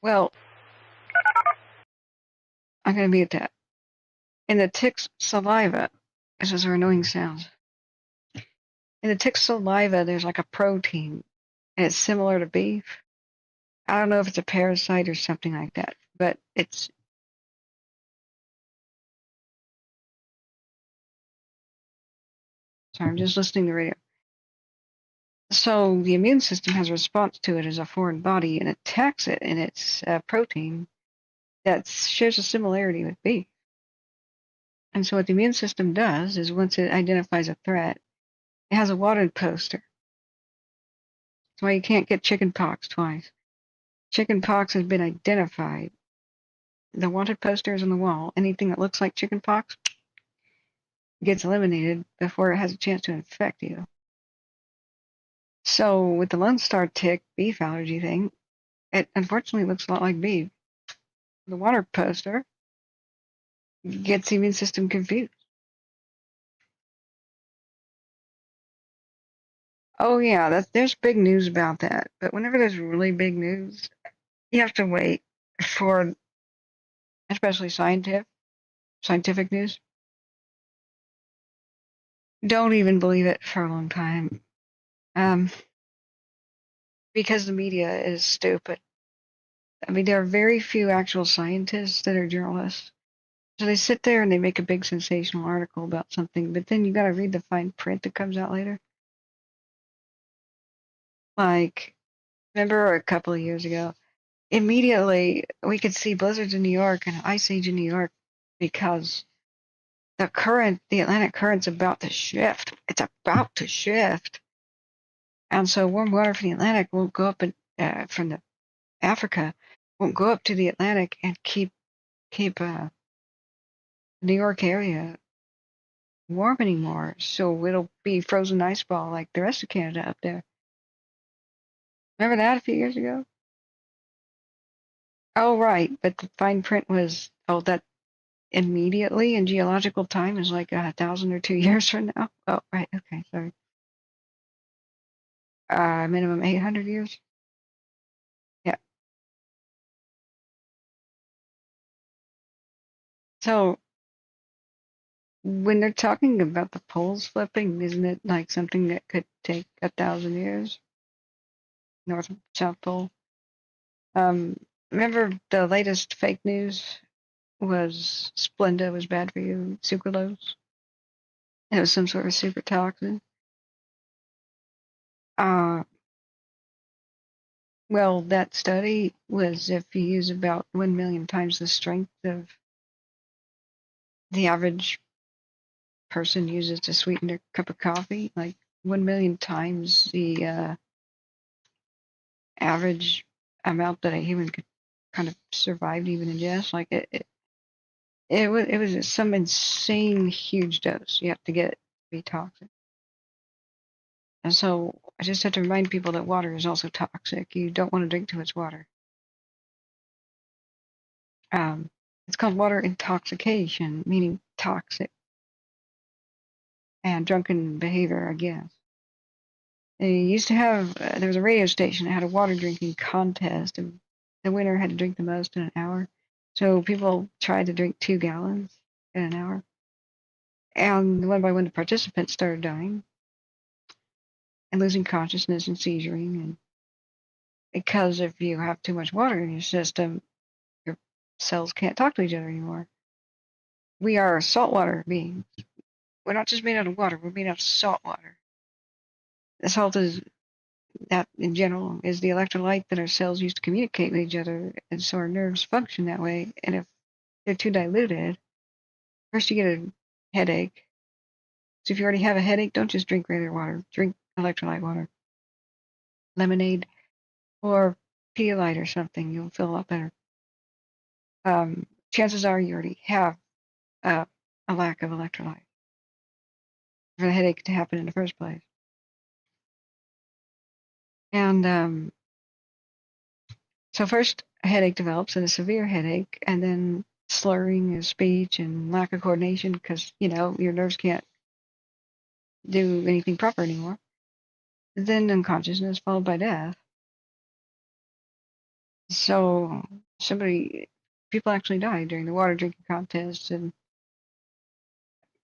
Well, I'm going to mute that. In the tick's saliva, this is our annoying sounds. In the tick's saliva, there's like a protein, and it's similar to beef. I don't know if it's a parasite or something like that, but it's. Sorry, I'm just listening to the radio. So the immune system has a response to it as a foreign body and attacks it, and it's a protein that shares a similarity with beef. And so what the immune system does is once it identifies a threat, it has a wanted poster. That's why you can't get chicken pox twice. Chicken pox has been identified. The wanted poster is on the wall. Anything that looks like chicken pox gets eliminated before it has a chance to infect you. So with the Lone Star tick beef allergy thing, it unfortunately looks a lot like beef. The water poster gets the immune system confused. Oh yeah, there's big news about that. But whenever there's really big news, you have to wait for, especially scientific news. Don't even believe it for a long time, because the media is stupid. I mean, there are very few actual scientists that are journalists. So they sit there and they make a big sensational article about something, but then you got to read the fine print that comes out later. Like, remember a couple of years ago, immediately we could see blizzards in New York and ice age in New York because the Atlantic current's about to shift. It's about to shift. And so warm water from the Atlantic won't go up from the Africa, won't go up to the Atlantic and keep the New York area warm anymore. So it'll be frozen ice ball like the rest of Canada up there. Remember that a few years ago? Oh, right. But the fine print was, that immediately in geological time is like 1,000 or 2 years from now. Oh, right. Okay. Sorry. Minimum 800 years. Yeah. So when they're talking about the poles flipping, isn't it like something that could take 1,000 years? North and South Pole. Remember the latest fake news was Splenda was bad for you, sucralose. It was some sort of super toxin. Well, that study was if you use about 1 million times the strength of the average person uses to sweeten their cup of coffee, like 1 million times the average amount that a human could kind of survive to even ingest. Like it was some insane huge dose you have to get it to be toxic. And so I just have to remind people that water is also toxic. You don't want to drink too much water. It's called water intoxication, meaning toxic, and drunken behavior, I guess. They used to have, there was a radio station that had a water drinking contest, and the winner had to drink the most in an hour. So people tried to drink 2 gallons in an hour. And one by one, the participants started dying and losing consciousness and seizuring. And because if you have too much water in your system, your cells can't talk to each other anymore. We are saltwater beings. We're not just made out of water, we're made out of salt water. The salt is, that in general, is the electrolyte that our cells use to communicate with each other, and so our nerves function that way. And if they're too diluted, first you get a headache. So if you already have a headache, don't just drink regular water. Drink electrolyte water, lemonade, or Pedialyte or something. You'll feel a lot better. Chances are you already have a lack of electrolyte for the headache to happen in the first place. And so first a headache develops, and a severe headache, and then slurring of speech and lack of coordination because, your nerves can't do anything proper anymore. Then unconsciousness followed by death. So people actually died during the water drinking contest, and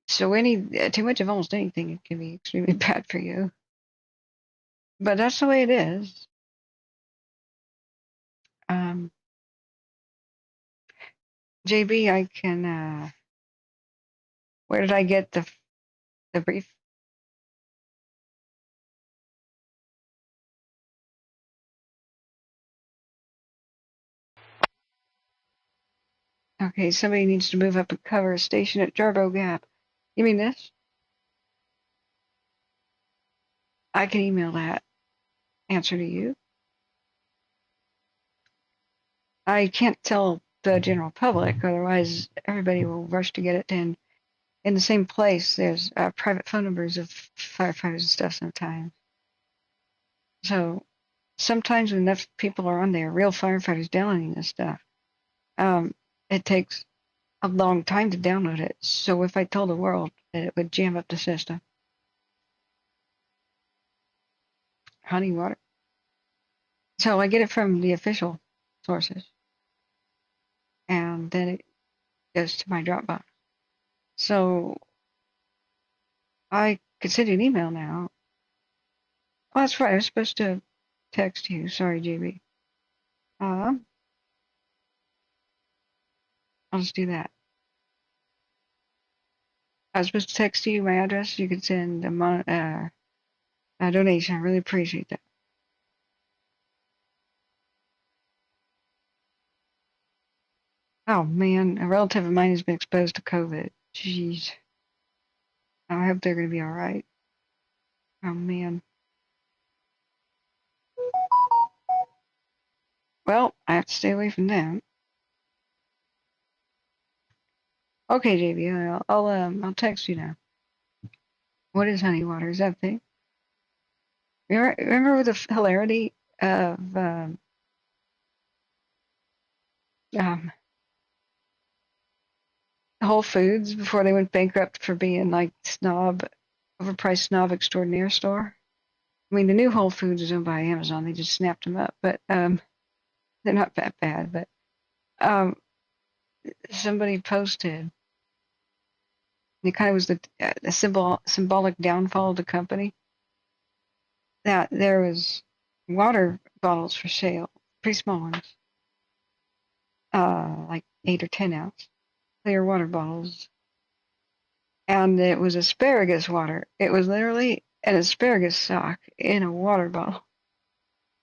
so too much of almost anything, it can be extremely bad for you. But that's the way it is. JB, I can. Where did I get the brief? Okay, somebody needs to move up and cover a station at Jarbo Gap. You mean this? I can email that answer to you. I can't tell the general public, otherwise everybody will rush to get it. And in the same place, there's private phone numbers of firefighters and stuff sometimes. So sometimes when enough people are on there, real firefighters downloading this stuff, it takes a long time to download it. So if I told the world that it would jam up the system. Honey water. So I get it from the official sources. And then it goes to my Dropbox. So I could send you an email now. Oh, that's right. I was supposed to text you. Sorry, JB. I'll just do that. I was supposed to text you my address. You could send a donation. I really appreciate that. Oh, man. A relative of mine has been exposed to COVID. Jeez. I hope they're going to be all right. Oh, man. Well, I have to stay away from them. Okay, JB. I'll text you now. What is honey water? Is that a thing? Remember the hilarity of Whole Foods before they went bankrupt for being like overpriced snob extraordinaire store? I mean, the new Whole Foods is owned by Amazon. They just snapped them up, but they're not that bad. But somebody posted, it kind of was the symbolic downfall of the company, that there was water bottles for sale, pretty small ones, like 8 or 10 ounce clear water bottles, and it was asparagus water. It was literally an asparagus sock in a water bottle,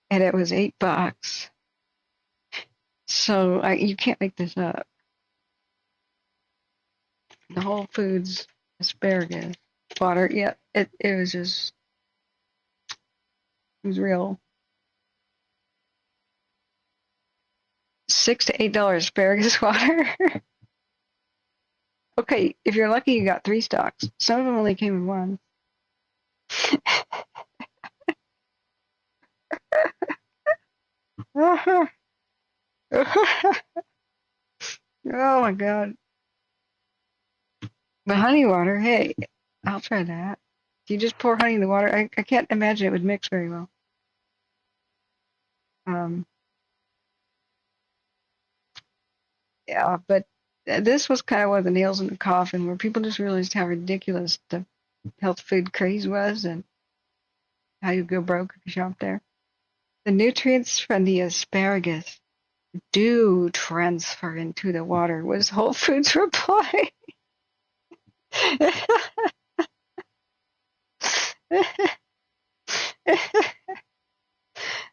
and it was $8. So you can't make this up. The Whole Foods asparagus water, yeah, it was just, it was real. $6 to $8 asparagus water. Okay, if you're lucky, you got 3 stocks. Some of them only came in one. Oh my god. But honey water, hey, I'll try that. You just pour honey in the water. I can't imagine it would mix very well. Yeah, but this was kind of one of the nails in the coffin where people just realized how ridiculous the health food craze was and how you go broke if you shop there. The nutrients from the asparagus do transfer into the water, was Whole Foods' reply.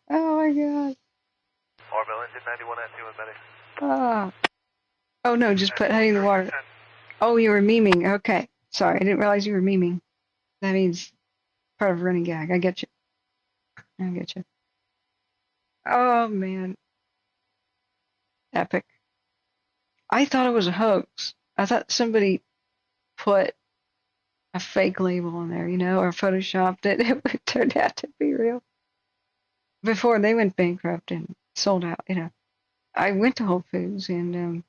Oh my god. Orville engine 91 at 2 and medic. Oh no, just put honey in the water. Oh, you were memeing. Okay. Sorry, I didn't realize you were memeing. That means part of a running gag. I get you. I get you. Oh man. Epic. I thought it was a hoax. I thought somebody put a fake label on there, or photoshopped it. It turned out to be real. Before they went bankrupt and sold out, I went to Whole Foods and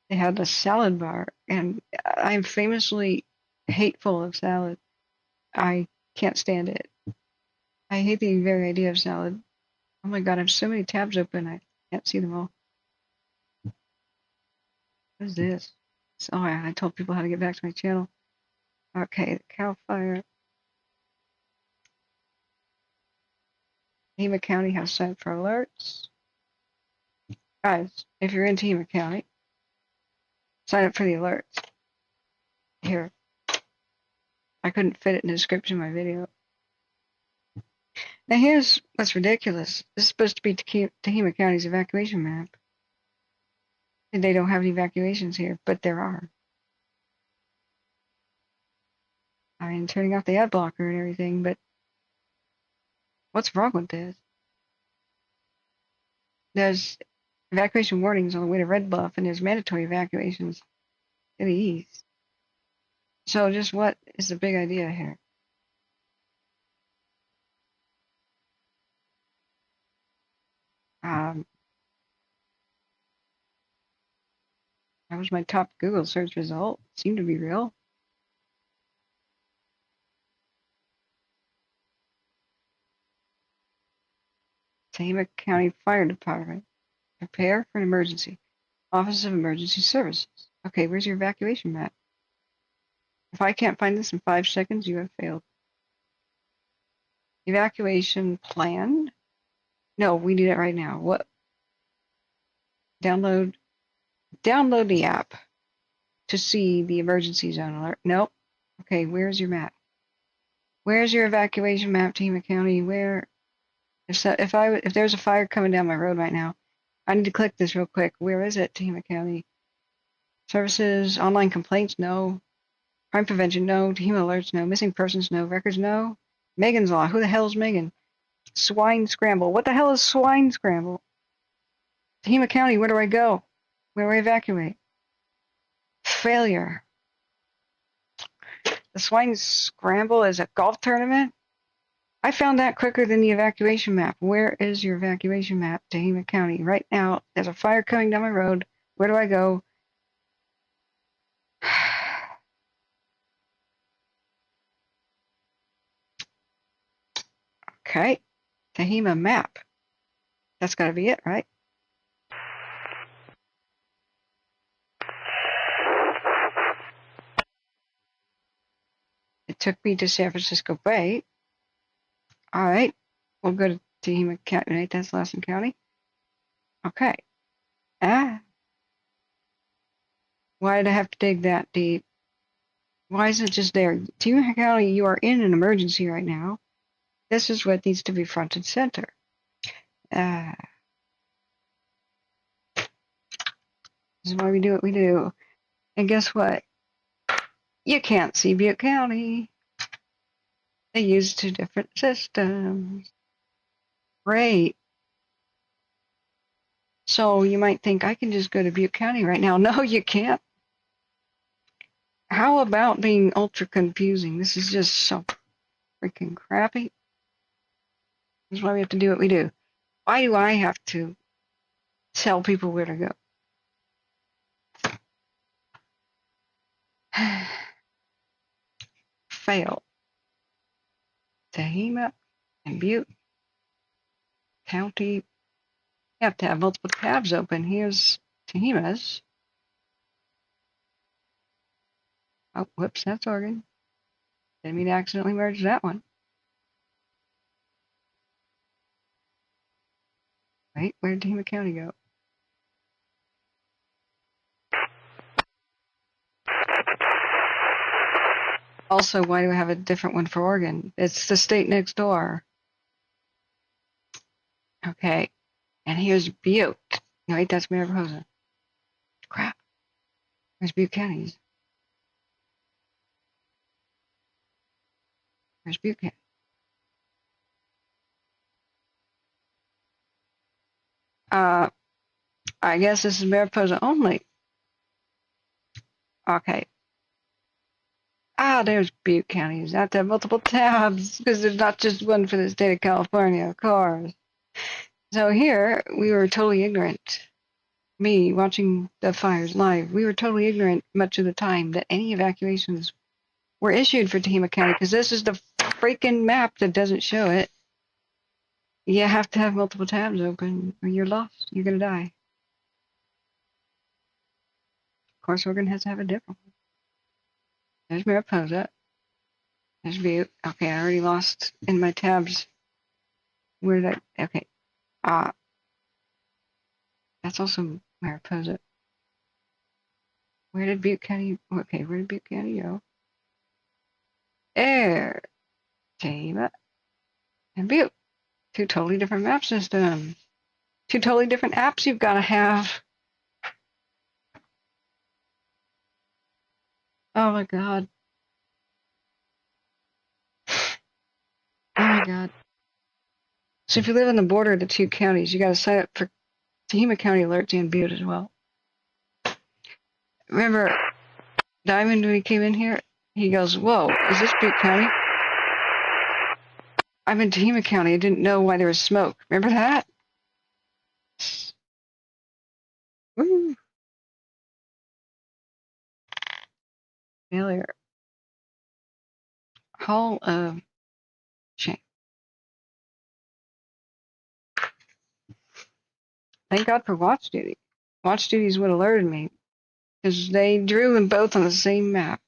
they had a salad bar, and I'm famously hateful of salad. I can't stand it. I hate the very idea of salad. Oh my god, I have so many tabs open. Can't see them all. What is this? So I told people how to get back to my channel. Okay, the Cal Fire. Tehama County has signed up for alerts. Guys, if you're in Tehama County, sign up for the alerts. Here. I couldn't fit it in the description of my video. Now here's what's ridiculous. This is supposed to be Tehama County's evacuation map. And they don't have any evacuations here, but there are. I mean, turning off the ad blocker and everything, but what's wrong with this? There's evacuation warnings on the way to Red Bluff, and there's mandatory evacuations to the east. So just what is the big idea here? That was my top Google search result. It seemed to be real. Tehama County Fire Department. Prepare for an emergency. Office of Emergency Services. Okay, where's your evacuation map? If I can't find this in 5 seconds, you have failed. Evacuation plan? No, we need it right now. What? Download the app to see the emergency zone alert. Nope. Okay, where's your map? Where's your evacuation map, Tehama County? Where? If there's a fire coming down my road right now, I need to click this real quick. Where is it, Tehama County? Services, online complaints, no. Crime prevention, no. Tehama alerts, no. Missing persons, no. Records, no. Megan's Law, who the hell is Megan? Swine Scramble, what the hell is Swine Scramble? Tehama County, where do I go? Where do I evacuate? Failure. The Swine Scramble is a golf tournament? I found that quicker than the evacuation map. Where is your evacuation map, Tehama County? Right now, there's a fire coming down my road. Where do I go? Okay, Tehama map. That's got to be it, right? It took me to San Francisco Bay. All right, we'll go to Tehama County, right? That's Lawson County. Okay. Why did I have to dig that deep? Why is it just there? Tehama County, you are in an emergency right now. This is what needs to be front and center. This is why we do what we do. And guess what? You can't see Butte County. They use 2 different systems. Great. So you might think, I can just go to Butte County right now. No, you can't. How about being ultra confusing? This is just so freaking crappy. This is why we have to do what we do. Why do I have to tell people where to go? Fail. Tehama and Butte County. You have to have multiple tabs open. Here's Tehama's. Oh, whoops, that's Oregon. Didn't mean to accidentally merge that one. Wait, where did Tehama County go? Also, why do I have a different one for Oregon? It's the state next door. Okay, and here's Butte. Wait, that's Mariposa. Crap. Where's Butte County? Where's Butte County? I guess this is Mariposa only. Okay. There's Butte County. You have to have multiple tabs because there's not just one for the state of California, of course. So here, we were totally ignorant. Me, watching the fires live, we were totally ignorant much of the time that any evacuations were issued for Tehama County because this is the freaking map that doesn't show it. You have to have multiple tabs open or you're lost. You're going to die. Of course, we're going to have a different one. There's Mariposa. There's Butte. Okay, I already lost in my tabs. Where did I? Okay. That's also Mariposa. Where did Butte County? Okay, where did Butte County go? There. Tama and Butte. Two totally different map systems. Two totally different apps you've got to have. Oh my god. Oh my god. So if you live on the border of the two counties, you got to sign up for Tehama County alerts and Butte as well. Remember Diamond when he came in here? He goes, "Whoa, is this Butte County?" I'm in Tehama County. I didn't know why there was smoke. Remember that? Woo. Failure. Hall of Shame. Thank God for watch duty. Watch duty is what alerted me because they drew them both on the same map.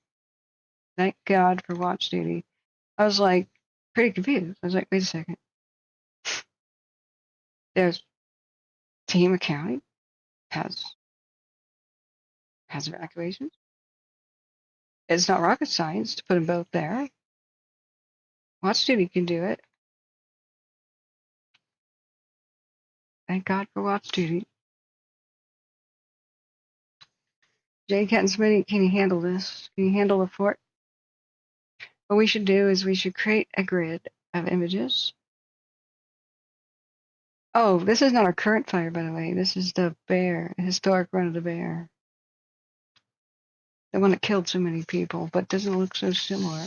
Thank God for watch duty. I was like pretty confused. I was like, wait a second. There's Tehama County has evacuations. It's not rocket science to put them both there. Watch duty can do it. Thank God for watch duty. Jay Cat and Smitty, can you handle this? Can you handle the fort? What we should do is we should create a grid of images. Oh, this is not our current fire, by the way. This is the bear, historic run of the bear. The one that killed so many people, but doesn't look so similar.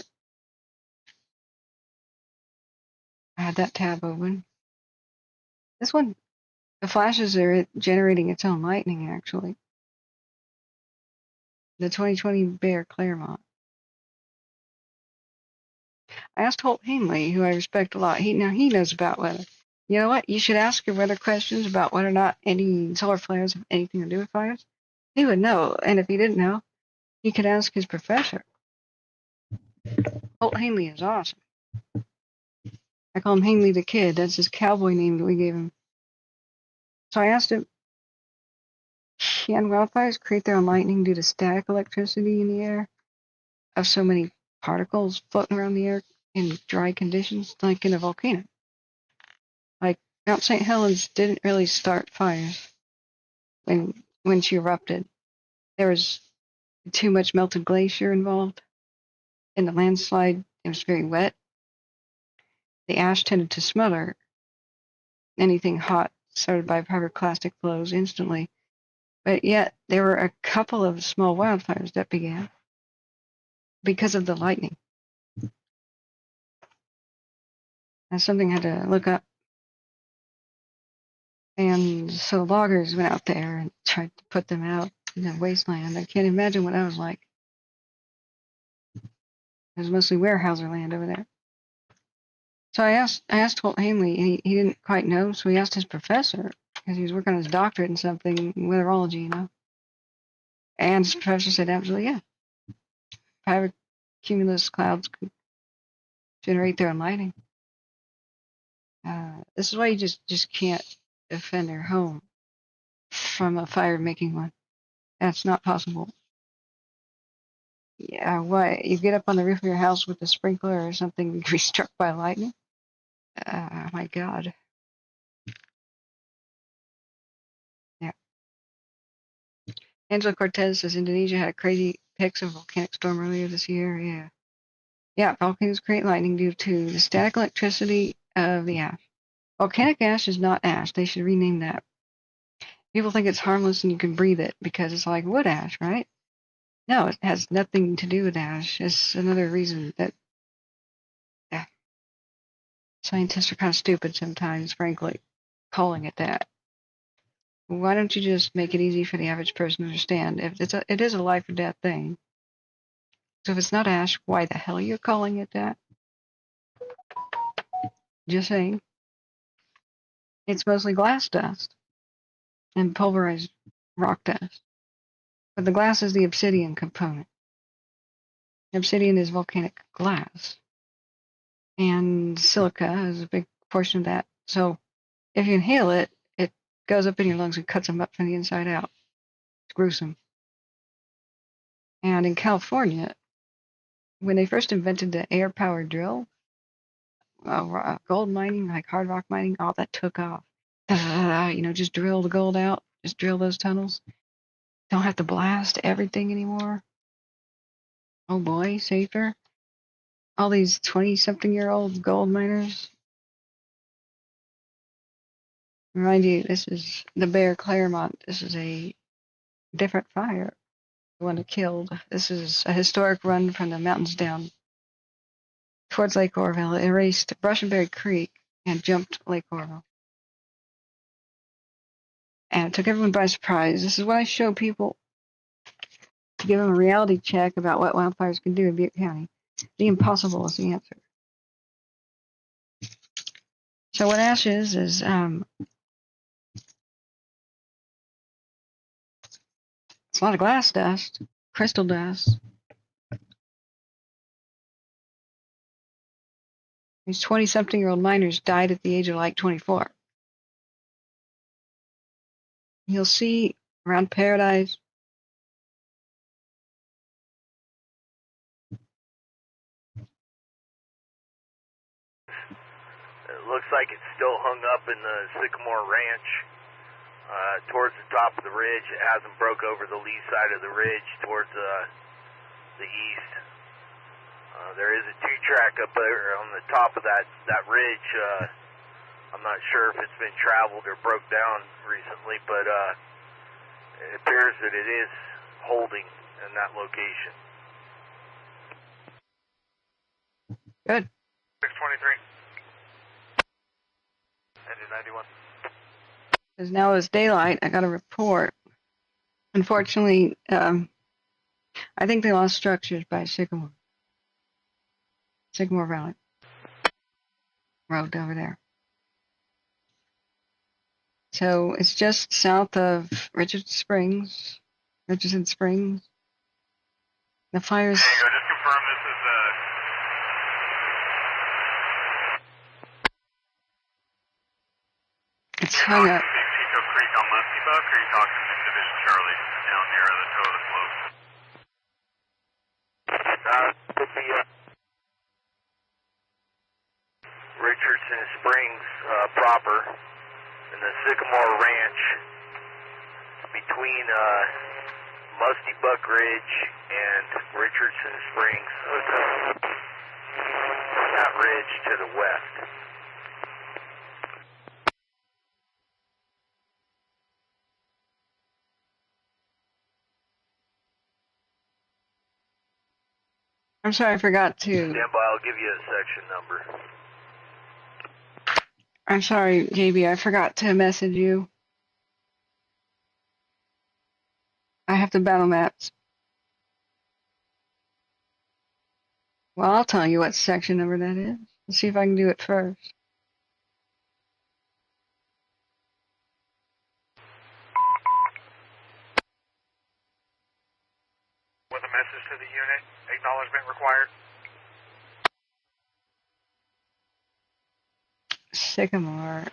I had that tab open. This one, the flashes are generating its own lightning, actually. The 2020 Bear Claremont. I asked Holt Hanley, who I respect a lot. He knows about weather. You know what? You should ask your weather questions about whether or not any solar flares have anything to do with fires. He would know, and if he didn't know, he could ask his professor. Holt Hanley is awesome. I call him Hanley the Kid. That's his cowboy name that we gave him. So I asked him, can wildfires create their own lightning due to static electricity in the air of so many particles floating around the air in dry conditions, like in a volcano? Like Mount St. Helens didn't really start fires when she erupted. There was too much melted glacier involved. In the landslide, it was very wet. The ash tended to smother anything hot started by pyroclastic flows instantly. But yet, there were a couple of small wildfires that began because of the lightning. That's something I had to look up. And so loggers went out there and tried to put them out in the wasteland. I can't imagine what that was like. It was mostly Weyerhaeuser land over there. So I asked Holt Hanley, and he didn't quite know, so he asked his professor, because he was working on his doctorate in something, weatherology, you know. And his professor said, absolutely, yeah. Cumulus clouds could generate their own lightning. This is why you just can't defend your home from a fire making one. That's not possible. Yeah, what? You get up on the roof of your house with a sprinkler or something, you can be struck by lightning? My God. Yeah. Angela Cortez says Indonesia had a crazy pics of volcanic storm earlier this year. Yeah. Yeah, volcanoes create lightning due to the static electricity of the ash. Volcanic ash is not ash. They should rename that. People think it's harmless and you can breathe it because it's like wood ash, right? No, it has nothing to do with ash. It's another reason that scientists are kind of stupid sometimes, frankly, calling it that. Why don't you just make it easy for the average person to understand? If it is a life or death thing. So if it's not ash, why the hell are you calling it that? Just saying. It's mostly glass dust and pulverized rock dust. But the glass is the obsidian component. Obsidian is volcanic glass. And silica is a big portion of that. So if you inhale it, it goes up in your lungs and cuts them up from the inside out. It's gruesome. And in California, when they first invented the air-powered drill, gold mining, like hard rock mining, all that took off. Just drill the gold out, just drill those tunnels. Don't have to blast everything anymore. Oh boy, safer. All these 20-something-year-old gold miners. Remind you, this is the Bear Claremont. This is a different fire. The one that killed. This is a historic run from the mountains down towards Lake Orville. It erased Brush-and-Berry Creek and jumped Lake Orville. And it took everyone by surprise. This is what I show people to give them a reality check about what wildfires can do in Butte County. The impossible is the answer. So what ash is it's a lot of glass dust, crystal dust. These 20-something-year-old miners died at the age of like 24. You'll see around Paradise. It looks like it's still hung up in the Sycamore Ranch towards the top of the ridge. It hasn't broke over the lee side of the ridge towards the east. There is a two-track up there on the top of that ridge. I'm not sure if it's been traveled or broke down recently, but it appears that it is holding in that location. Good. 623. Engine 91. Because now it's daylight, I got a report. Unfortunately, I think they lost structures by Sycamore Valley Road over there. So it's just south of Richardson Springs. The fires. There you go. Just confirm this is It's hung up. Big Chico Creek on Musty Buck, or are you talking in Division Charlie down near the toe of the slope? Could be Richardson Springs proper and the Sycamore Ranch between Musty Buck Ridge and Richardson Springs. That ridge to the west. I'm sorry, I forgot to. Stand by, I'll give you a section number. I'm sorry, JB, I forgot to message you. I have the battle maps. Well, I'll tell you what section number that is. Let's see if I can do it first. With a message to the unit, acknowledgement required. Sycamore.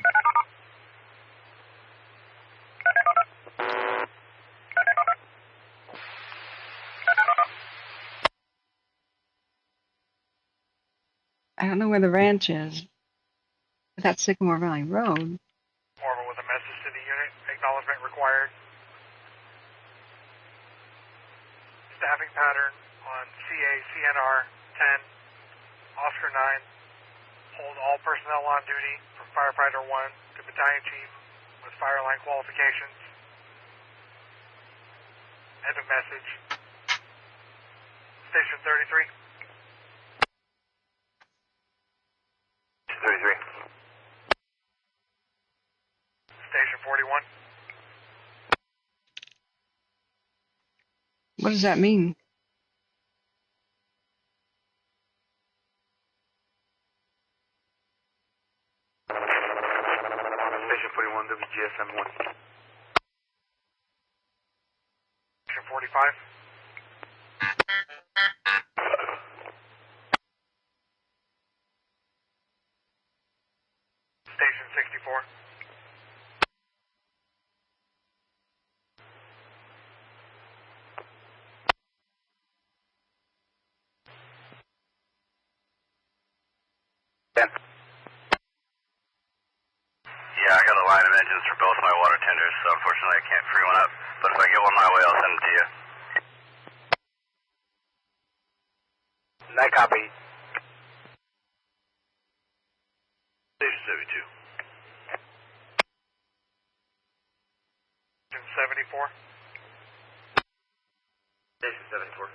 I don't know where the ranch is, but that's Sycamore Valley Road. Morrow with a message to the unit, acknowledgement required. Staffing pattern on CA CNR 10, Oscar 9. Hold all personnel on duty from firefighter 1 to battalion chief with fire line qualifications. End of message. Station 33. 33. Station 41. What does that mean? Station 91, WGSM1. Station 45. Station 64. Yeah, I got a line of engines for both my water tenders, so unfortunately I can't free one up. But if I get one my way, I'll send it to you. Night copy. Station 72. Station 74. Station 74.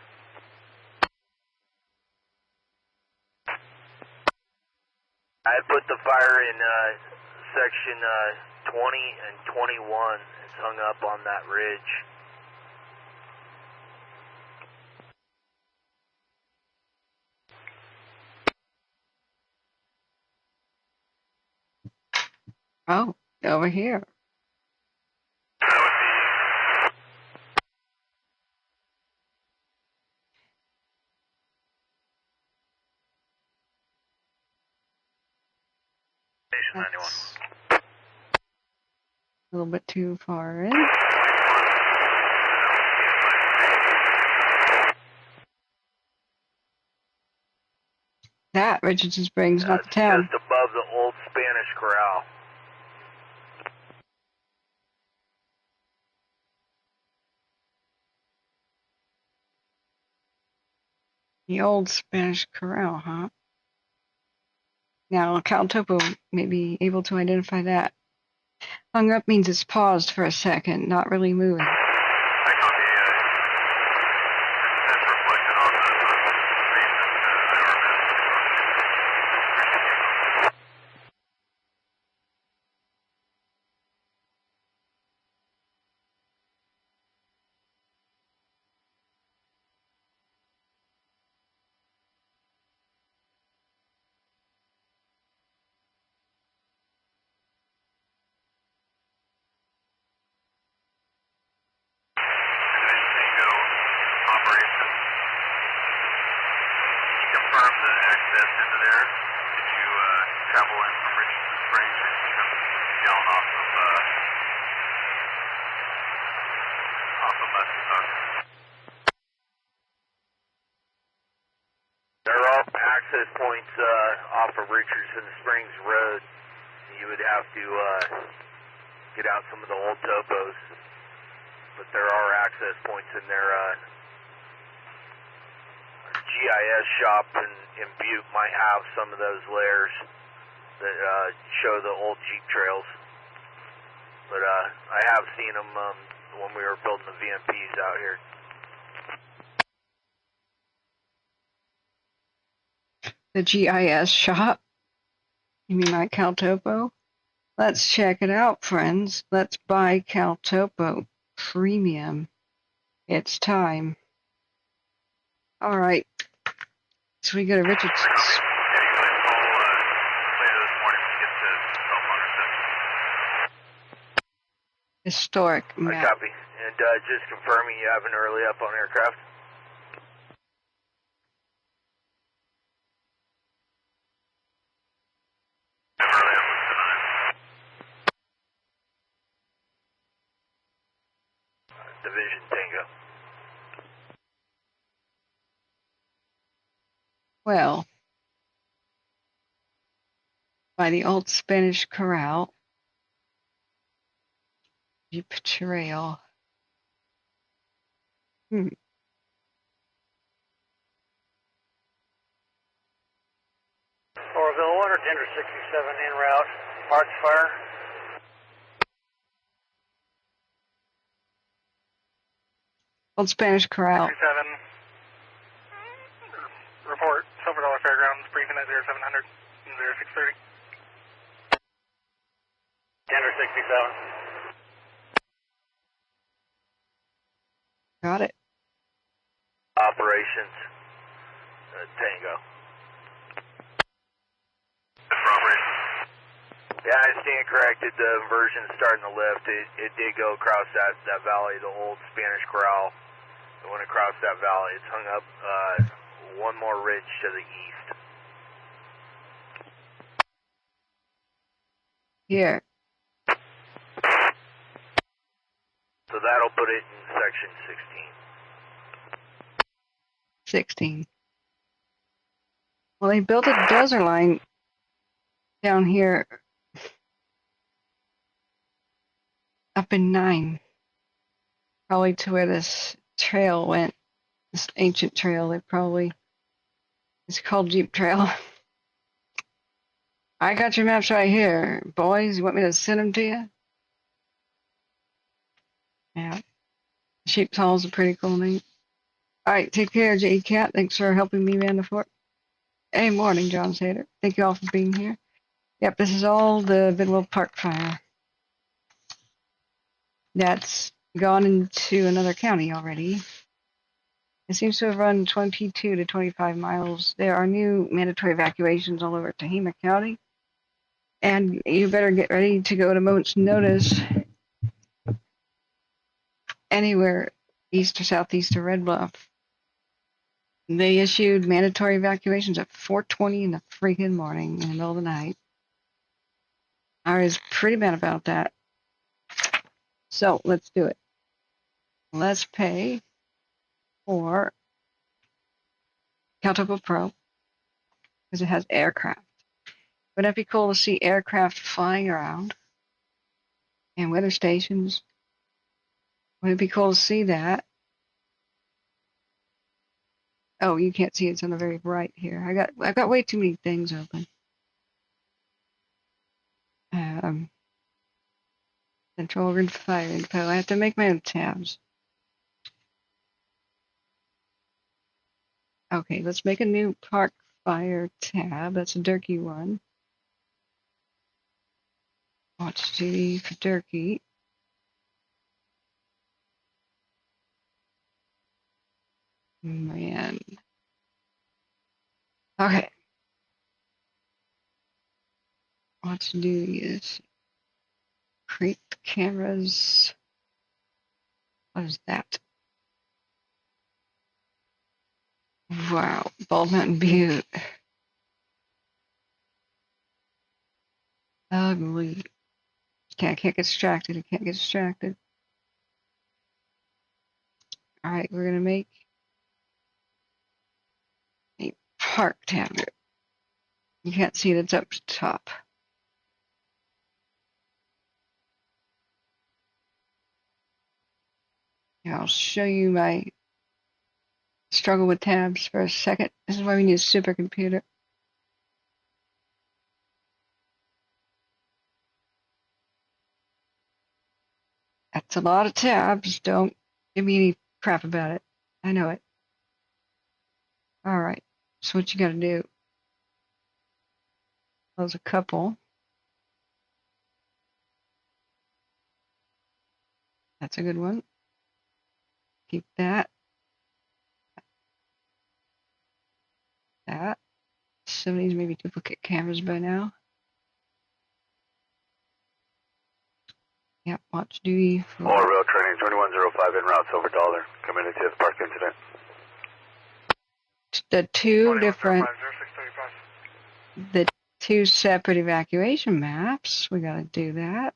I put the fire in section 20 and 21. It's hung up on that ridge. Oh, over here. Station 91. That's a little bit too far in. That Richardson Springs, not the town. Just above the old Spanish Corral. The old Spanish Corral, huh? Now, Caltopo may be able to identify that. Hung up means it's paused for a second, not really moving. I copy. That's reflected on the recent IRMS. Confirm the access into there. Did you travel in from Richardson Springs, or did you come down off of Muscatatuck? There are access points off of Richardson Springs Road. You would have to get out some of the old topos, but there are access points in there. GIS shop in Butte might have some of those layers that show the old Jeep trails, but I have seen them when we were building the VMPs out here. The GIS shop? You mean like Caltopo? Let's check it out, friends. Let's buy Caltopo Premium. It's time. All right. So we go to Richardson's. Yeah, you guys call later this morning when you get to cell phone reception. Historic I map. copy. And just confirming you have an early up on aircraft. Early up was tonight. Division Tango. Well, by the old Spanish Corral, Jeep Trail. Oroville Water Tender 67 en route. Parts fire. Old Spanish Corral. 67. Report. Silver Dollar Fairgrounds briefing at 0700 and 0630. Tender 67. Got it. Operations Tango. For operations. Yeah, I stand corrected. The inversion's starting to lift. It did go across that valley, the old Spanish Corral. It went across that valley. It's hung up one more ridge to the east. Here. So that'll put it in section 16. 16. Well, they built a dozer line down here up in 9. Probably to where this trail went. This ancient trail. It's called Jeep Trail. I got your maps right here. Boys, you want me to send them to you? Yeah. Sheep's Hall's a pretty cool name. Alright, take care, J Cat. Thanks for helping me man the fort. Hey, morning, John Sater. Thank you all for being here. Yep, this is all the Bidwell Park fire. That's gone into another county already. It seems to have run 22 to 25 miles. There are new mandatory evacuations all over Tehama County. And you better get ready to go at a moment's notice anywhere east or southeast of Red Bluff. They issued mandatory evacuations at 4:20 in the freaking morning in the middle of the night. I was pretty mad about that. So let's do it. Let's pay for Caltopo Pro because it has aircraft. Wouldn't it be cool to see aircraft flying around and weather stations? Wouldn't it be cool to see that? Oh, you can't see it's on the very right here. I got way too many things open. Central Oregon Fire Info. I have to make my own tabs. Okay, let's make a new Park Fire tab. That's a Durkee one. Watch duty for Durkee. Man. Okay. Watch duty is create cameras. What is that? Wow. Bald Mountain Butte. Ugly. Okay, I can't get distracted. I can't get distracted. Alright, we're gonna make a park tab. You can't see it, it's up top. Here, I'll show you my struggle with tabs for a second. This is why we need a supercomputer. That's a lot of tabs. Don't give me any crap about it. I know it. Alright, so what you gotta do? Close a couple. That's a good one. Keep that. That. Some of these maybe duplicate cameras by now. Yep, watch duty for Rail training 2105 en route, Silver Dollar. Community has park incident. the two different, 0635. the two separate evacuation maps. We gotta do that.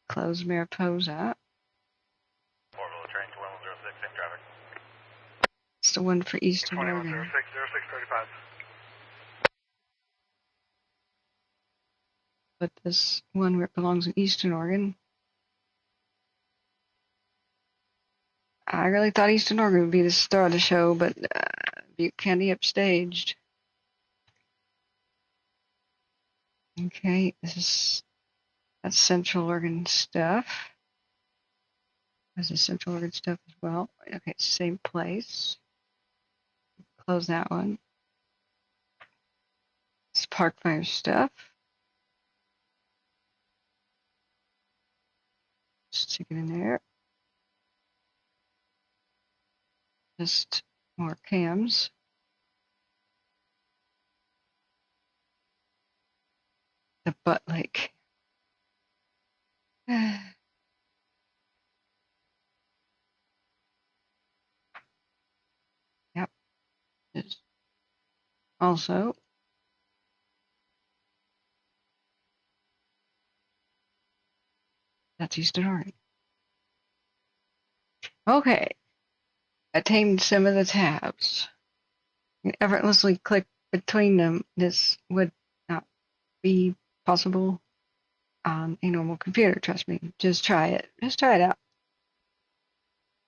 Close Mariposa. Rail training 2106, same traffic. It's the one for Eastern Oregon. 0635. But this one where it belongs in Eastern Oregon. I really thought Eastern Oregon would be the star of the show, but Butte County upstaged. Okay, that's Central Oregon stuff. This is Central Oregon stuff as well. Okay, same place. Close that one. It's Park Fire stuff. Stick it in there. Just more cams. the Butte Lake. Yep. There's also that's Eastern Oregon. Okay. I tamed some of the tabs. You effortlessly click between them. This would not be possible on a normal computer, trust me. Just try it. Just try it out.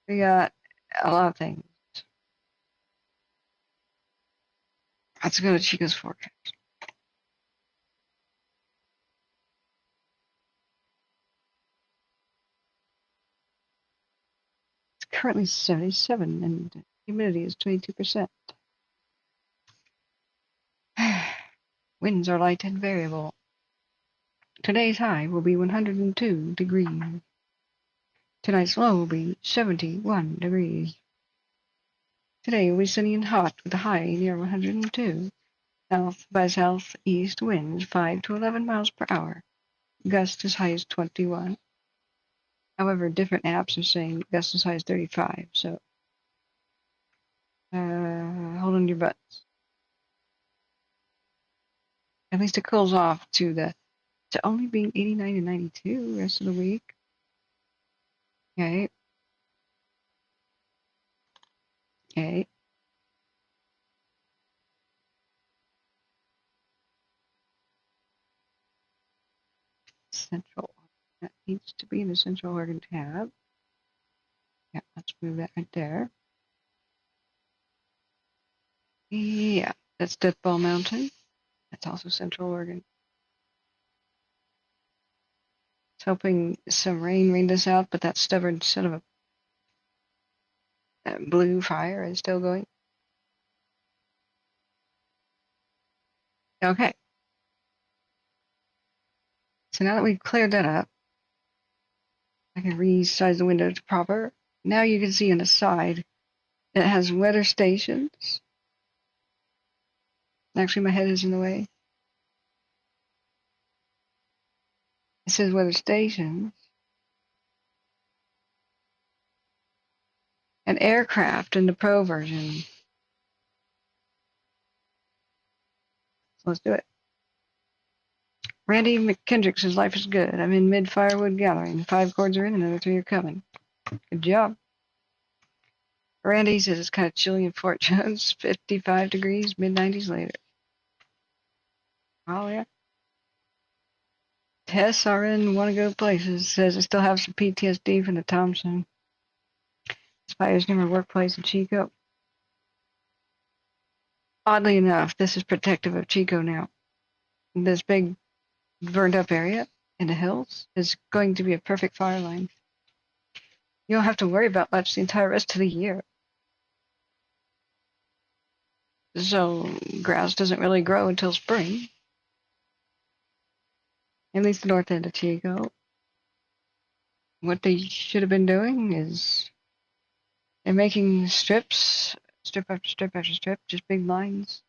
We got a lot of things. Let's go to Chico's forecast. It's currently 77 and humidity is 22%. Winds are light and variable. Today's high will be 102 degrees. Tonight's low will be 71 degrees. Today will be sunny and hot with a high near 102. South by southeast winds 5 to 11 miles per hour. Gusts as high as 21. However, different apps are saying gusts as high as 35. So, hold on your butts. At least it cools off to only being 89 and 92 the rest of the week. Okay. Okay. Central. That needs to be in the Central Oregon tab. Yeah, let's move that right there. Yeah, that's Death Ball Mountain. That's also Central Oregon. It's hoping some rain rained us out, but that stubborn son of a that blue fire is still going. Okay. So now that we've cleared that up, I can resize the window to proper. Now you can see on the side it has weather stations. Actually, my head is in the way. It says weather stations. And aircraft in the pro version. So let's do it. Randy McKendrick says life is good. I'm in mid-firewood gathering. 5 cords are in, another 3 are coming. Good job. Randy says it's kind of chilly in Fort Jones. 55 degrees, mid-90s later. Oh, yeah. Tess are in wanna go places. Says I still have some PTSD from the Thompson. Fires near my workplace in Chico. Oddly enough, this is protective of Chico now. This big burned up area in the hills is going to be a perfect fire line. You don't have to worry about much the entire rest of the year. So grass doesn't really grow until spring. At least the north end of Chico. What they should have been doing is they're making strips, strip after strip after strip, just big lines.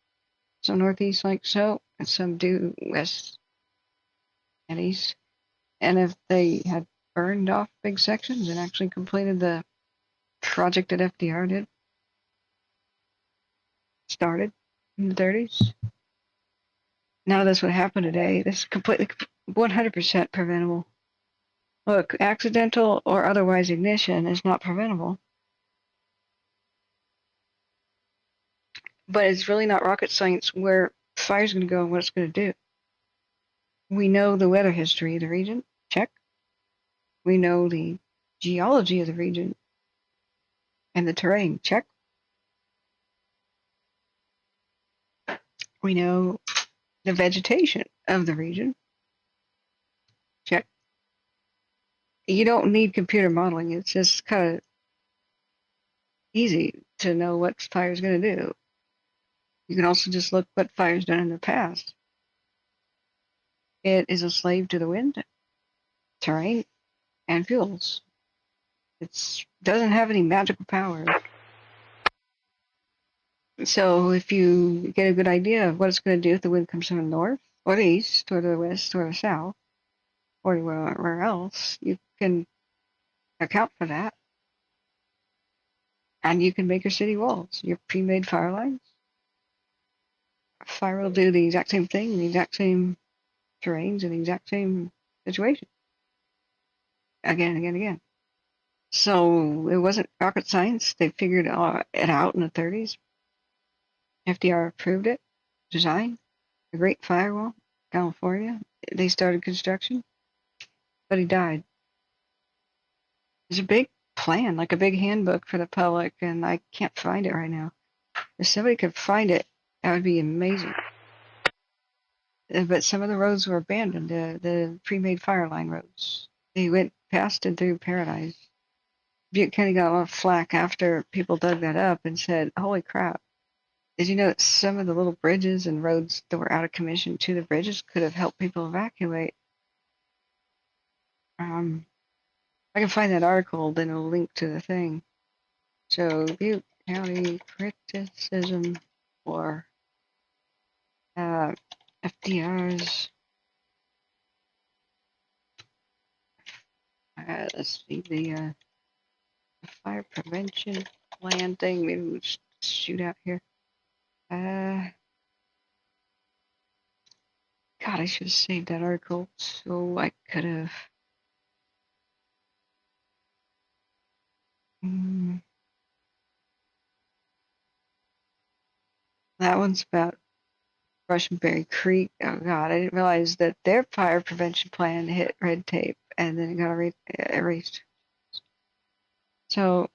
Some northeast like so, and some due west and east. And if they had burned off big sections and actually completed the project that FDR did, started in the 30s, none of this would happen today. This is completely 100% preventable. Look, accidental or otherwise ignition is not preventable. But it's really not rocket science where fire's going to go and what it's going to do. We know the weather history of the region. Check. We know the geology of the region and the terrain. Check. We know the vegetation of the region. Check. You don't need computer modeling. It's just kind of easy to know what fire is going to do. You can also just look what fire's done in the past. It is a slave to the wind, terrain, and fuels. It doesn't have any magical powers. So if you get a good idea of what it's going to do if the wind comes from the north, or the east, or the west, or the south, or wherever else, you can account for that. And you can make your city walls, your pre-made fire lines. Fire will do the exact same thing in the exact same terrains in the exact same situation. Again and again and again. So it wasn't rocket science. They figured it out in the 30s. FDR approved it, designed the Great Firewall, California. They started construction, but he died. It's a big plan, like a big handbook for the public, and I can't find it right now. If somebody could find it, that would be amazing. But some of the roads were abandoned, the pre-made fire line roads. They went past and through Paradise. Butte County got a lot of flack after people dug that up and said, holy crap. Did you know that some of the little bridges and roads that were out of commission to the bridges could have helped people evacuate? I can find that article, then it'll link to the thing. So Butte County criticism for FDR's, let's see, the fire prevention plan thing. Maybe we'll just shoot out here. God, I should have saved that article so I could have. That one's about Russianberry Creek. Oh God, I didn't realize that their fire prevention plan hit red tape and then it got erased. So,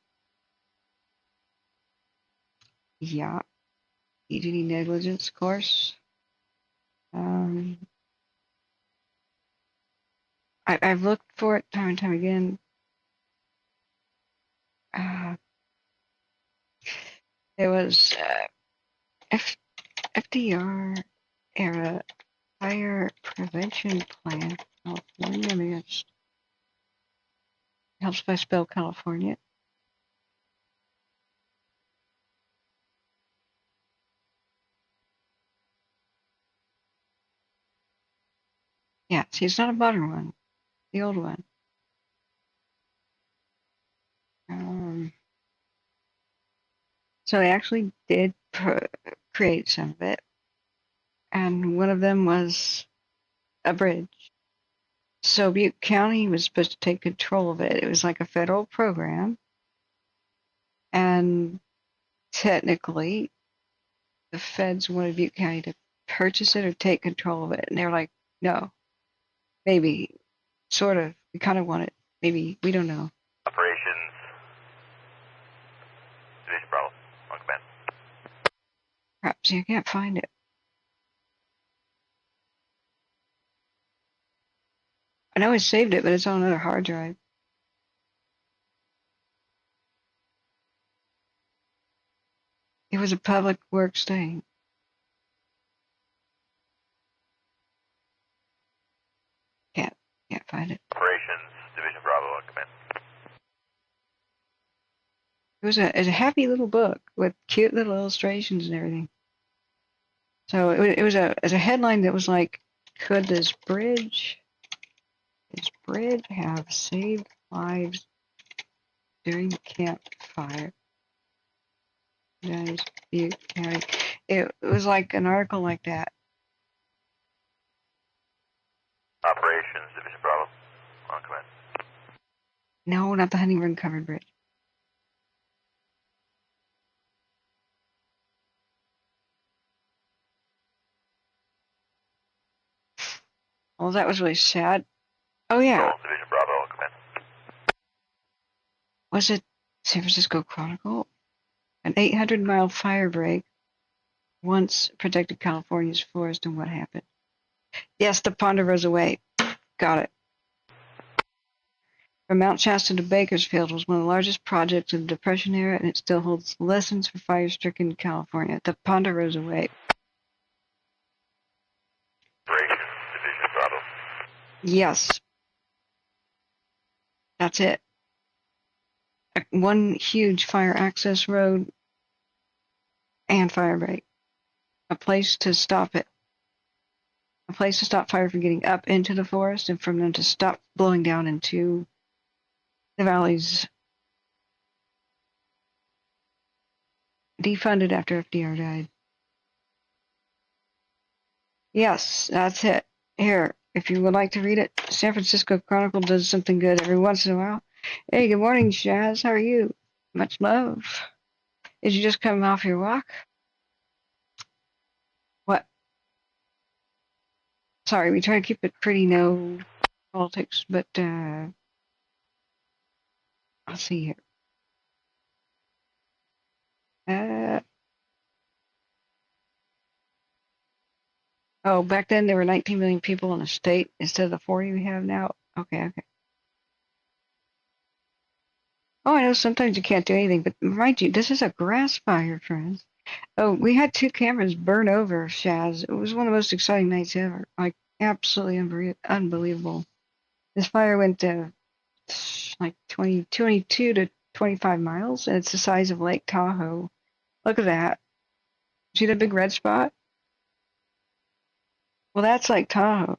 yeah, duty negligence, of course. I've looked for it time and time again. There was FDR era fire prevention plan, California. I mean, it helps if I spell California. Yeah, see, it's not a modern one, the old one. So they actually did create some of it, and one of them was a bridge. So Butte County was supposed to take control of it. It was like a federal program, and technically, the feds wanted Butte County to purchase it or take control of it, and they were like, no, maybe, sort of, we kind of want it, maybe, we don't know. Operations. Division Bravo. On command. Crap, see, I can't find it. I know I saved it, but it's on another hard drive. It was a public works thing. Can't find it. Operations. Division Bravo. On command. It was a happy little book with cute little illustrations and everything. So it was a headline that was like, could this bridge have saved lives during the campfire? Guys, Butte County. It was like an article like that. Operations. Division Bravo. On command. No, not the Hunting Run Covered Bridge. Well, that was really sad. Oh, yeah. Division Bravo. On command. Was it San Francisco Chronicle? An 800-mile fire break once protected California's forest, and what happened? Yes, the Ponderosa Way. Got it. From Mount Shasta to Bakersfield was one of the largest projects of the Depression era, and it still holds lessons for fire-stricken California. The Ponderosa Way. Operations. Division Bravo. Yes. That's it. One huge fire access road and fire break. A place to stop it. a place to stop fire from getting up into the forest and from them to stop blowing down into the valleys. Defunded after FDR died. Yes, that's it. Here, if you would like to read it, San Francisco Chronicle does something good every once in a while. Hey, good morning, Shaz. How are you? Much love. Did you just come off your walk? What? Sorry, we try to keep it pretty no politics, but I'll see here. Oh, back then there were 19 million people in the state instead of the 40 we have now. Okay. Oh, I know sometimes you can't do anything, but mind you, this is a grass fire, friends. Oh, we had 2 cameras burn over, Shaz. It was one of the most exciting nights ever. Like, absolutely unbelievable. This fire went to like 22 to 25 miles, and it's the size of Lake Tahoe. Look at that. See the big red spot? Well, that's Lake Tahoe.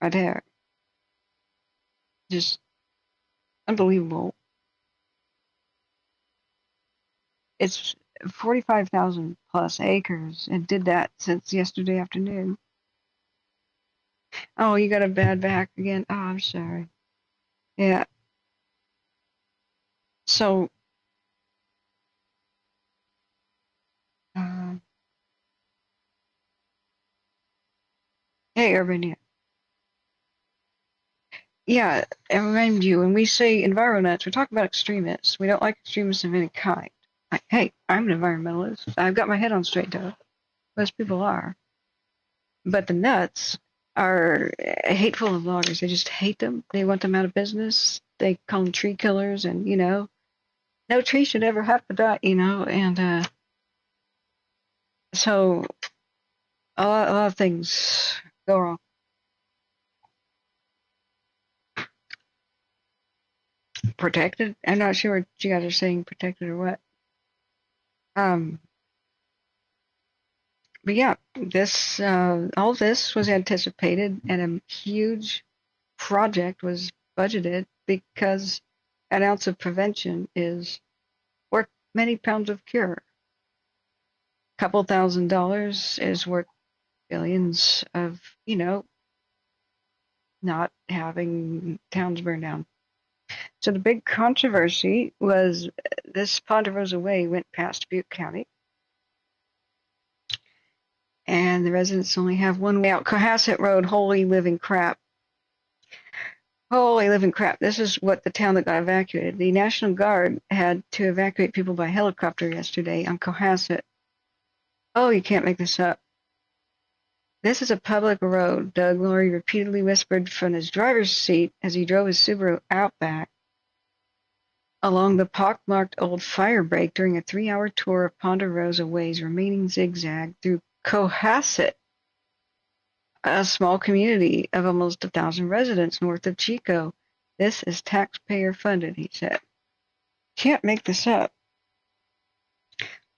Right there. Just unbelievable. It's 45,000 plus acres and did that since yesterday afternoon. Oh, you got a bad back again? Oh, I'm sorry. Yeah. So, hey, Urban, yeah, I remind you, when we say environmentalists, we're talking about extremists. We don't like extremists of any kind. Hey, I'm an environmentalist. I've got my head on straight, though. Most people are. But the nuts are hateful of loggers. They just hate them. They want them out of business. They call them tree killers, and, no tree should ever have to die, and so a lot of things go wrong. Protected? I'm not sure what you guys are saying, protected or what. But yeah, this all this was anticipated, and a huge project was budgeted because an ounce of prevention is worth many pounds of cure. Couple $1,000s is worth billions of, not having towns burned down. So the big controversy was this Ponderosa Way went past Butte County, and the residents only have one way out. Cohasset Road, holy living crap. Holy living crap. This is what the town that got evacuated. The National Guard had to evacuate people by helicopter yesterday on Cohasset. Oh, you can't make this up. This is a public road, Doug Laurie repeatedly whispered from his driver's seat as he drove his Subaru Outback along the pockmarked old fire break during a 3-hour tour of Ponderosa Way's remaining zigzag through Cohasset, a small community of almost 1,000 residents north of Chico. This is taxpayer funded, he said. Can't make this up.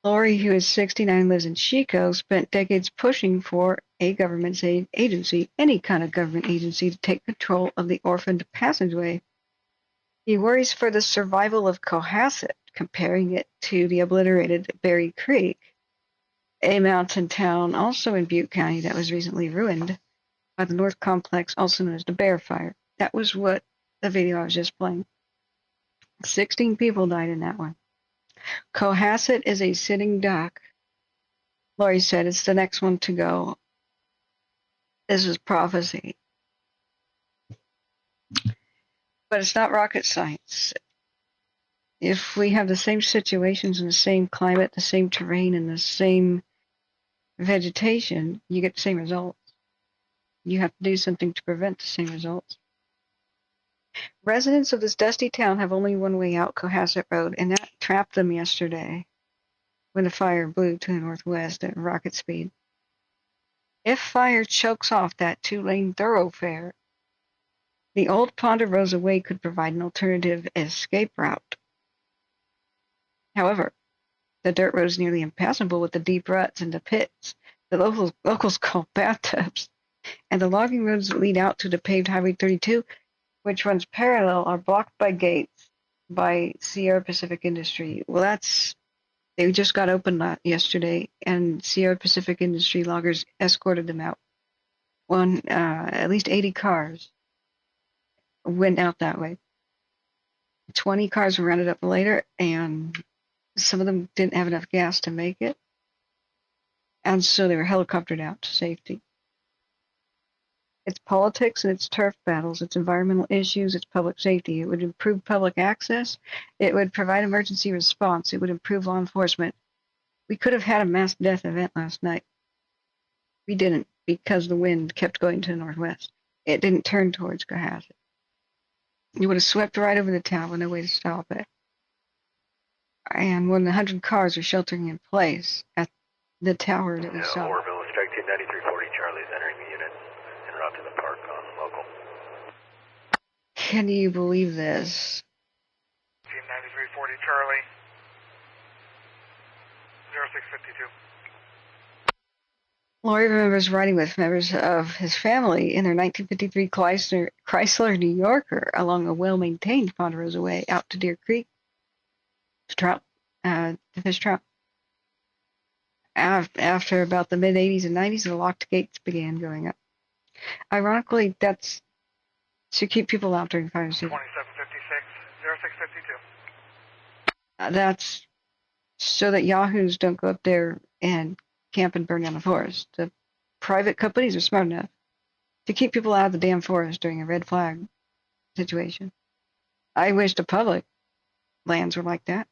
Lori, who is 69, lives in Chico, spent decades pushing for a government agency, any kind of government agency, to take control of the orphaned passageway. He worries for the survival of Cohasset, comparing it to the obliterated Berry Creek, a mountain town also in Butte County that was recently ruined by the North Complex, also known as the Bear Fire. That was what the video I was just playing. 16 people died in that one. Cohasset is a sitting duck. Lori said it's the next one to go. This is prophecy. But it's not rocket science. If we have the same situations in the same climate, the same terrain, and the same vegetation, you get the same results. You have to do something to prevent the same results. Residents of this dusty town have only one way out, Cohasset Road, and that trapped them yesterday when the fire blew to the northwest at rocket speed. If fire chokes off that 2-lane thoroughfare, the old Ponderosa Way could provide an alternative escape route. However, the dirt road is nearly impassable with the deep ruts and the pits the locals call bathtubs, and the logging roads that lead out to the paved Highway 32, which runs parallel, are blocked by gates by Sierra Pacific Industry. Well, they just got opened yesterday, and Sierra Pacific Industry loggers escorted them out. At least 80 cars went out that way. 20 cars were rounded up later, and some of them didn't have enough gas to make it, and so they were helicoptered out to safety. It's politics and it's turf battles, it's environmental issues, it's public safety. It would improve public access. It would provide emergency response. It would improve law enforcement. We could have had a mass death event last night. We didn't because the wind kept going to the northwest. It didn't turn towards Cohasset. You would have swept right over the town with no way to stop it. And more than 100 cars are sheltering in place at the tower that we saw. Orville, strike 29340, Charlie's entering the unit en route to the park on local. Can you believe this? Team 9340 Charlie, 0652. Laurie remembers riding with members of his family in their 1953 Chrysler New Yorker along a well-maintained Ponderosa Way out to Deer Creek to fish trout. After about the mid-'80s and '90s, the locked gates began going up. Ironically, that's to keep people out during fire season. 2756, 0652. That's so that yahoos don't go up there and camp and burn down the forest. The private companies are smart enough to keep people out of the damn forest during a red flag situation. I wish the public lands were like that.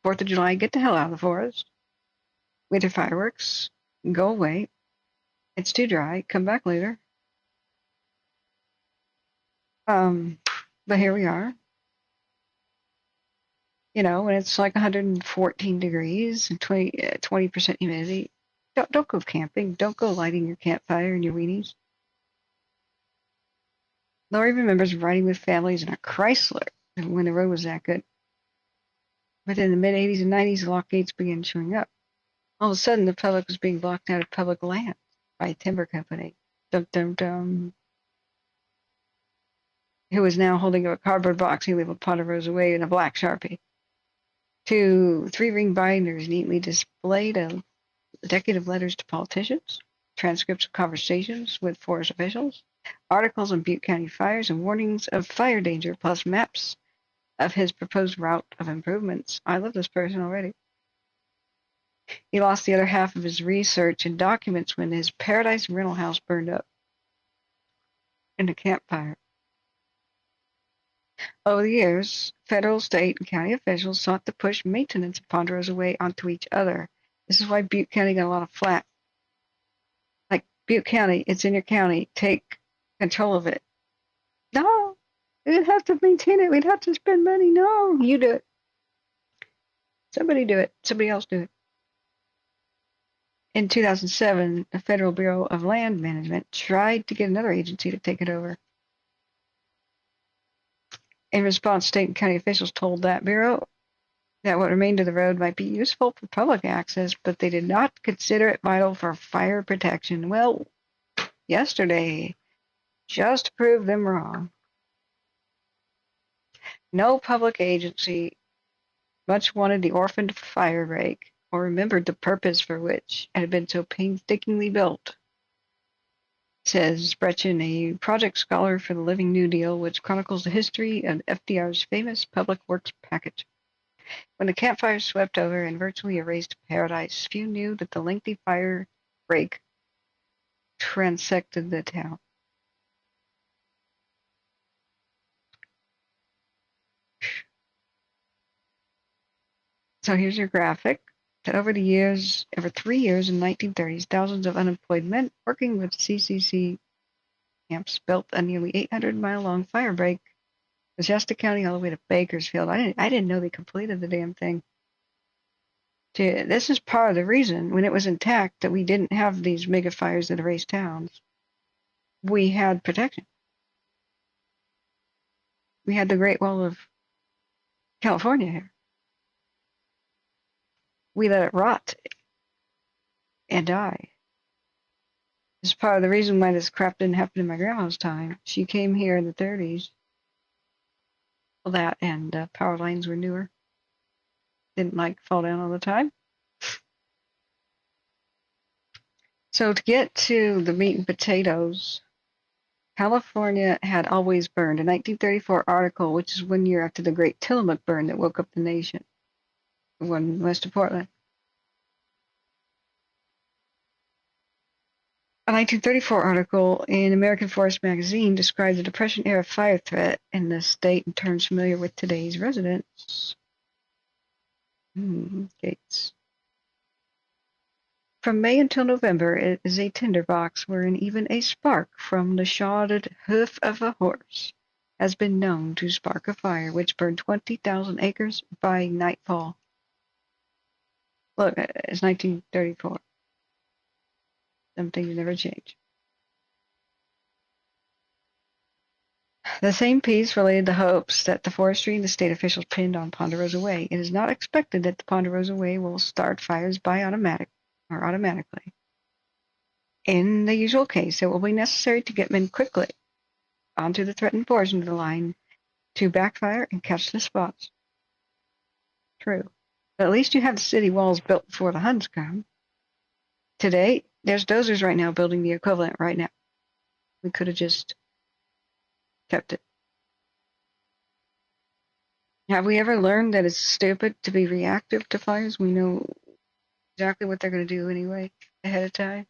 4th of July, get the hell out of the forest. Winter fireworks, go away. It's too dry, come back later. But here we are. You know, when it's like 114 degrees and 20% humidity, don't go camping. Don't go lighting your campfire and your weenies. Laurie remembers riding with families in a Chrysler when the road was that good. But in the mid-'80s and '90s, the lock gates began showing up. All of a sudden, the public was being blocked out of public land by a timber company. Dum-dum-dum. Who was now holding up a cardboard box he labeled Ponderosa Way in a black Sharpie. 2 3-ring binders neatly displayed a decade of letters to politicians, transcripts of conversations with forest officials, articles on Butte County fires, and warnings of fire danger, plus maps of his proposed route of improvements. I love this person already. He lost the other half of his research and documents when his Paradise rental house burned up in a campfire. Over the years, federal, state, and county officials sought to push maintenance of Ponderosa Way onto each other. This is why Butte County got a lot of flack. Like, Butte County, it's in your county, take control of it. No, we'd have to maintain it, we'd have to spend money. No, you do it. Somebody do it, somebody else do it. In 2007, the Federal Bureau of Land Management tried to get another agency to take it over. In response, state and county officials told that bureau that what remained of the road might be useful for public access, but they did not consider it vital for fire protection. Well, yesterday, just proved them wrong. No public agency much wanted the orphaned fire break or remembered the purpose for which it had been so painstakingly built, says Brechen, a project scholar for the Living New Deal, which chronicles the history of FDR's famous public works package. When the campfire swept over and virtually erased Paradise, few knew that the lengthy fire break transected the town. So here's your graphic. That over 3 years in the 1930s, thousands of unemployed men working with CCC camps built a nearly 800-mile-long fire break from Shasta County all the way to Bakersfield. I didn't know they completed the damn thing. This is part of the reason, when it was intact, that we didn't have these mega fires that erased towns. We had protection. We had the Great Wall of California here. We let it rot. and die. It's part of the reason why this crap didn't happen in my grandma's time. She came here in the 30s. Well, that and power lines were newer. Didn't like fall down all the time. So to get to the meat and potatoes, California had always burned. A 1934 article, which is 1 year after the Great Tillamook burn that woke up the nation, one west of Portland. A 1934 article in American Forest magazine described the Depression-era fire threat in the state in terms familiar with today's residents. Gates. From May until November, it is a tinderbox wherein even a spark from the shodded hoof of a horse has been known to spark a fire which burned 20,000 acres by nightfall. Look, it's 1934. Some things never change. The same piece related the hopes that the forestry and the state officials pinned on Ponderosa Way. It is not expected that the Ponderosa Way will start fires automatically. In the usual case, it will be necessary to get men quickly onto the threatened portion of the line to backfire and catch the spots. True. But at least you have the city walls built before the Huns come. Today, there's dozers right now building the equivalent right now. We could have just kept it. Have we ever learned that it's stupid to be reactive to fires? We know exactly what they're going to do anyway ahead of time.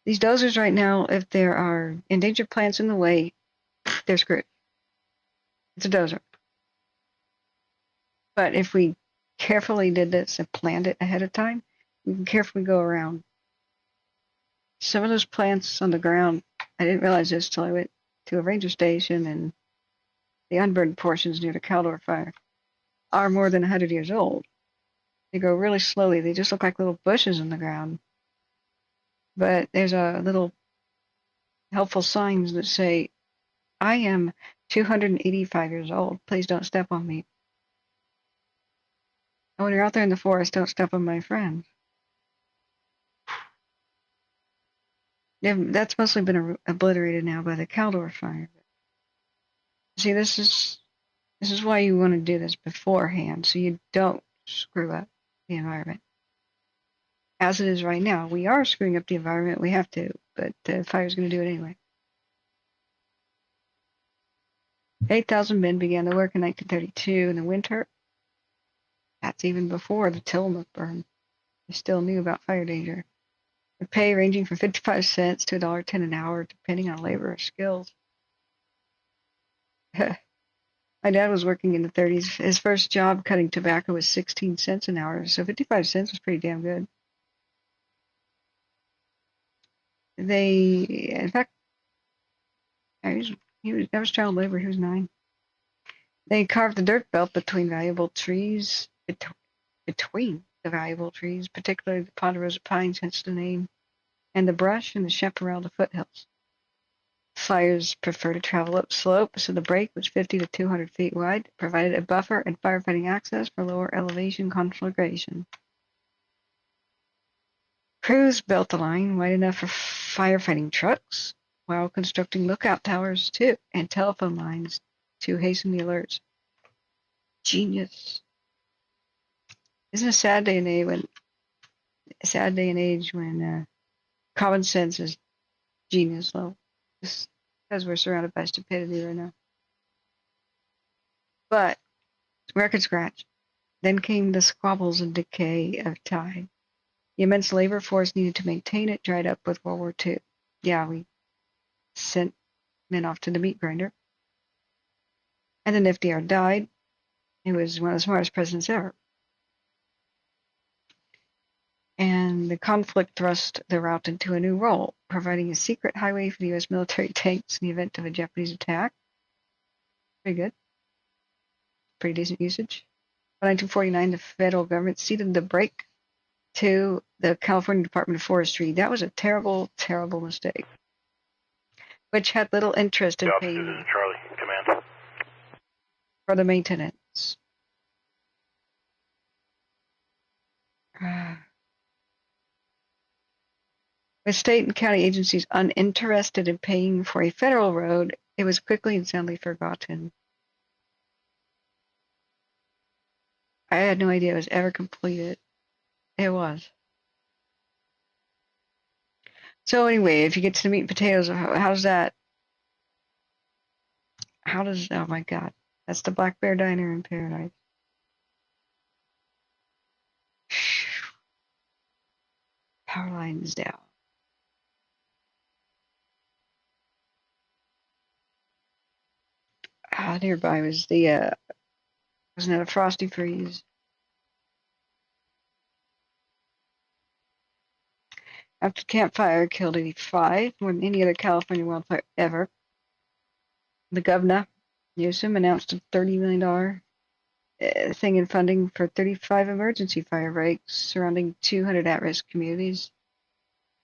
These dozers right now, if there are endangered plants in the way, they're screwed. It's a dozer. But if we carefully did this and planned it ahead of time, we can carefully go around. Some of those plants on the ground, I didn't realize this till I went to a ranger station, and the unburned portions near the Caldor fire are more than 100 years old. They grow really slowly. They just look like little bushes in the ground. But there's a little helpful signs that say, I am 285 years old. Please don't step on me. And when you're out there in the forest, don't step on my friends. Yeah, that's mostly been obliterated now by the Caldor fire. See, this is why you want to do this beforehand, so you don't screw up the environment. As it is right now, we are screwing up the environment. We have to, but the fire's going to do it anyway. 8,000 men began the work in 1932 in the winter. That's even before the Tillamook burn. They still knew about fire danger. The pay ranging from 55 cents to $1.10 an hour, depending on labor or skills. My dad was working in the 30s. His first job cutting tobacco was 16 cents an hour, so 55 cents was pretty damn good. In fact, that was child labor. He was 9. They carved the dirt belt between valuable trees, particularly the ponderosa pines, hence the name, and the brush and the chaparral, the foothills. Fires prefer to travel up slope, so the break was 50 to 200 feet wide, provided a buffer and firefighting access for lower elevation conflagration. Crews built the line wide enough for firefighting trucks, while constructing lookout towers too, and telephone lines to hasten the alerts. Genius. Isn't it a sad day and age when common sense is genius level? Just because we're surrounded by stupidity right now. But record scratch. Then came the squabbles and decay of time. The immense labor force needed to maintain it dried up with World War II. Yeah, we sent men off to the meat grinder. And then FDR died. He was one of the smartest presidents ever. And the conflict thrust the route into a new role, providing a secret highway for the U.S. military tanks in the event of a Japanese attack. Pretty good. Pretty decent usage. By 1949, the federal government ceded the brake to the California Department of Forestry. That was a terrible, terrible mistake, which had little interest in paying This is Charlie, command. for the maintenance. With state and county agencies uninterested in paying for a federal road, it was quickly and soundly forgotten. I had no idea it was ever completed. It was. So anyway, if you get to the meat and potatoes, how's that? Oh my God, that's the Black Bear Diner in Paradise. Power lines down. Nearby was wasn't it a Frosty Freeze? After the campfire killed 85, more than any other California wildfire ever, the governor, Newsom, announced a $30 million thing in funding for 35 emergency fire breaks surrounding 200 at-risk communities.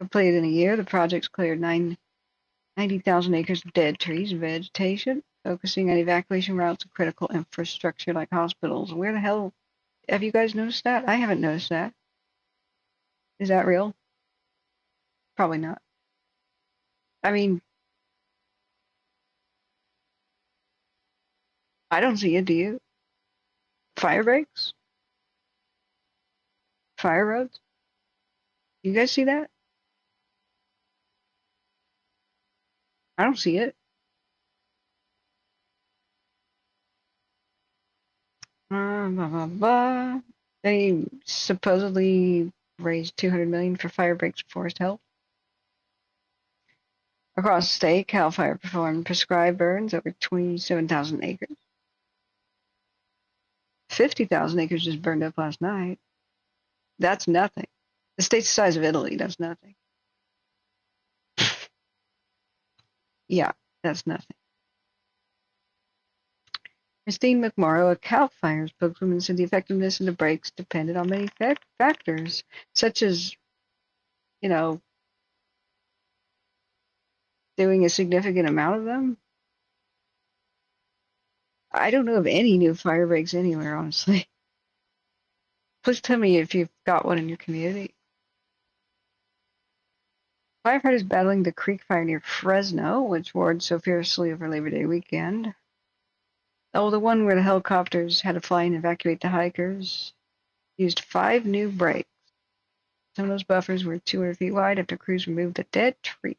Completed in a year, the projects cleared 90,000 acres of dead trees and vegetation, focusing on evacuation routes and critical infrastructure like hospitals. Where the hell have you guys noticed that? I haven't noticed that. Is that real? Probably not. I mean, I don't see it, do you? Fire breaks? Fire roads? You guys see that? I don't see it. Blah, blah, blah. They supposedly raised $200 million for fire breaks and forest health. Across the state, CAL FIRE performed prescribed burns over 27,000 acres. 50,000 acres just burned up last night. That's nothing. The state's the size of Italy. That's nothing. Yeah, that's nothing. Christine McMorrow, a CAL FIRE spokeswoman, said the effectiveness of the breaks depended on many factors, such as, doing a significant amount of them. I don't know of any new fire breaks anywhere, honestly. Please tell me if you've got one in your community. Firefighters battling the creek fire near Fresno, which roared so fiercely over Labor Day weekend. Oh, the one where the helicopters had to fly and evacuate the hikers, used 5 new breaks. Some of those buffers were 200 feet wide after crews removed a dead tree.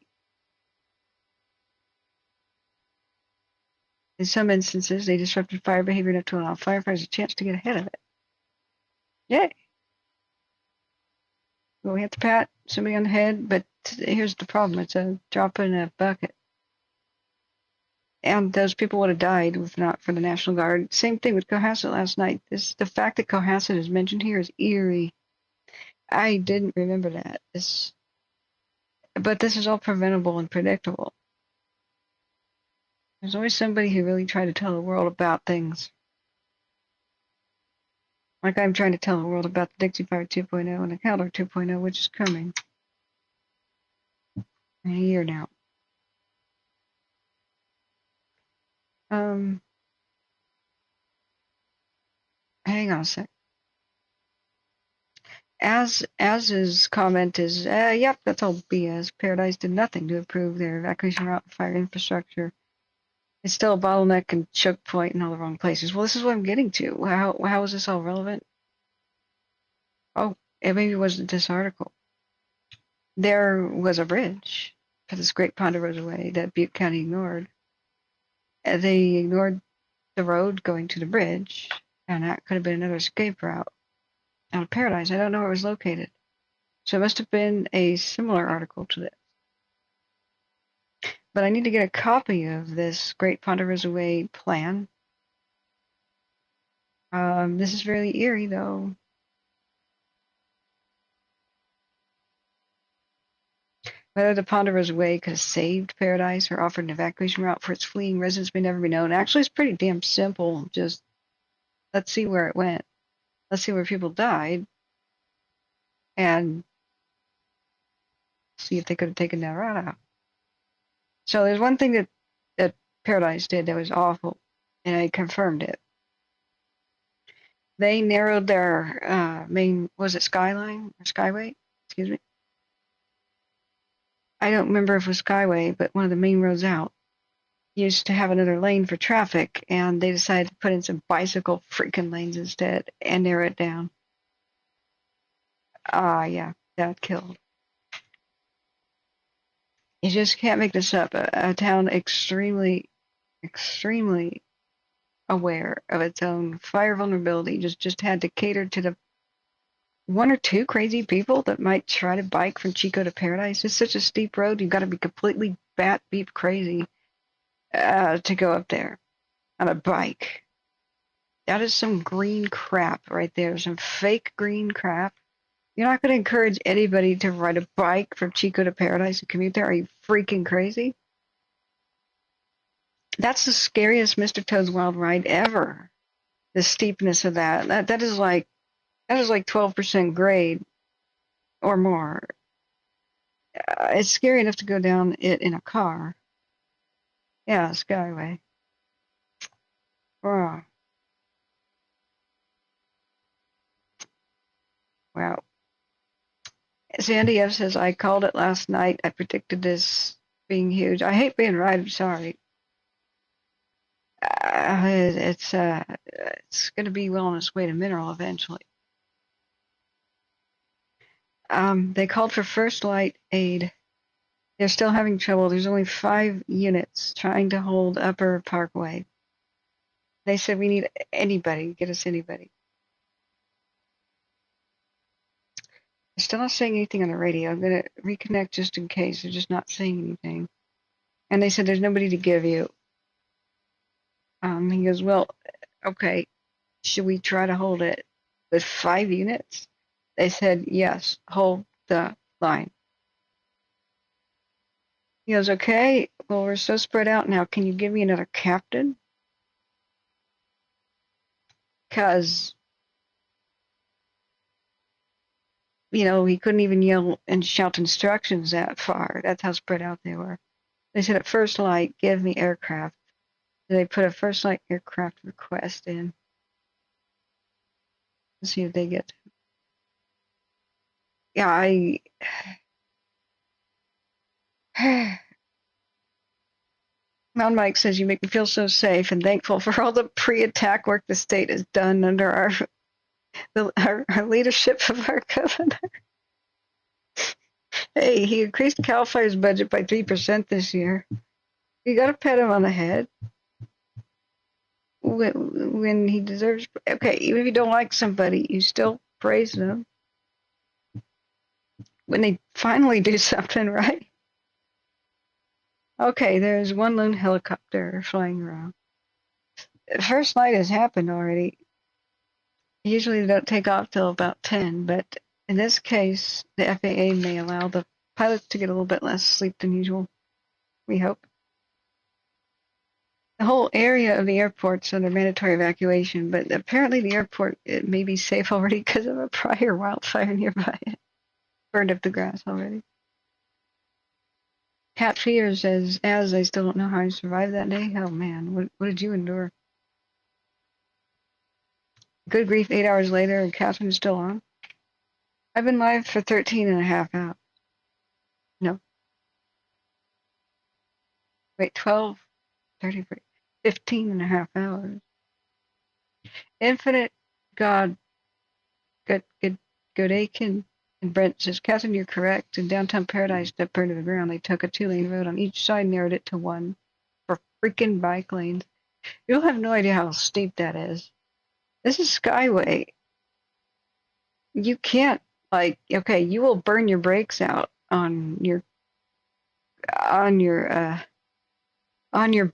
In some instances, they disrupted fire behavior enough to allow firefighters a chance to get ahead of it. Yay! Well, we have to pat somebody on the head, but here's the problem. It's a drop in a bucket. And those people would have died if not for the National Guard. Same thing with Cohasset last night. The fact that Cohasset is mentioned here is eerie. I didn't remember that. But this is all preventable and predictable. There's always somebody who really tried to tell the world about things. Like I'm trying to tell the world about the Dixie Fire 2.0 and the Keller 2.0, which is coming in a year now. Hang on a sec. As's comment is, yep, that's all BS. Paradise did nothing to improve their evacuation route and fire infrastructure. It's still a bottleneck and choke point in all the wrong places. Well, this is what I'm getting to. How is this all relevant? Oh, it maybe wasn't this article. There was a bridge for this Great Ponderosa Way that Butte County ignored. They ignored the road going to the bridge, and that could have been another escape route out of Paradise. I don't know where it was located. So it must have been a similar article to this. But I need to get a copy of this Great Ponderosa Way plan. This is really eerie, though. Whether the Ponderosa Way could have saved Paradise or offered an evacuation route for its fleeing residents may never be known. Actually, it's pretty damn simple. Just let's see where it went. Let's see where people died. And see if they could have taken that route out. So there's one thing that Paradise did that was awful, and I confirmed it. They narrowed their main, was it Skyline or Skyway? Excuse me. I don't remember if it was Skyway, but one of the main roads out used to have another lane for traffic, and they decided to put in some bicycle freaking lanes instead and narrow it down. Yeah, that killed. You just can't make this up. A town extremely, extremely aware of its own fire vulnerability just had to cater to the one or two crazy people that might try to bike from Chico to Paradise. It's such a steep road, you've got to be completely bat beep crazy to go up there on a bike. That is some green crap right there, some fake green crap. You're not going to encourage anybody to ride a bike from Chico to Paradise and commute there. Are you freaking crazy? That's the scariest Mr. Toad's Wild Ride ever. The steepness of that is like 12% grade or more. It's scary enough to go down it in a car. Yeah, Skyway. Wow. Wow. Sandy F says, I called it last night. I predicted this being huge. I hate being right. I'm sorry. It's going to be well on its way to Mineral eventually. They called for first light aid. They're still having trouble. There's only 5 units trying to hold Upper Parkway. They said we need anybody. Get us anybody. They're still not saying anything on the radio. I'm going to reconnect just in case. They're just not saying anything. And they said there's nobody to give you. He goes, well, okay, should we try to hold it with 5 units? They said, yes, hold the line. He goes, okay, well, we're so spread out now. Can you give me another captain? Because, he couldn't even yell and shout instructions that far. That's how spread out they were. They said at first light, give me aircraft. So they put a first light aircraft request in. Let's see if they get. Yeah, Mountain Mike says you make me feel so safe and thankful for all the pre-attack work the state has done under our leadership of our governor. Hey, he increased CAL FIRE's budget by 3% this year. You got to pat him on the head when he deserves. Okay, even if you don't like somebody, you still praise them when they finally do something right. Okay, there's one lone helicopter flying around. First light has happened already. Usually they don't take off till about 10, but in this case, the FAA may allow the pilots to get a little bit less sleep than usual. We hope. The whole area of the airport's under mandatory evacuation, but apparently the airport it may be safe already because of a prior wildfire nearby. It burned up the grass already. Cat Fear says, as I still don't know how I survived that day. Oh man, what did you endure? Good grief, 8 hours later and Catherine's still on. I've been live for 13 and a half hours. No. Wait, 12, 30, 15 and a half hours. Infinite God, Godakin and Brent says, Catherine, you're correct. In downtown Paradise that burned to the ground, they took a 2-lane road on each side, narrowed it to 1 for freaking bike lanes. You'll have no idea how steep that is. This is Skyway. You can't, okay, you will burn your brakes out on your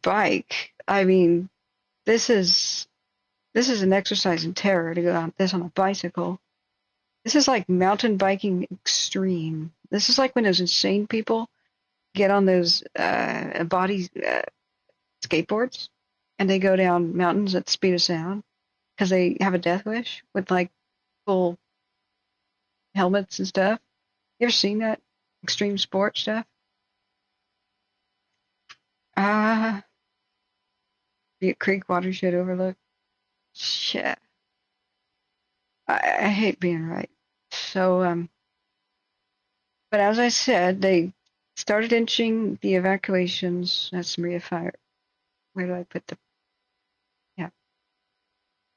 bike. I mean, this is an exercise in terror to go on this on a bicycle. This is like mountain biking extreme. This is like when those insane people get on those skateboards and they go down mountains at the speed of sound because they have a death wish with like full helmets and stuff. You ever seen that extreme sport stuff? Butte Creek Watershed Overlook. Shit. I hate being right. So, but as I said, they started inching the evacuations. That's Maria Fire. Where do I put the? Yeah.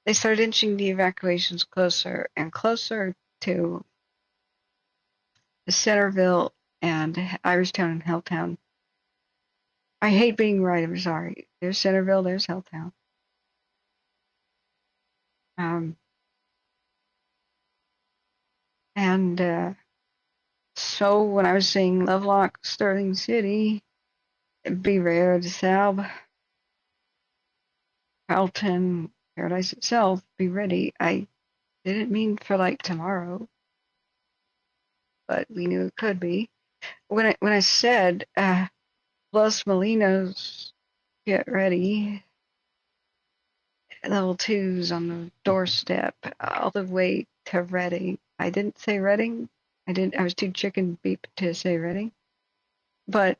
They started inching the evacuations closer and closer to the Centerville and Irishtown and Helltown. I hate being right. I'm sorry. There's Centerville. There's Helltown. And so when I was saying Lovelock, Sterling City, Beaver, DeSalb, Carlton, Paradise itself, be ready. I didn't mean for like tomorrow, but we knew it could be. When I said Los Molinos, get ready, level 2's on the doorstep, all the way to Reading. I didn't say Reading. I was too chicken beep to say Reading. But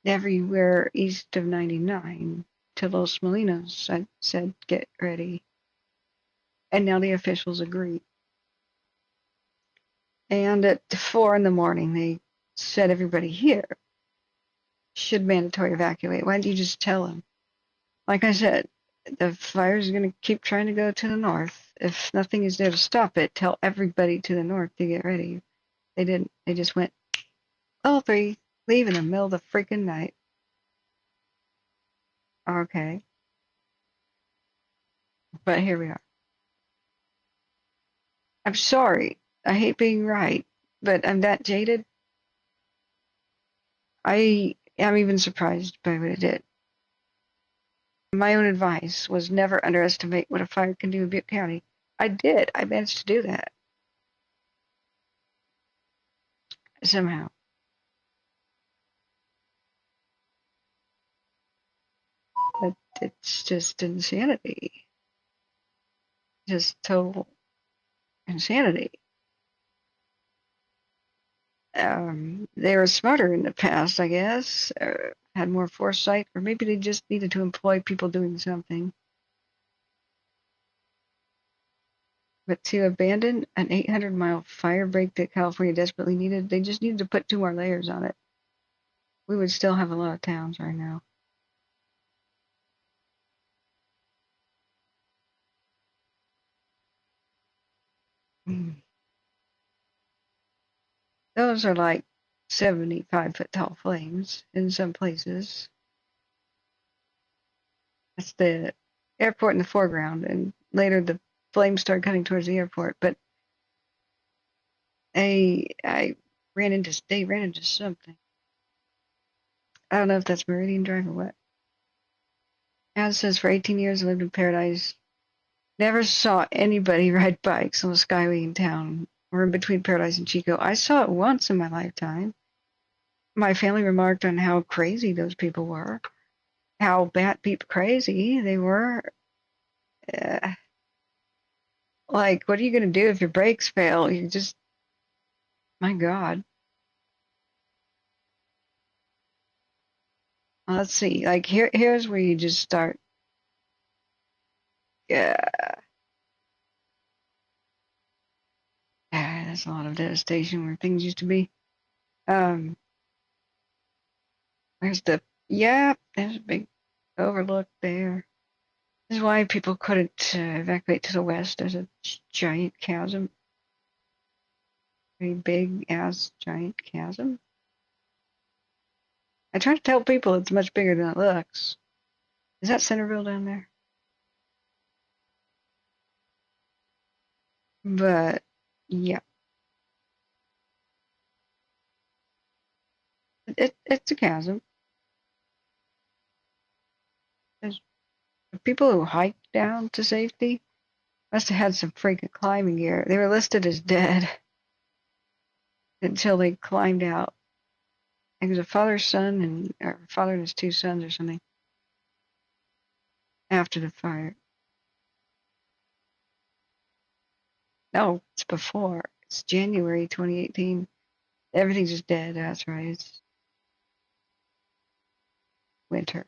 everywhere east of 99 to Los Molinos, I said get ready. And now the officials agree. And at 4 in the morning, they said everybody here should mandatory evacuate. Why don't you just tell them? Like I said, the fire's going to keep trying to go to the north. If nothing is there to stop it, tell everybody to the north to get ready. They didn't. They just went, all 3, leave in the middle of the freaking night. Okay. But here we are. I'm sorry. I hate being right, but I'm that jaded. I am even surprised by what it did. My own advice was never underestimate what a fire can do in Butte County. I did. I managed to do that. Somehow. But it's just insanity. Just total insanity. They were smarter in the past, I guess, had more foresight, or maybe they just needed to employ people doing something. But to abandon an 800-mile fire break that California desperately needed, they just needed to put 2 more layers on it. We would still have a lot of towns right now. Those are like 75-foot tall flames in some places. That's the airport in the foreground, and later the flames started cutting towards the airport. But they ran into something. I don't know if that's Meridian Drive or what. As says, for 18 years I lived in Paradise. Never saw anybody ride bikes on the Skyway in town or in between Paradise and Chico. I saw it once in my lifetime. My family remarked on how crazy those people were, how bat beep crazy they were. Like, what are you going to do if your brakes fail? You just, my God. Let's see. Like, here's where you just start. Yeah. That's a lot of devastation where things used to be. There's there's a big overlook there. This is why people couldn't evacuate to the west. There's a giant chasm. Very big ass giant chasm. I try to tell people it's much bigger than it looks. Is that Centerville down there? But yeah. It's a chasm. There's people who hiked down to safety must have had some freaking climbing gear. They were listed as dead until they climbed out. It was a father and his 2 sons or something after the fire. No, it's before. It's January 2018. Everything's just dead. That's right. It's winter.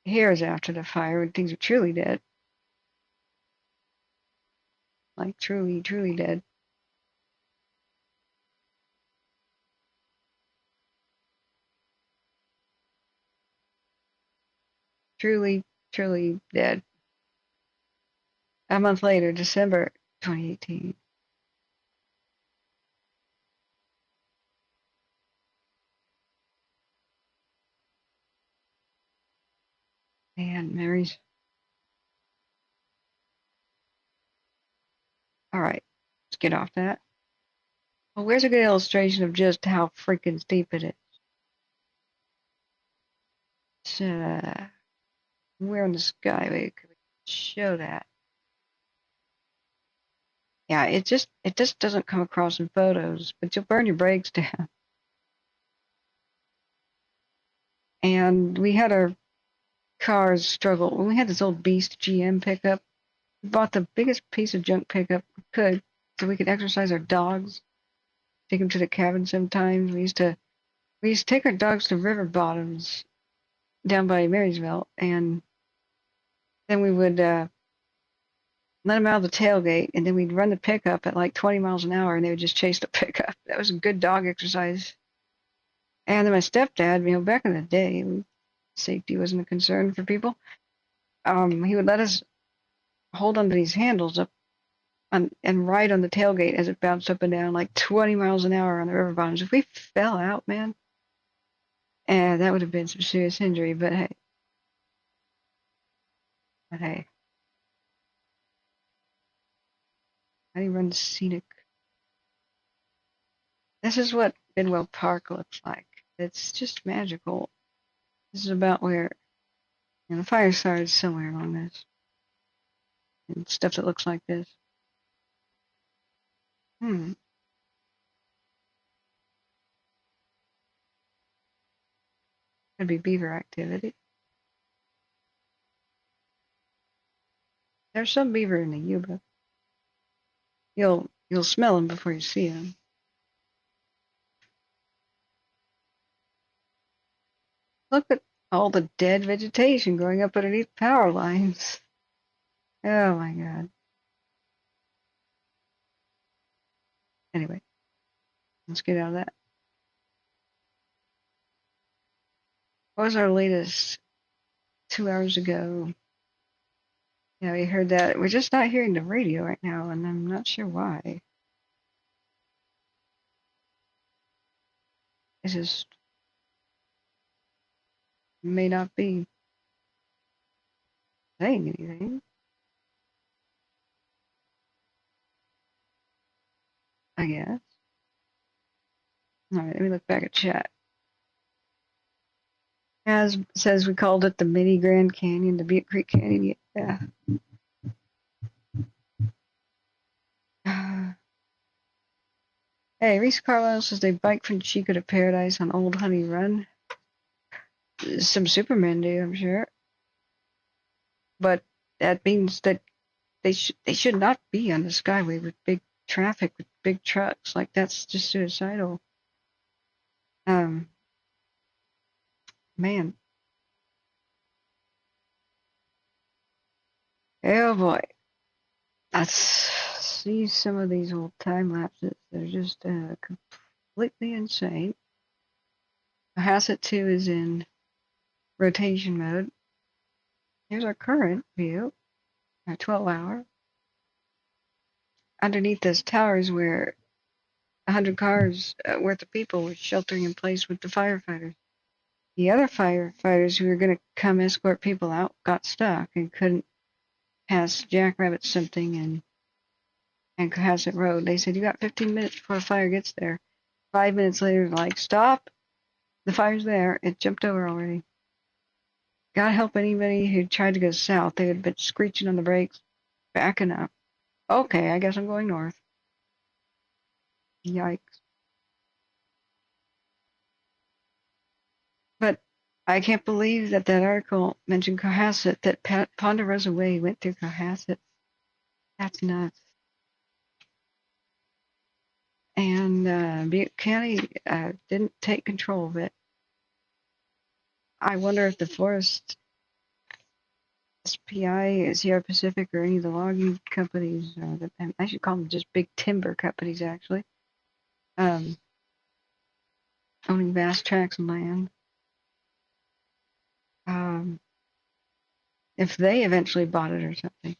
Here is after the fire when things are truly dead. Like truly, truly dead. truly, truly dead. A month later, December 2018. And memories. All right, let's get off that. Well, where's a good illustration of just how freaking steep it is? Where in the skyway could we show that? Yeah, it just doesn't come across in photos, but you'll burn your brakes down. And we had our cars struggle. When we had this old beast GM pickup, we bought the biggest piece of junk pickup we could so we could exercise our dogs, take them to the cabin sometimes. We used to take our dogs to river bottoms down by Marysville, and then we would let them out of the tailgate, and then we'd run the pickup at like 20 miles an hour, and they would just chase the pickup. That was a good dog exercise. And then my stepdad, back in the day, safety wasn't a concern for people. He would let us hold onto these handles up and ride on the tailgate as it bounced up and down like 20 miles an hour on the river bottoms. If we fell out, man, that would have been some serious injury. But hey, how do you run scenic? This is what Bidwell Park looks like. It's just magical. This is about where the fire started somewhere along this. And stuff that looks like this. Could be beaver activity. There's some beaver in the Yuba. You'll smell them before you see them. Look at all the dead vegetation growing up underneath power lines. Oh my God. Anyway, let's get out of that. What was our latest 2 hours ago? Yeah, we heard that. We're just not hearing the radio right now, and I'm not sure why. It just may not be saying anything. I guess. All right, let me look back at chat. As says we called it the mini Grand Canyon, the Butte Creek Canyon. Yeah. Hey, Reese Carlisle says they bike from Chico to Paradise on Old Honey Run. Some Supermen do, I'm sure. But that means that they should not be on the Skyway with big traffic, with big trucks. Like, that's just suicidal. Man. Oh boy. Let's see some of these old time lapses. They're just completely insane. Hasset 2 is in rotation mode. Here's our current view, our 12-hour. Underneath this tower is where 100 cars worth of people were sheltering in place with the firefighters. The other firefighters who were going to come escort people out got stuck and couldn't pass Jackrabbit something and Cohasset Road. They said, you got 15 minutes before a fire gets there. 5 minutes later, like, stop. The fire's there. It jumped over already. God help anybody who tried to go south. They would have been screeching on the brakes, backing up. Okay, I guess I'm going north. Yikes. But I can't believe that article mentioned Cohasset, that Ponderosa Way went through Cohasset. That's nuts. And Butte County didn't take control of it. I wonder if the Forest SPI, Sierra Pacific, or any of the logging companies, I should call them just big timber companies, actually, owning vast tracts of land. if they eventually bought it or something.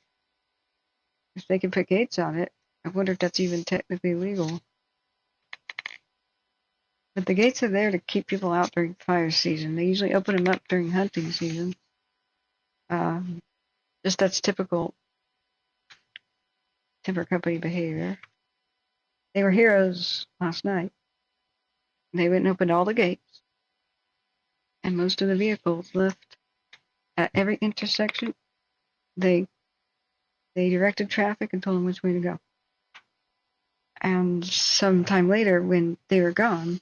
If they can put gates on it, I wonder if that's even technically legal. But the gates are there to keep people out during fire season. They usually open them up during hunting season. Just that's typical timber company behavior. They were heroes last night. They went and opened all the gates, and most of the vehicles left at every intersection. They directed traffic and told them which way to go. And sometime later, when they were gone,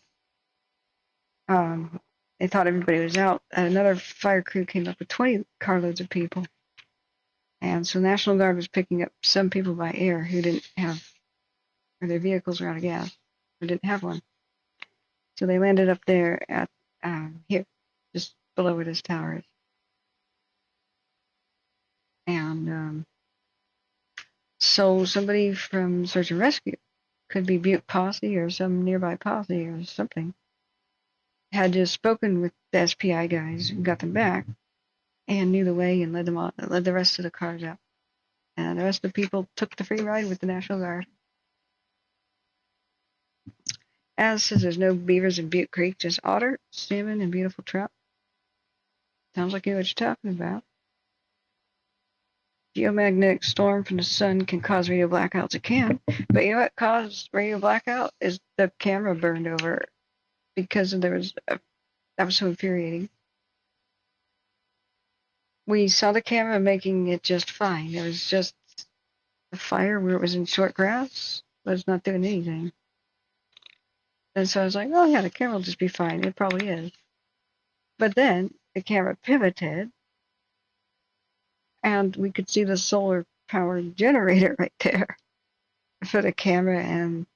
they thought everybody was out. And another fire crew came up with 20 carloads of people. And so National Guard was picking up some people by air who didn't have, or their vehicles were out of gas, or didn't have one. So they landed up there at, here, just below where this tower is. And so somebody from Search and Rescue, could be Butte Posse or some nearby posse or something, had just spoken with the SPI guys and got them back and knew the way and led the rest of the cars out. And the rest of the people took the free ride with the National Guard. As says there's no beavers in Butte Creek, just otter, salmon, and beautiful trout. Sounds like you know what you're talking about. Geomagnetic storm from the sun can cause radio blackouts. It can. But you know what caused radio blackout? Is the camera burned over because that was so infuriating. We saw the camera making it just fine. It was just the fire where it was in short grass was not doing anything. And so I was like, oh yeah, the camera will just be fine. It probably is. But then the camera pivoted and we could see the solar powered generator right there for the camera and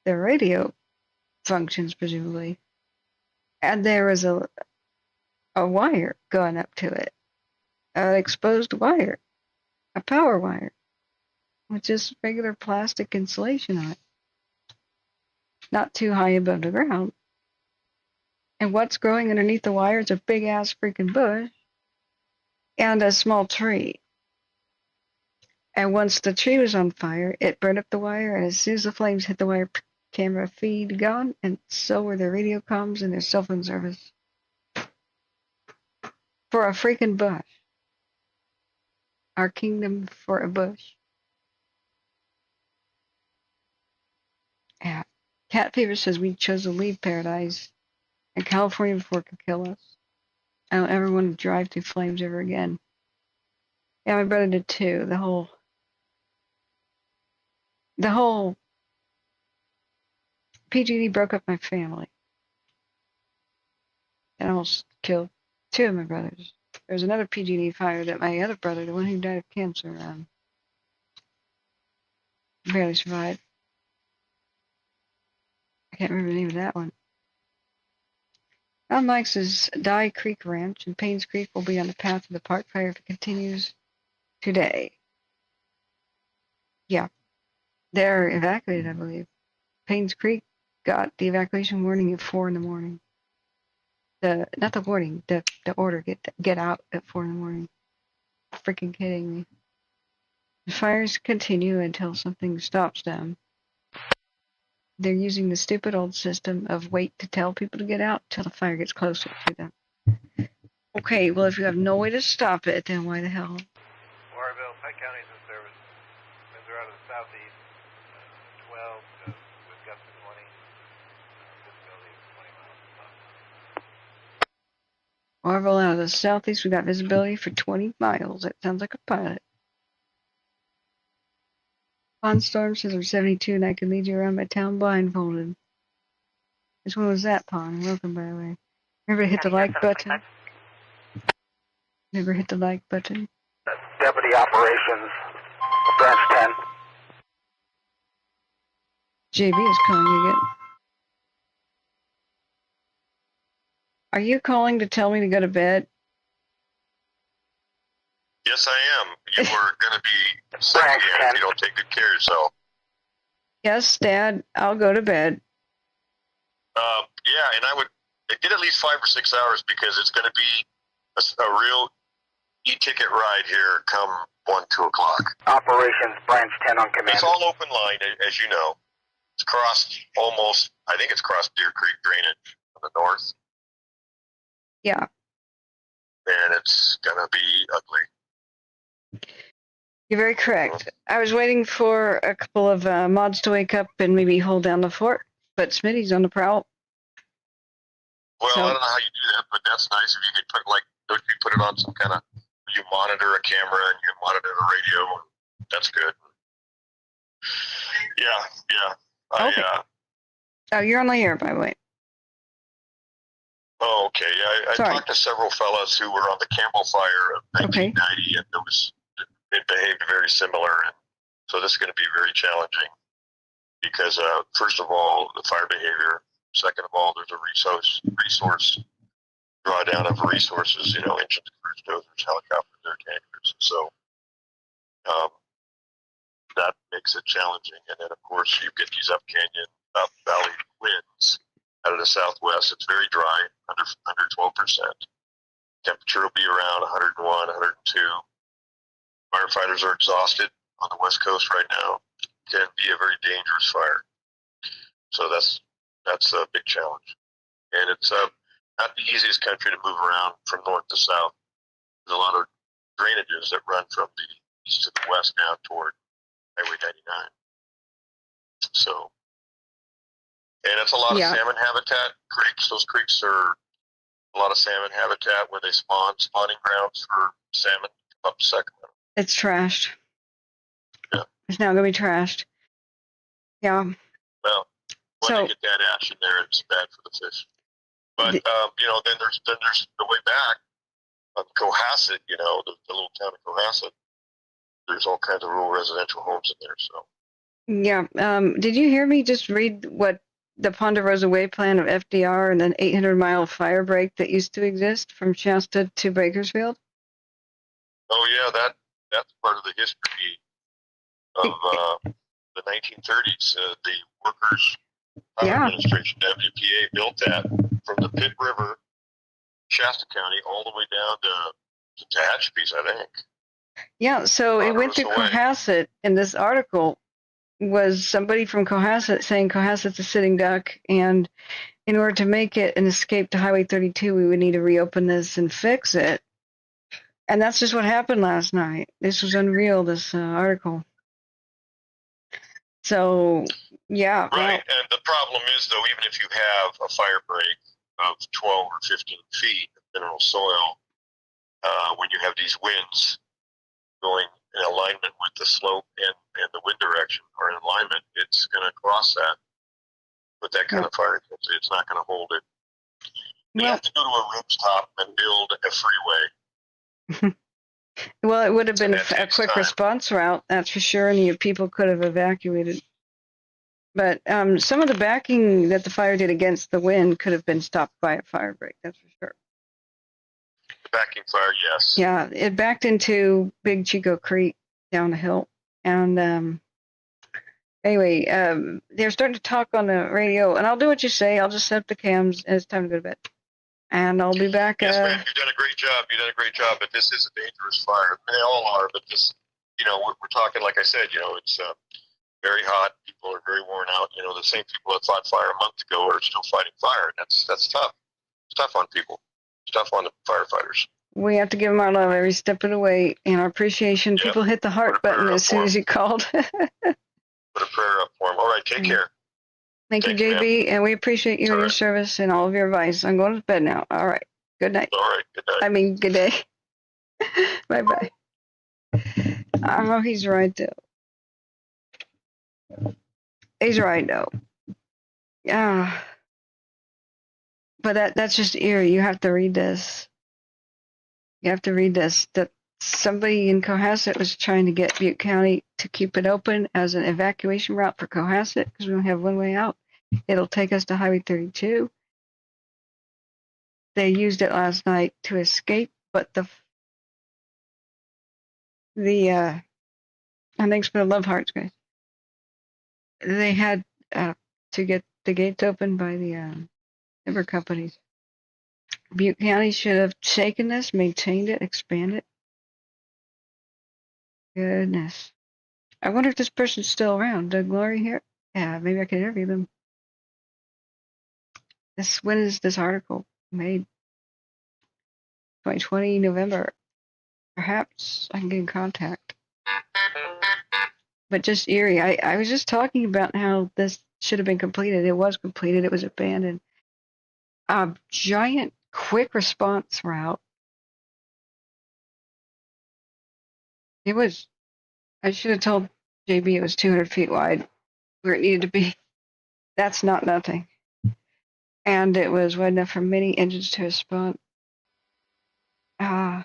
the radio functions, presumably. And there was a wire going up to it, an exposed wire, a power wire, with just regular plastic insulation on it, not too high above the ground. And what's growing underneath the wire is a big ass freaking bush and a small tree. And once the tree was on fire, it burned up the wire, and as soon as the flames hit the wire, camera feed gone, and so were their radio comms and their cell phone service. For a freaking bush. Our kingdom for a bush. Yeah. Cat Fever says we chose to leave paradise in California before it could kill us. I don't ever want to drive through flames ever again. Yeah, my brother did too. The whole PG&E broke up my family. It almost killed two of my brothers. There was another PG&E fire that my other brother, the one who died of cancer, barely survived. I can't remember the name of that one. Mike says Dye Creek Ranch and Paynes Creek will be on the path of the park fire if it continues today. Yeah. They're evacuated, I believe. Paynes Creek got the evacuation warning at 4 in the morning. Not the warning, the order, get out at 4 in the morning. Freaking kidding me. The fires continue until something stops them. They're using the stupid old system of wait to tell people to get out till the fire gets closer to them. Okay, well, if you have no way to stop it, then why the hell? Warrenville, Pike County's in service. Winds are out of the southeast, 12 to with gusts of 20. Visibility is 20 miles. Marvel out of the southeast, we got visibility for 20 miles. That sounds like a pilot. Pond Storm says I'm 72 and I can lead you around my town blindfolded. Which one was that, Pond? Welcome, by the way. Remember to hit the like button. Never hit the like button. Deputy Operations, Branch 10. JB is calling again. Are you calling to tell me to go to bed? Yes, I am. You were going to be sick again if you don't take good care of yourself. Yes, Dad, I'll go to bed. Yeah, and I would get at least 5 or 6 hours because it's going to be a real e-ticket ride here come 1, 2 o'clock. Operations Branch 10 on command. It's all open line, as you know. It's crossed almost, I think it's crossed Deer Creek drainage on the north. Yeah. And it's going to be ugly. You're very correct. I was waiting for a couple of mods to wake up and maybe hold down the fort, but Smitty's on the prowl. Well, So, I don't know how you do that, but that's nice. If you could put, like, don't you put it on some kind of, you monitor a camera and you monitor the radio. That's good. Yeah. Okay. Oh, you're on the air, by the way. Oh, okay. Yeah, I talked to several fellas who were on the Campbell Fire of 1990, and it behaved very similar. And so this is going to be very challenging because, first of all, the fire behavior. Second of all, there's a resource drawdown of resources, engines, cruise dozers, helicopters, air tankers. So that makes it challenging. And then, of course, you get these up canyon, up valley winds out of the southwest. It's very dry, under 12%. Temperature will be around 101, 102. Firefighters are exhausted on the west coast right now. It can be a very dangerous fire. So that's a big challenge. And it's not the easiest country to move around from north to south. There's a lot of drainages that run from the east to the west now toward Highway 99. So, and it's a lot of salmon habitat, creeks. Those creeks are a lot of salmon habitat where they spawning grounds for salmon up to Sacramento. It's trashed. Yeah. It's now going to be trashed. Yeah. Well, when you get that ash in there, it's bad for the fish. But, then there's the way back on Cohasset, the little town of Cohasset. There's all kinds of rural residential homes in there, so. Yeah. Did you hear me just read what the Ponderosa Way plan of FDR and an 800-mile fire break that used to exist from Shasta to Bakersfield? Oh, yeah, that's part of the history of the 1930s. The Workers' Power Administration, WPA, built that from the Pitt River, Shasta County, all the way down to Tehachapi's, I think. Yeah, so it went to Cohasset, and this article was somebody from Cohasset saying Cohasset's a sitting duck, and in order to make it an escape to Highway 32, we would need to reopen this and fix it. And that's just what happened last night. This was unreal, this article. So, yeah. Right, and the problem is, though, even if you have a fire break of 12 or 15 feet of mineral soil, when you have these winds going in alignment with the slope and the wind direction or in alignment, it's going to cross that with that kind of fire. It's not going to hold it. You have to go to a rooftop and build a freeway. Well, it would have been a quick response route, that's for sure, and people could have evacuated. But some of the backing that the fire did against the wind could have been stopped by a fire break, that's for sure. Backing fire, yes. Yeah, it backed into Big Chico Creek down the hill. And anyway, they're starting to talk on the radio, and I'll do what you say. I'll just set up the cams, and it's time to go to bed. And I'll be back. Yes, ma'am, you've done a great job. You've done a great job, but this is a dangerous fire. They all are, but this, we're talking, like I said, it's very hot. People are very worn out. The same people that fought fire a month ago are still fighting fire. That's tough. It's tough on people. It's tough on the firefighters. We have to give them our love every step of the way and our appreciation. Yep. People hit the heart button as soon as you called. Put a prayer up for them. All right, take care. Thank you, JB, and we appreciate you and your service and all of your advice. I'm going to bed now. All right. Good night. All right. Good night. I mean, good day. Bye-bye. Oh, he's right, though. He's right, though. Yeah. But that's just eerie. You have to read this. You have to read this. That somebody in Cohasset was trying to get Butte County to keep it open as an evacuation route for Cohasset because we don't have one way out. It'll take us to Highway 32. They used it last night to escape, but and thanks for the love hearts, guys. They had to get the gates open by the timber companies. Butte County should have taken this, maintained it, expanded it, Goodness. I wonder if this person's still around. Doug Laurie here? Yeah, maybe I could interview them. When is this article made? 2020, November. Perhaps I can get in contact. But just eerie. I was just talking about how this should have been completed. It was completed. It was abandoned. A giant quick response route. It was, I should have told JB it was 200 feet wide where it needed to be. That's not nothing. And it was wide enough for many engines to respond. Yeah,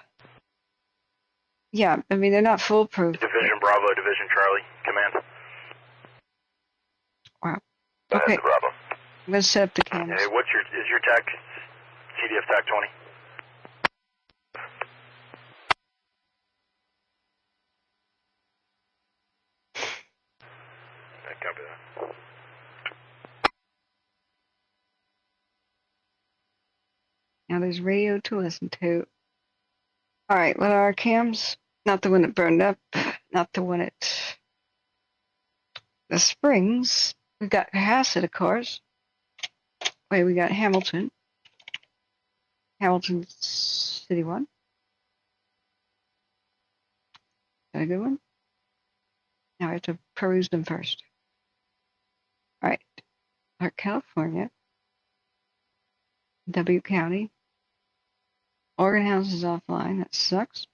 I mean, they're not foolproof. Division Bravo, Division Charlie, command. Wow. Okay. Bravo. I'm going to set up the cameras. Hey, is your TAC, CDF TAC 20? I copy that. Now there's radio to listen to. All right, what are our cams? Not the one that burned up, not the one at the Springs. We've got Cohasset, of course. Wait, we got Hamilton. Hamilton City 1. Is that a good one? Now I have to peruse them first. All right. Larch, California. Butte County. Oregon House is offline. That sucks.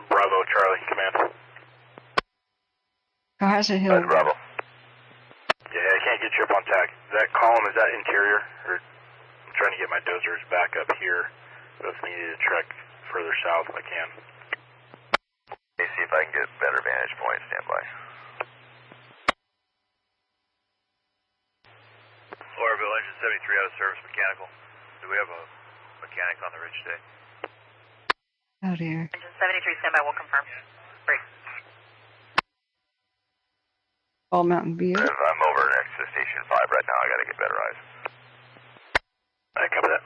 Bravo, Charlie, command. Cohasset Hill. Bravo. Yeah, I can't get you up on TAC. That column, is that interior? Or I'm trying to get my dozers back up here. But if needed to trek further south, I can. Let me see if I can get a better vantage point. Stand by. Floraville, engine 73 out of service, mechanical. Do we have a mechanic on the ridge today? Oh dear. Engine 73 standby, we'll confirm. Break. Bald Mountain Butte. I'm over next to Station 5 right now. I gotta get better eyes. I cover that.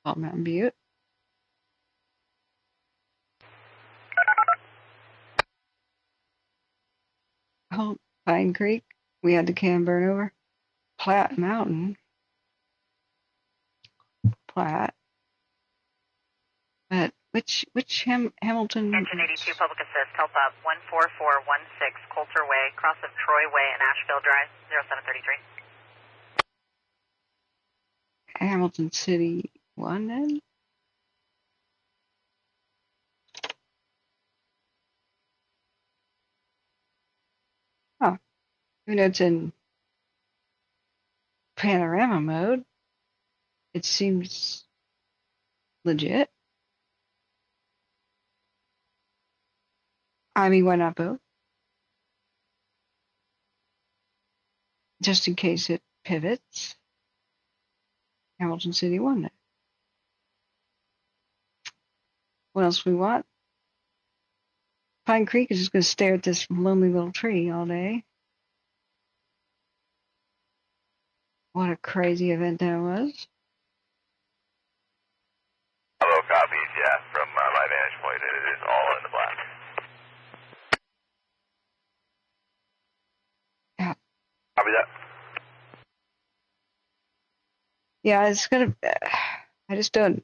Bald Mountain Butte. Oh, Pine Creek. We had the cam burn over. Platte Mountain. Platte. But which Hamilton? Engine 82, public assist, help up 14416 Coulter Way, cross of Troy Way and Asheville Drive, 0733. Hamilton City 1 then? Oh, even though it's in panorama mode, it seems legit. I mean, why not both? Just in case it pivots. Hamilton City 1 then. What else we want? Pine Creek is just going to stare at this lonely little tree all day. What a crazy event that was. Hello, copies, yeah. From my vantage point, it is all in the black. Yeah. Copy that. Yeah, it's going to... I just don't...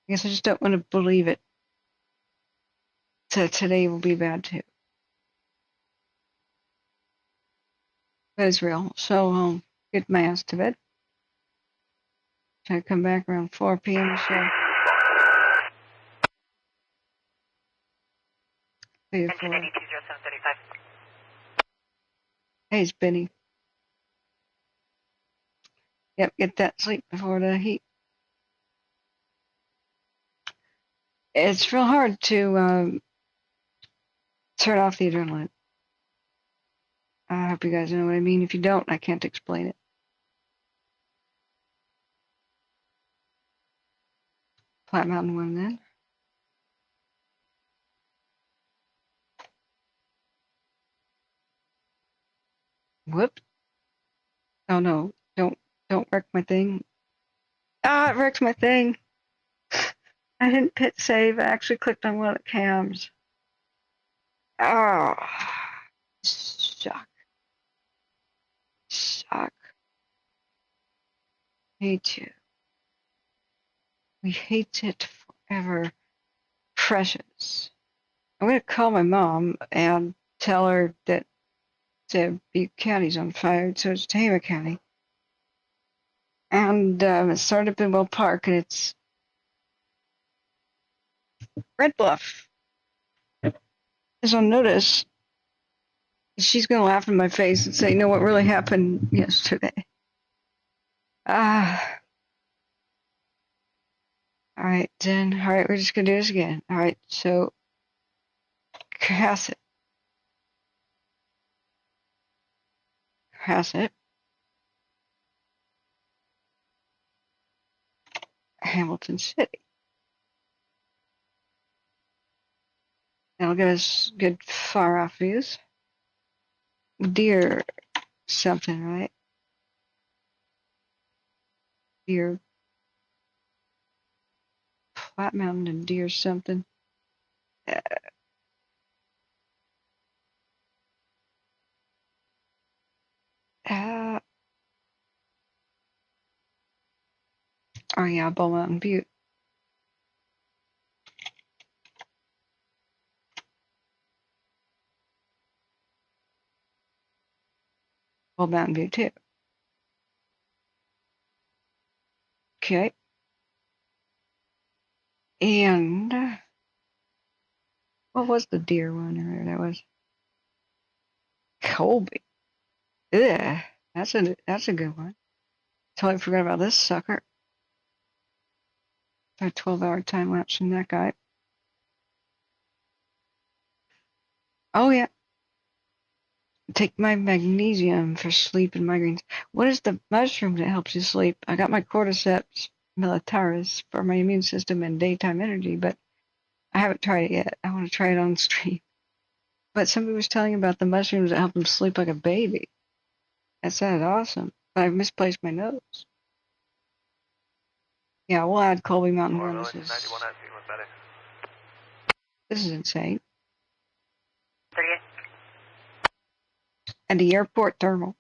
I guess I just don't want to believe it. So today will be bad too. But it's real. So get my ass to bed. Try to come back around 4 p.m. So. Engine 82, 0735. Hey, it's Benny. Yep, get that sleep before the heat. It's real hard to turn off the adrenaline. I hope you guys know what I mean. If you don't, I can't explain it. Platte Mountain 1 then. Whoop. Oh no, don't wreck my thing. Ah, it wrecked my thing. I didn't hit save. I actually clicked on one of the cams. Oh, suck. Suck. Hate you. We hate it forever. Precious. I'm going to call my mom and tell her that the Butte County's on fire, so it's Tama County. And it started up in Will Park, and it's Red Bluff is on notice. She's going to laugh in my face and say, you know what really happened yesterday? Ah. All right, then. All right, we're just going to do this again. All right, so Cohasset. Hamilton City. That'll give us good far off views. Deer something, right? Deer Flat Mountain and Deer something. Oh yeah, Bull Mountain Butte. Bull Mountain Butte too. Okay. And what was the deer one earlier? That was Colby. Yeah, that's a good one. Totally forgot about this sucker. A 12-hour time lapse from that guy. Oh yeah. Take my magnesium for sleep and migraines. What is the mushroom that helps you sleep? I got my cordyceps militaris for my immune system and daytime energy, but I haven't tried it yet. I want to try it on stream. But somebody was telling about the mushrooms that help them sleep like a baby. That sounded awesome. But I've misplaced my notes. Yeah, we'll add Colby Mountain Run. This is insane. 38. And the airport thermal.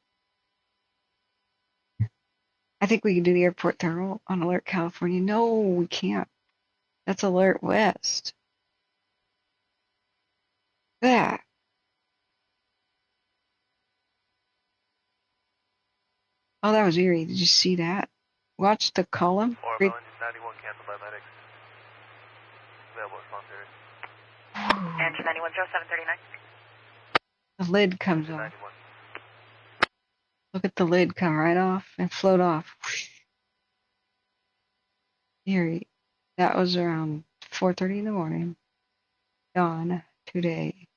I think we can do the airport thermal on Alert California. No, we can't. That's Alert West. That. Oh, that was eerie. Did you see that? Watch the column. Engine 91 canceled by medics. Available response area. Engine 91, 0739. The lid comes off. Look at the lid come right off and float off. Eerie. That was around 4:30 in the morning. Dawn today.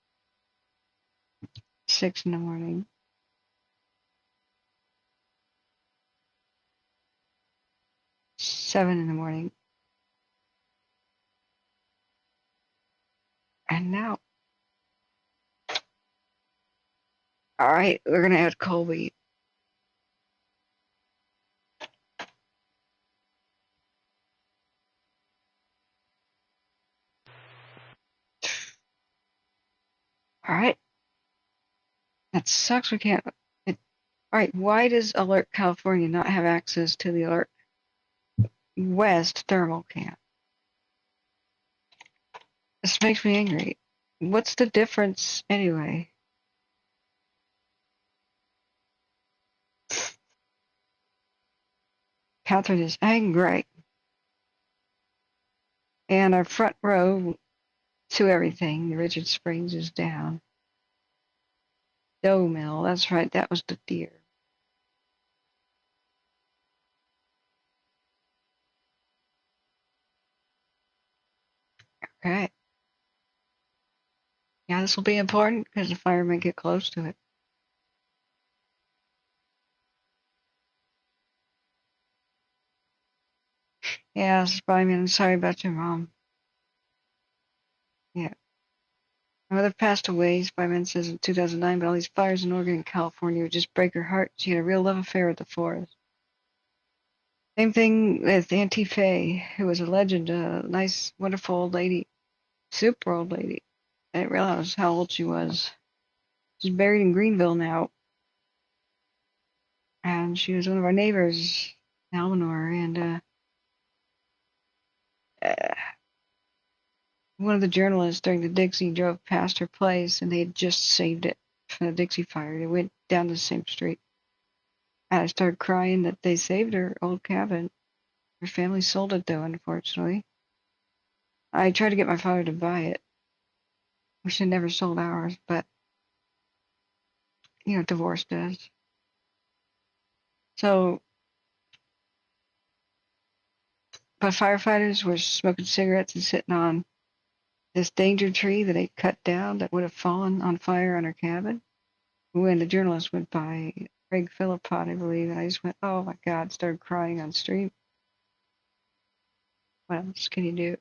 6 in the morning. 7 in the morning. And now. All right, we're going to add Colby. All right. That sucks. We can't. All right, why does Alert California not have access to the Alert West thermal camp? This makes me angry. What's the difference anyway? Catherine is angry. And our front row to everything, the Richard Springs is down. Dough mill, that's right, that was the deer. Okay. Yeah, this will be important because the fire may get close to it. Yeah, Spyman, I'm sorry about your mom. Yeah. My mother passed away, Spyman says, in 2009, but all these fires in Oregon and California would just break her heart. She had a real love affair with the forest. Same thing with Auntie Faye, who was a legend, a nice, wonderful old lady, super old lady. I didn't realize how old she was. She's buried in Greenville now, and she was one of our neighbors, Eleanor, and one of the journalists during the Dixie drove past her place, and they had just saved it from the Dixie fire. They went down the same street. And I started crying that they saved her old cabin. Her family sold it, though, unfortunately. I tried to get my father to buy it. We should have never sold ours, but, you know, divorce does. So, but firefighters were smoking cigarettes and sitting on this danger tree that they cut down that would have fallen on fire on her cabin. When the journalist went by, Craig Philippot, I believe, and I just went, oh my God, started crying on stream. What else can you do?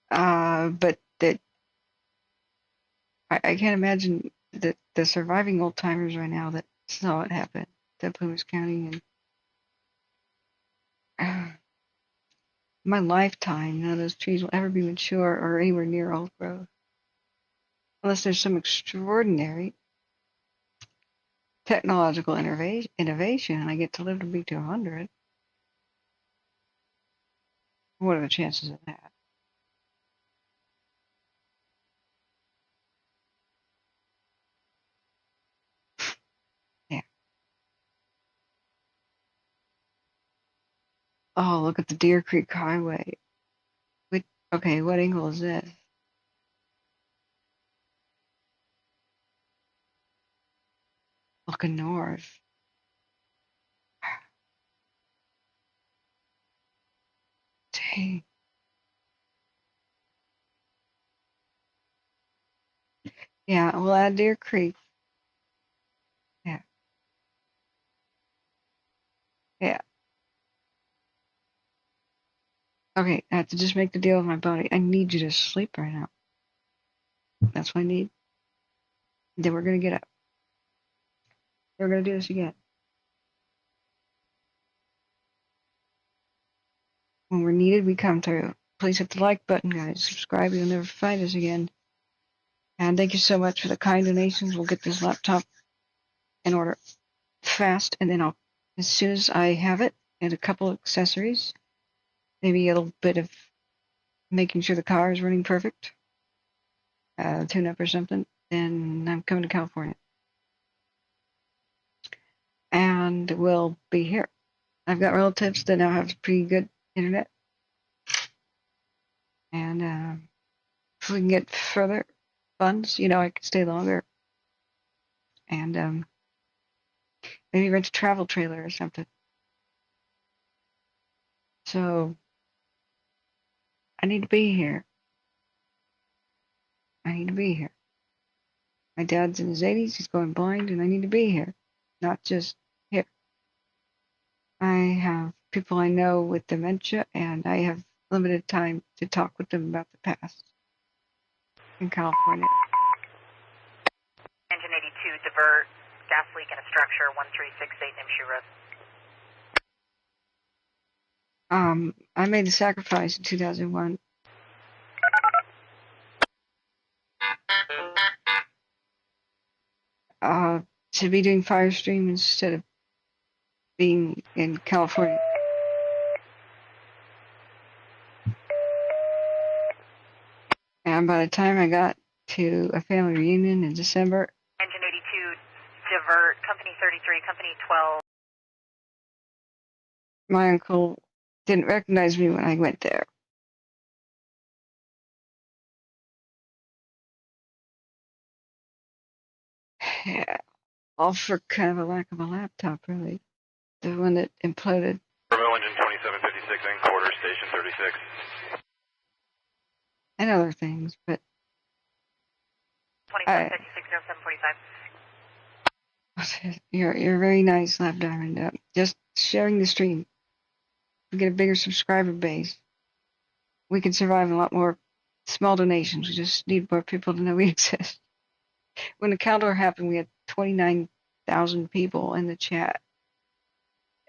But that I can't imagine that the surviving old timers right now that saw it happen to Plumas County and my lifetime, none of those trees will ever be mature or anywhere near old growth. Unless there's some extraordinary technological innovation and I get to live to be to 100. What are the chances of that? Yeah. Oh, look at the Deer Creek Highway. Okay, what angle is this? Looking north. Dang. Yeah, we'll add Deer Creek. Yeah. Yeah. Okay, I have to just make the deal with my body. I need you to sleep right now. That's what I need. Then we're going to get up. We're going to do this again. When we're needed, we come through. Please hit the like button, guys. Subscribe. You'll never find us again. And thank you so much for the kind donations. We'll get this laptop in order fast. And then as soon as I have it and a couple of accessories, maybe a little bit of making sure the car is running perfect, tune up or something, then I'm coming to California. And we'll be here. I've got relatives that now have pretty good internet. And if we can get further funds, you know, I can stay longer. And maybe rent a travel trailer or something. So I need to be here. I need to be here. My dad's in his 80s. He's going blind, and I need to be here, not just here. I have people I know with dementia, and I have limited time to talk with them about the past in California. Engine 82, divert, gas leak in a structure, 1368 Nimshu Road. I made a sacrifice in 2001. To be doing Firestream instead of being in California. And by the time I got to a family reunion in December, Engine 82, divert, company 33, company 12. my uncle didn't recognize me when I went there. Yeah, all for kind of a lack of a laptop, really. The one that imploded. Morrow engine 2756 in quarter, station 36. And other things, but 2756 0745. you're very nice, Lab Diamond. Just sharing the stream. We get a bigger subscriber base. We can survive a lot more small donations. We just need more people to know we exist. When the Caldor happened, we had 29,000 people in the chat.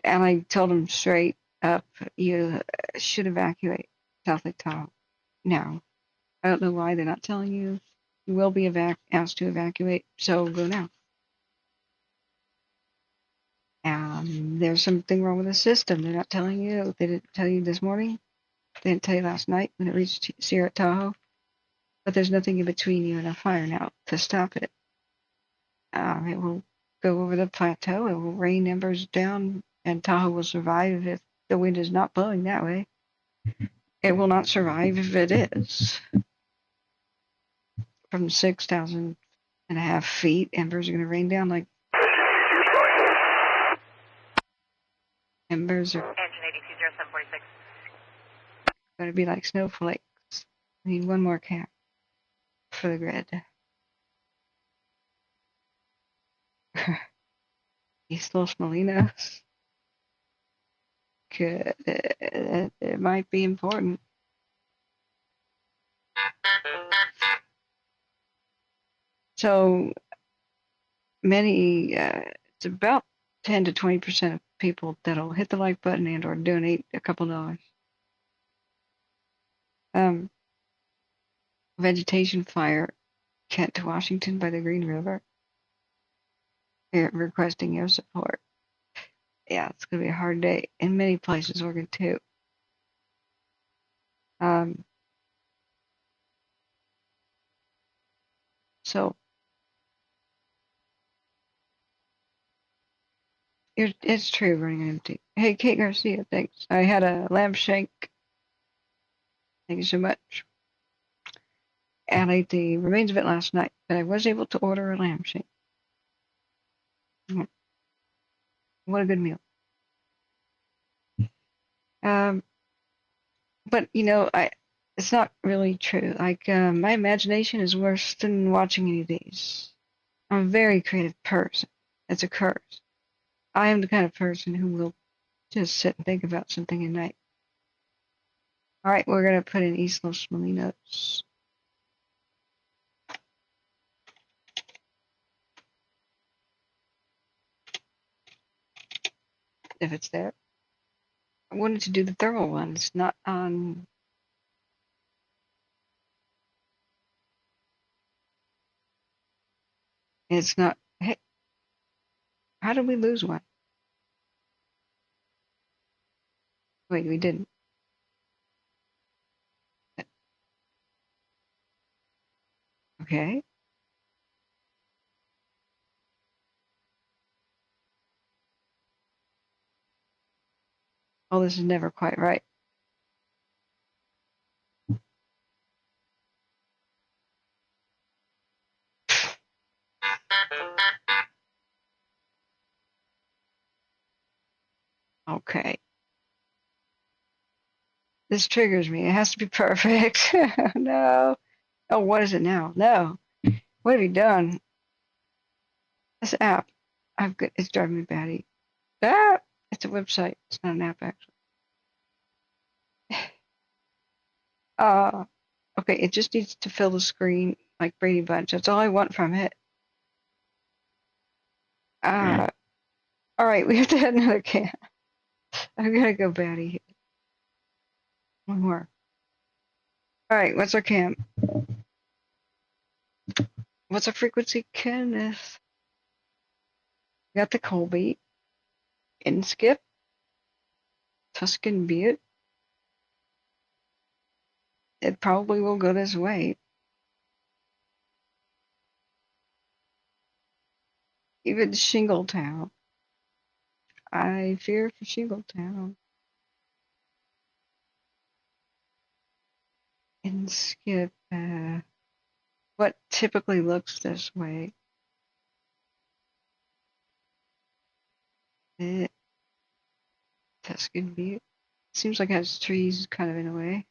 And I told them straight up, you should evacuate South Lake Tahoe now. I don't know why they're not telling you. You will be asked to evacuate, so go now. There's something wrong with the system. They're not telling you. They didn't tell you this morning. They didn't tell you last night when it reached Sierra Tahoe. But there's nothing in between you and a fire now to stop it. It will go over the plateau. It will rain embers down, and Tahoe will survive if the wind is not blowing that way. It will not survive if it is. From 6,500 feet, embers are going to rain down like embers are Engine 820746. going to be like snowflakes. I need one more cap for the grid. East Los Molinos. Could, it might be important. So many, it's about 10 to 20% of people that'll hit the like button and or donate a couple dollars. Vegetation fire, Kent to Washington by the Green River. They're requesting your support. Yeah, it's going to be a hard day in many places, Oregon too. So it's true, running empty. Hey, Kate Garcia, thanks. I had a lamb shank. Thank you so much. And I ate the remains of it last night, but I was able to order a lamb shank. What a good meal. But you know, it's not really true. Like my imagination is worse than watching any of these. I'm a very creative person. It's a curse. I am the kind of person who will just sit and think about something at night. All right, we're gonna put in East Los Molinos. If it's there. I wanted to do the thermal one. It's not on. It's not. Hey, how did we lose one? Wait, we didn't. Okay. Oh, this is never quite right. Okay. This triggers me. It has to be perfect. No. Oh, what is it now? No. What have you done? This app. It's driving me batty. Ah! It's a website. It's not an app, actually. Okay, it just needs to fill the screen like Brady Bunch. That's all I want from it. All right, we have to add another can. I'm gonna go batty here. One more. All right, what's our cam? What's our frequency, Kenneth? Got the Colby. Inskip. Tuscan Butte. It probably will go this way. Even Shingletown. I fear for Shingletown. Inskip. What typically looks this way? Tuscan Butte. Seems like it has trees kind of in a way.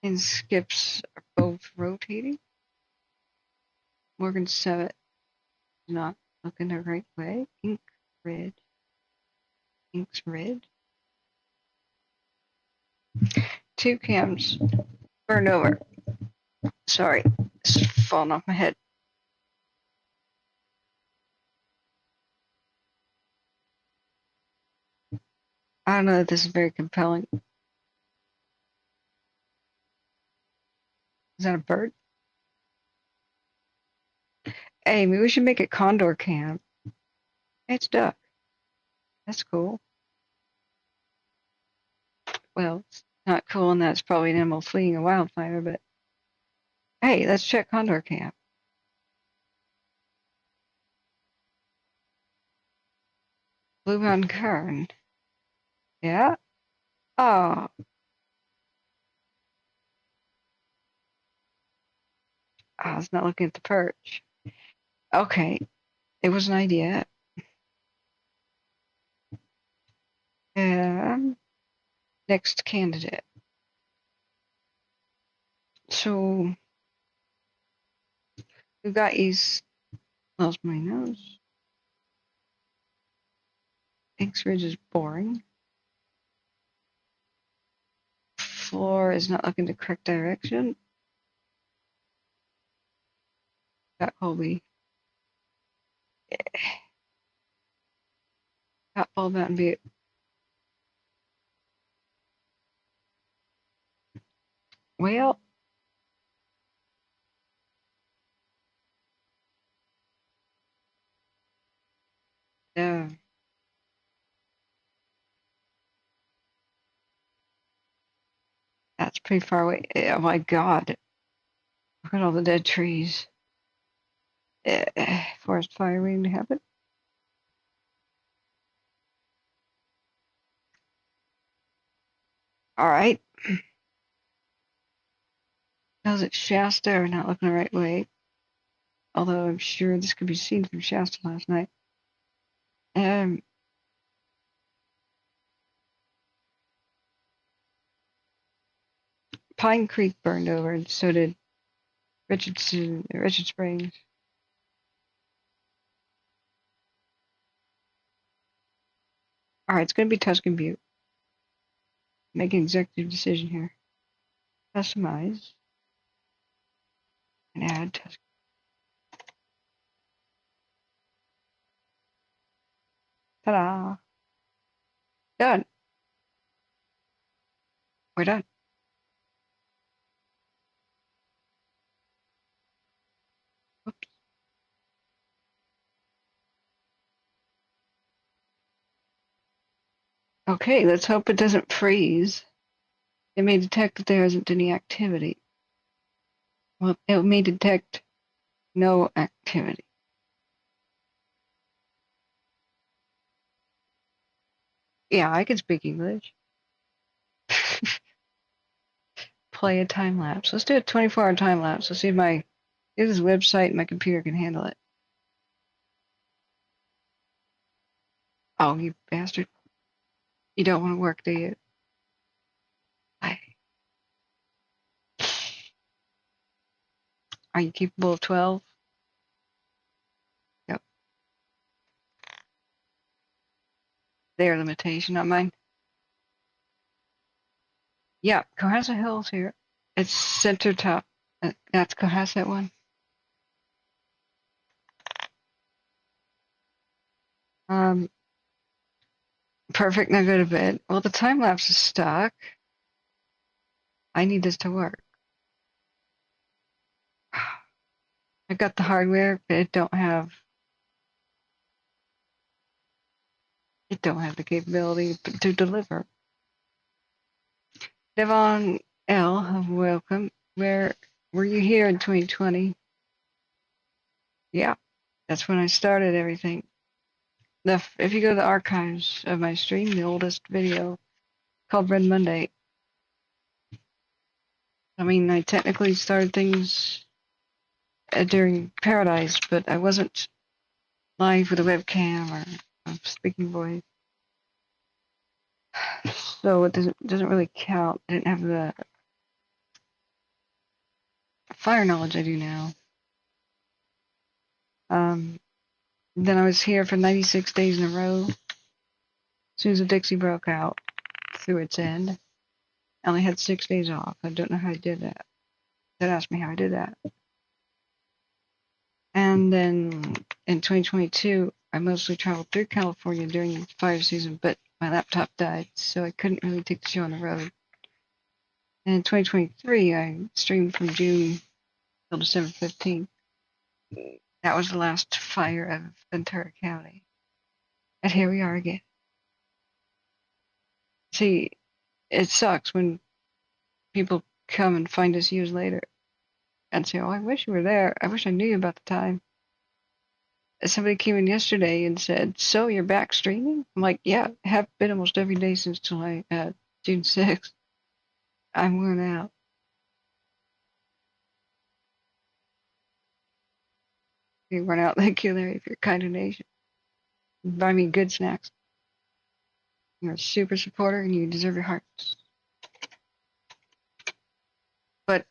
And skips are both rotating. Morgan Summit is not looking the right way. Ink red. Ink's red. Two cams burned over. Sorry, it's falling off my head. I don't know that this is very compelling. Is that a bird? Hey, maybe we should make it condor camp. Hey, it's duck. That's cool. Well, it's not cool, and that's probably an animal fleeing a wildfire, but hey, let's check condor camp. Blue mountain kern. Yeah? Oh. I was not looking at the perch. Okay, it was an idea. Next candidate. So we've got East Los Molinos. Inks Ridge is boring. Floor is not looking the correct direction. Got Colby. Got Bald Mountain Butte. Well, no. That's pretty far away. Oh my God. Look at all the dead trees. Forest fire waiting to happen. All right. How's it Shasta are not looking the right way? Although I'm sure this could be seen from Shasta last night. Pine Creek burned over, and so did Richard Springs. All right, it's going to be Tuscan Butte. Make an executive decision here. Customize and add Tuscan. Ta-da! Done. We're done. Oops. Okay, let's hope it doesn't freeze. It may detect that there isn't any activity. Well, it may detect no activity. Yeah, I can speak English. Play a time lapse. Let's do a 24-hour time lapse. Let's see if this website and my computer can handle it. Oh, you bastard. You don't want to work, do you? Are you capable of 12? Yep. Their limitation, not mine. Yeah, Cohasset Hills here. It's center top. That's Cohasset one. Perfect, now go to bed. Well, the time lapse is stuck. I need this to work. I got the hardware, but it don't have the capability to deliver. Devon L, welcome. Where were you here in 2020? Yeah, that's when I started everything. If you go to the archives of my stream, the oldest video called Red Monday. I mean, I technically started things during Paradise, but I wasn't live with a webcam or a speaking voice. So it doesn't really count. I didn't have the fire knowledge I do now. Then I was here for 96 days in a row. As soon as the Dixie broke out through its end, I only had 6 days off. I don't know how I did that. Don't ask me how I did that. And then in 2022, I mostly traveled through California during the fire season, but my laptop died, so I couldn't really take the show on the road. And in 2023, I streamed from June till December 15th. That was the last fire of Ventura County. And here we are again. See, it sucks when people come and find us years later and say, oh, I wish you were there. I wish I knew you about the time. Somebody came in yesterday and said, so you're back streaming? I'm like, yeah, have been almost every day since July, June 6th. I'm worn out. You run out like you, Larry, if you're a kind of nation. Buy me good snacks. You're a super supporter and you deserve your hearts. But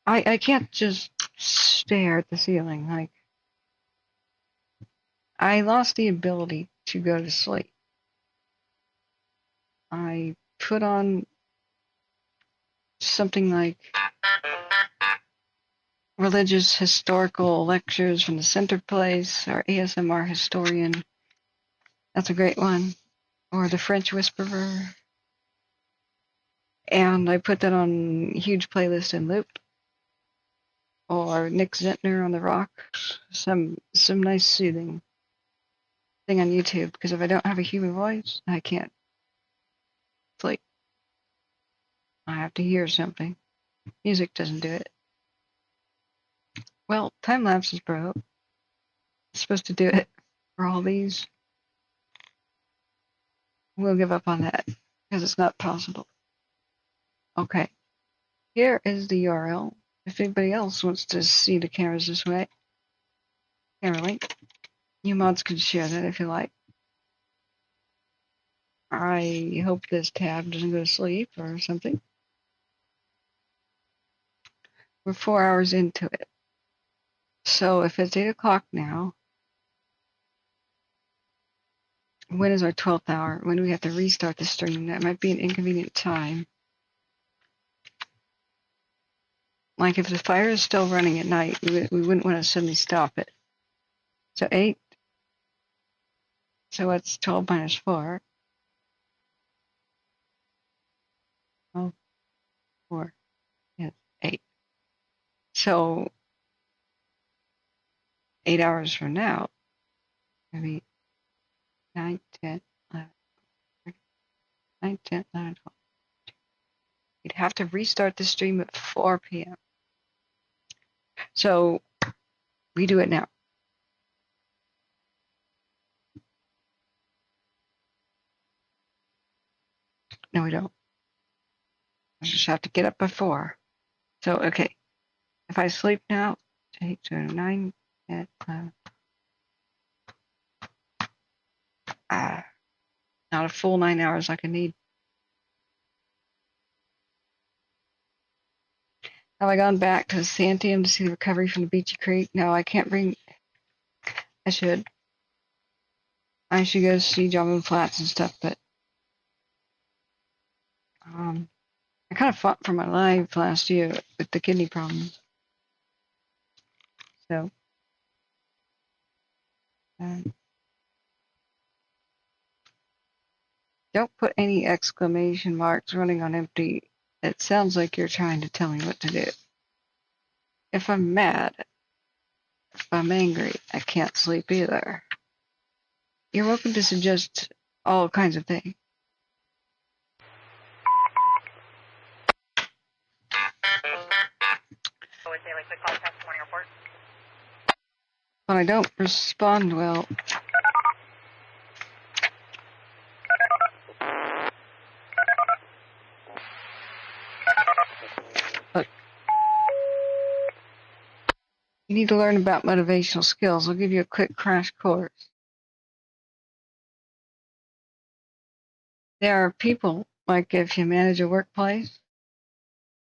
I can't just stare at the ceiling. Like, I lost the ability to go to sleep. I put on something like religious historical lectures from the Center Place or ASMR historian. That's a great one. Or the French Whisperer. And I put that on a huge playlist in loop. Or Nick Zentner on the rock. Some nice soothing thing on YouTube. Because if I don't have a human voice, I can't sleep. I have to hear something. Music doesn't do it. Well, time lapse is broke. It's supposed to do it for all these. We'll give up on that because it's not possible. Okay, here is the URL. If anybody else wants to see the cameras this way, camera link, you mods can share that if you like. I hope this tab doesn't go to sleep or something. We're 4 hours into it. So if it's 8 o'clock now, when is our 12th hour? When do we have to restart the stream? That might be an inconvenient time. Like if the fire is still running at night, we wouldn't want to suddenly stop it. So 8. So it's 12 minus 4. Oh, 4. Yes, 8. So 8 hours from now, maybe 9, 10, 11, 9, 10, 11, 12. You'd have to restart the stream at 4 p.m. So we do it now. No, we don't. I just have to get up by 4. So, okay. If I sleep now, 8, 9, 10, 11. Not a full 9 hours like I need. Have I gone back to Santiam to see the recovery from the Beachy Creek? No, I can't bring. I should. I should go see John Moon Flats and stuff, but I kind of fought for my life last year with the kidney problems. So, don't put any exclamation marks running on empty. It sounds like you're trying to tell me what to do. If I'm mad, if I'm angry, I can't sleep either. You're welcome to suggest all kinds of things. But I don't respond well. Look, you need to learn about motivational skills. I'll give you a quick crash course. There are people, like if you manage a workplace,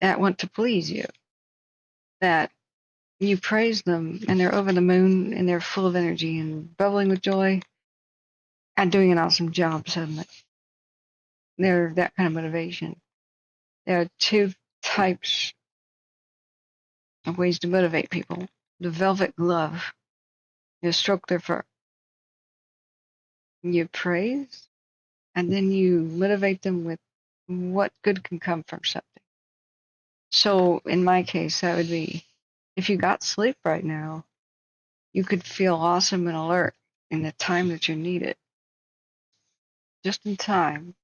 that want to please you, that you praise them and they're over the moon and they're full of energy and bubbling with joy and doing an awesome job suddenly. They're that kind of motivation. There are 2 types of ways to motivate people. The velvet glove. You stroke their fur. You praise and then you motivate them with what good can come from something. So in my case, that would be, if you got sleep right now, you could feel awesome and alert in the time that you need it. Just in time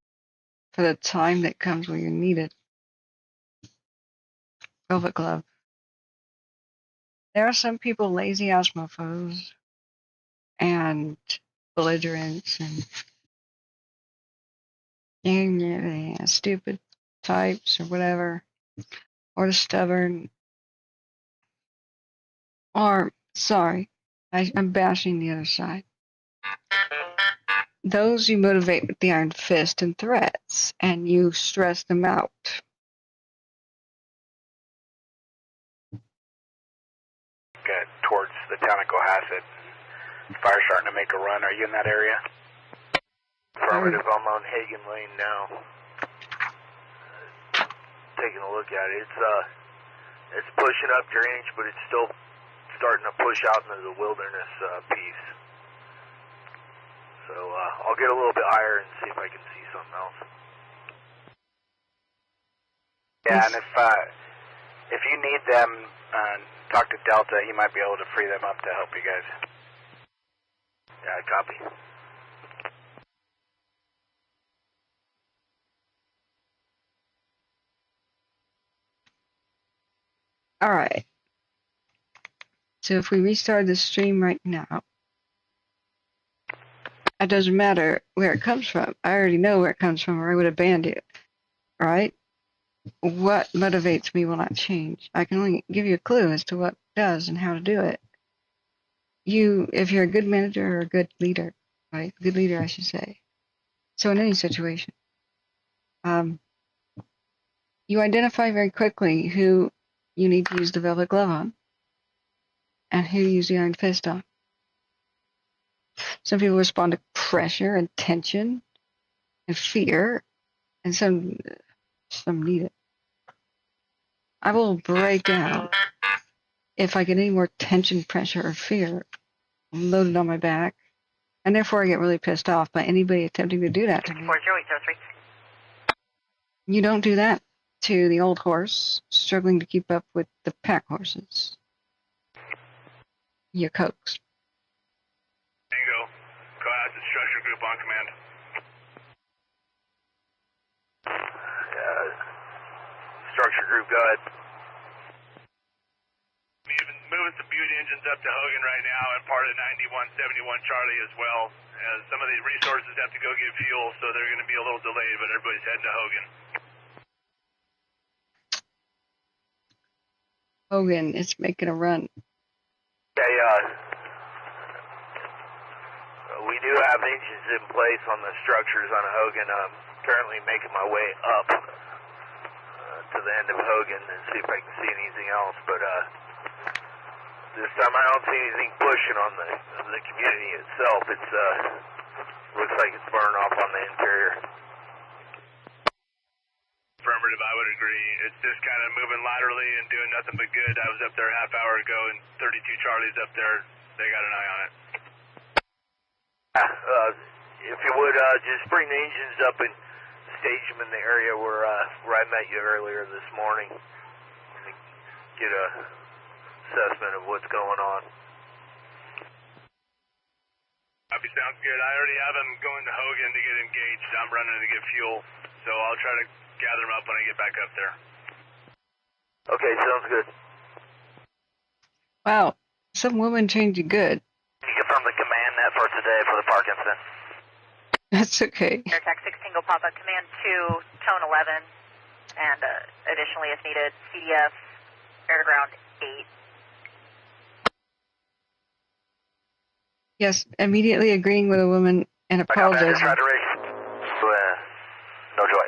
for the time that comes where you need it. Velvet glove. There are some people lazy ass mofos and belligerents and stupid types or whatever, or the stubborn, or sorry, I'm bashing the other side. Those you motivate with the iron fist and threats, and you stress them out. Towards the town of Cohasset. Fire's starting to make a run. Are you in that area? Affirmative. I'm on Hagen Lane now. Taking a look at it. It's pushing up drainage, but it's still starting to push out into the wilderness piece. So I'll get a little bit higher and see if I can see something else. Yeah, and if you need them, talk to Delta. He might be able to free them up to help you guys. Yeah, copy. All right. So if we restart the stream right now, it doesn't matter where it comes from. I already know where it comes from, or I would have banned it. Right? What motivates me will not change. I can only give you a clue as to what it does and how to do it. If you're a good manager or a good leader, right? Good leader, I should say. So in any situation, you identify very quickly who you need to use the velvet glove on and who you use the iron fist on. Some people respond to pressure and tension and fear, and some need it. I will break out if I get any more tension, pressure, or fear loaded on my back, and therefore I get really pissed off by anybody attempting to do that to me. 40803. You don't do that to the old horse struggling to keep up with the pack horses. Your cokes. Bingo. Cohasset Structure Group on command. Structure Group, go ahead. Moving some Butte engines up to Hogan right now, and part of 9171 Charlie as well. Some of the resources have to go get fuel, so they're going to be a little delayed, but everybody's heading to Hogan. Hogan is making a run. Okay, we do have engines in place on the structures on Hogan. I'm currently making my way up to the end of Hogan and see if I can see anything else, but this time I don't see anything pushing on the community itself. It's looks like it's burning off on the interior. Affirmative, I would agree. It's just kind of moving laterally and doing nothing but good. I was up there a half hour ago, and 32 Charlie's up there. They got an eye on it. If you would, just bring the engines up and stage them in the area where I met you earlier this morning. Let me get a assessment of what's going on. Copy, sounds good. I already have them going to Hogan to get engaged. I'm running to get fuel, so I'll try to gather them up when I get back up there. Okay, sounds good. Wow, some woman trained you good. Can you confirm the command net for today for the park incident? That's okay. Air 16 go pop up command 2, tone 11, and additionally, if needed, CDF, air to ground 8. Yes, immediately agreeing with a woman and apologizing. Just tried to raise. No joy.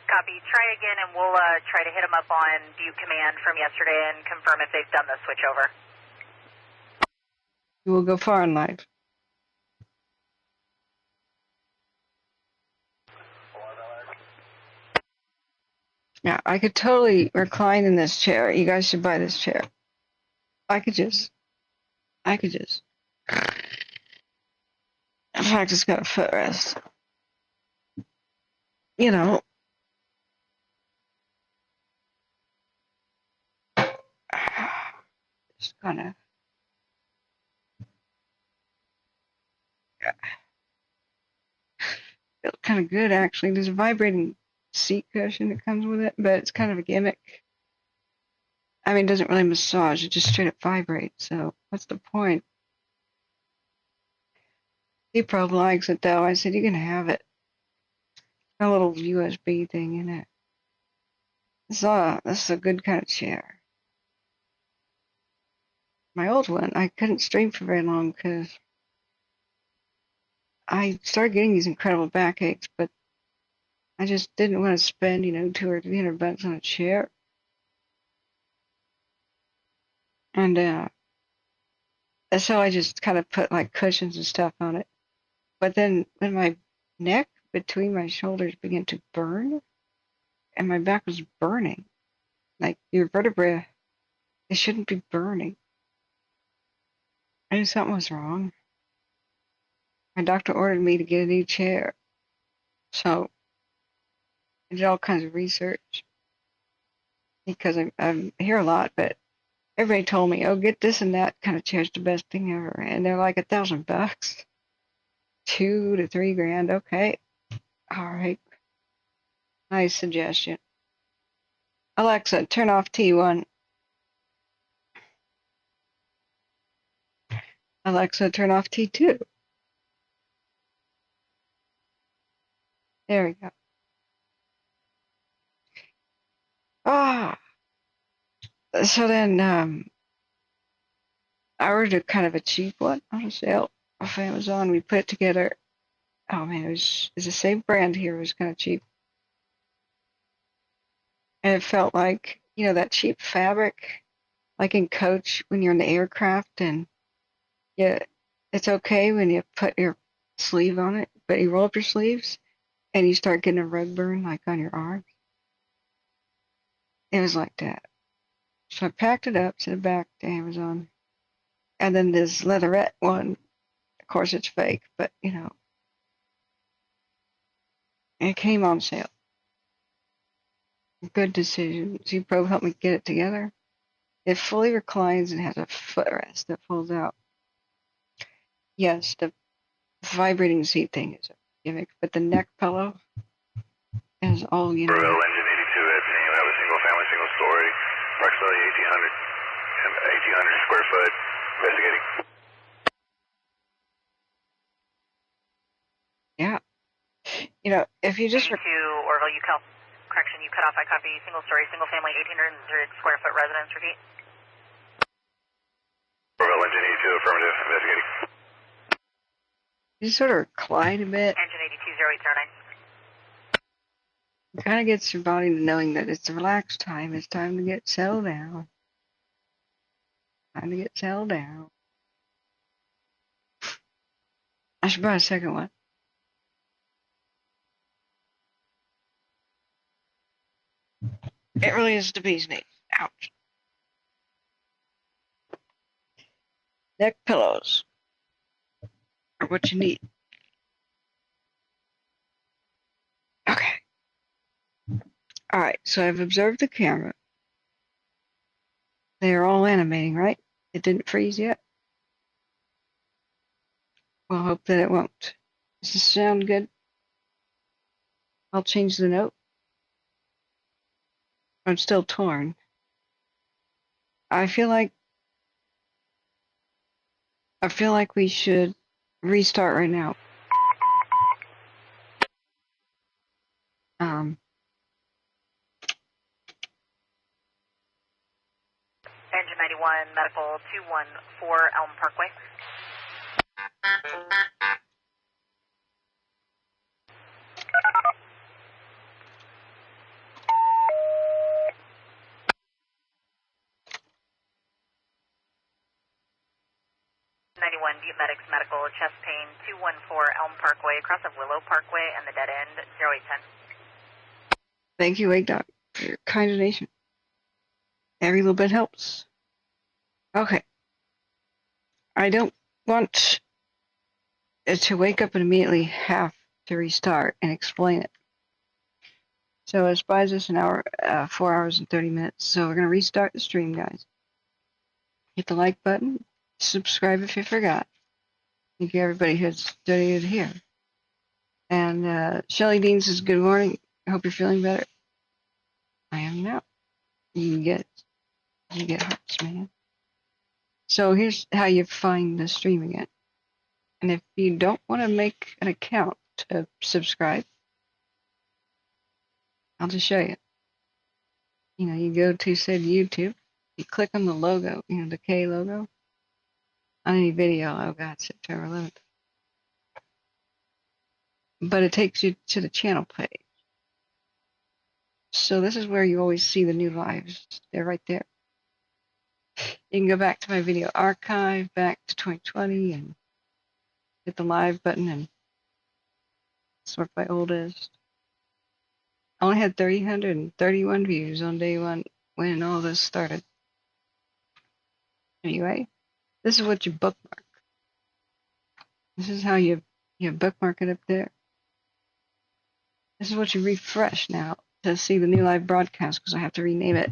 Copy. Try again, and we'll try to hit them up on Butte command from yesterday and confirm if they've done the switchover. You will go far in life. Now, I could totally recline in this chair. You guys should buy this chair. I could just. In fact, it's got a footrest. You know, just kind of. Feels kind of good, actually. There's a vibrating seat cushion that comes with it, but it's kind of a gimmick. I mean, it doesn't really massage, it just straight up vibrates, so what's the point? He probably likes it, though. I said, you can have it. A little USB thing in it. This is a good kind of chair. My old one, I couldn't stream for very long because I started getting these incredible backaches, but I just didn't want to spend, you know, $200 or $300 on a chair. And so I just kind of put like cushions and stuff on it. But then when my neck between my shoulders began to burn and my back was burning, like your vertebrae, they shouldn't be burning. I knew something was wrong. My doctor ordered me to get a new chair. So I did all kinds of research because I'm here a lot, but everybody told me, oh, get this and that kind of chair's the best thing ever. And they're like $1,000, $2 to $3 grand. Okay. All right. Nice suggestion. Alexa, turn off T1. Alexa, turn off T2. There we go. Ah. So then I ordered kind of a cheap one on a sale off Amazon. We put it together. Oh man, it's the same brand here. It was kind of cheap. And it felt like, you know, that cheap fabric, like in Coach when you're in the aircraft and yeah, it's okay when you put your sleeve on it, but you roll up your sleeves and you start getting a rug burn like on your arm. It was like that. So I packed it up, sent it back to Amazon. And then this leatherette one, of course it's fake, but you know, it came on sale. Good decision. Z-Pro helped me get it together. It fully reclines and has a footrest that folds out. Yes, the vibrating seat thing is a gimmick, but the neck pillow is all you know. Engine 82 at you have a single family, single story, approximately 1,800 square foot, investigating. Yeah. You know, if you just... To Orville, you correction, you cut off, I copy, single story, single family, 1,800 square foot residence, repeat. Orville, engine 82, affirmative, investigating. You sort of recline a bit. Engine 820809. It kind of gets your body to knowing that it's relax time. It's time to get settled down. Time to get settled down. I should buy a second one. It really is the bee's knees. Ouch. Neck pillows are what you need. Okay. All right, so I've observed the camera. They are all animating, right? It didn't freeze yet. We'll hope that it won't. Does this sound good? I'll change the note. I'm still torn. I feel like we should restart right now. Engine 91, medical 214 Elm Parkway. Butte Medics Medical, chest pain, 214 Elm Parkway, across of Willow Parkway and the dead end, 0810. Thank you, Wake Doc, for your kind donation. Every little bit helps. Okay. I don't want to wake up and immediately have to restart and explain it. So it buys us an hour, 4 hours and 30 minutes. So we're going to restart the stream, guys. Hit the like button. Subscribe if you forgot. Thank you, everybody who's studied here. And Shelly Dean says, good morning. I hope you're feeling better. I am now. You get hearts, man. So here's how you find the stream again. And if you don't want to make an account to subscribe, I'll just show you. You know, you go to said YouTube, you click on the logo, you know, the K logo on any video. Oh God, September 11th. But it takes you to the channel page. So this is where you always see the new lives. They're right there. You can go back to my video archive, back to 2020, and hit the live button and sort by oldest. I only had 331 views on day one when all this started. Anyway, this is what you bookmark. This is how you bookmark it up there. This is what you refresh now to see the new live broadcast, because I have to rename it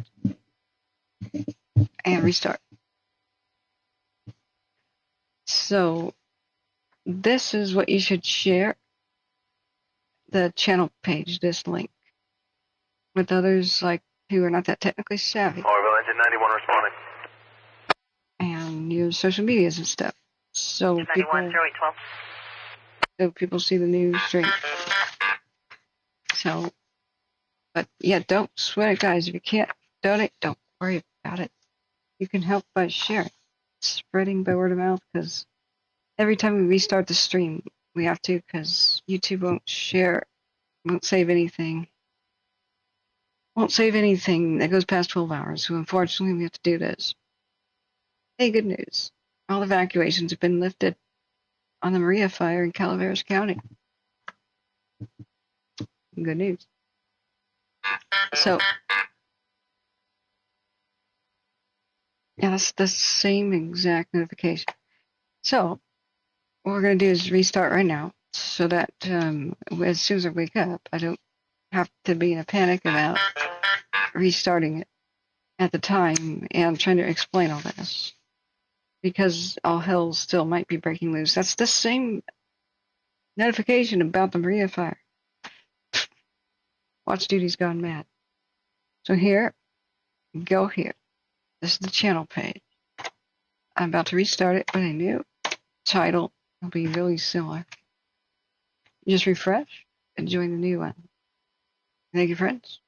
and restart. So this is what you should share, the channel page, this link, with others like who are not that technically savvy. Morrow engine 91 responding. And your social medias and stuff. So 91, 0812. So people see the new stream. So, but yeah, don't sweat it, guys. If you can't donate, don't worry about it. You can help by sharing, spreading by word of mouth, because every time we restart the stream, we have to, because YouTube won't share, won't save anything. Won't save anything that goes past 12 hours. So unfortunately, we have to do this. Hey, good news. All evacuations have been lifted on the Maria fire in Calaveras County. Good news. So, yeah, that's the same exact notification. So, what we're going to do is restart right now so that as soon as I wake up, I don't have to be in a panic about restarting it at the time and trying to explain all this, because all hell still might be breaking loose. That's the same notification about the Maria fire. Watch Duty's gone mad. So here, go here. This is the channel page. I'm about to restart it with a new title. It'll be really similar. Just refresh and join the new one. Thank you, friends.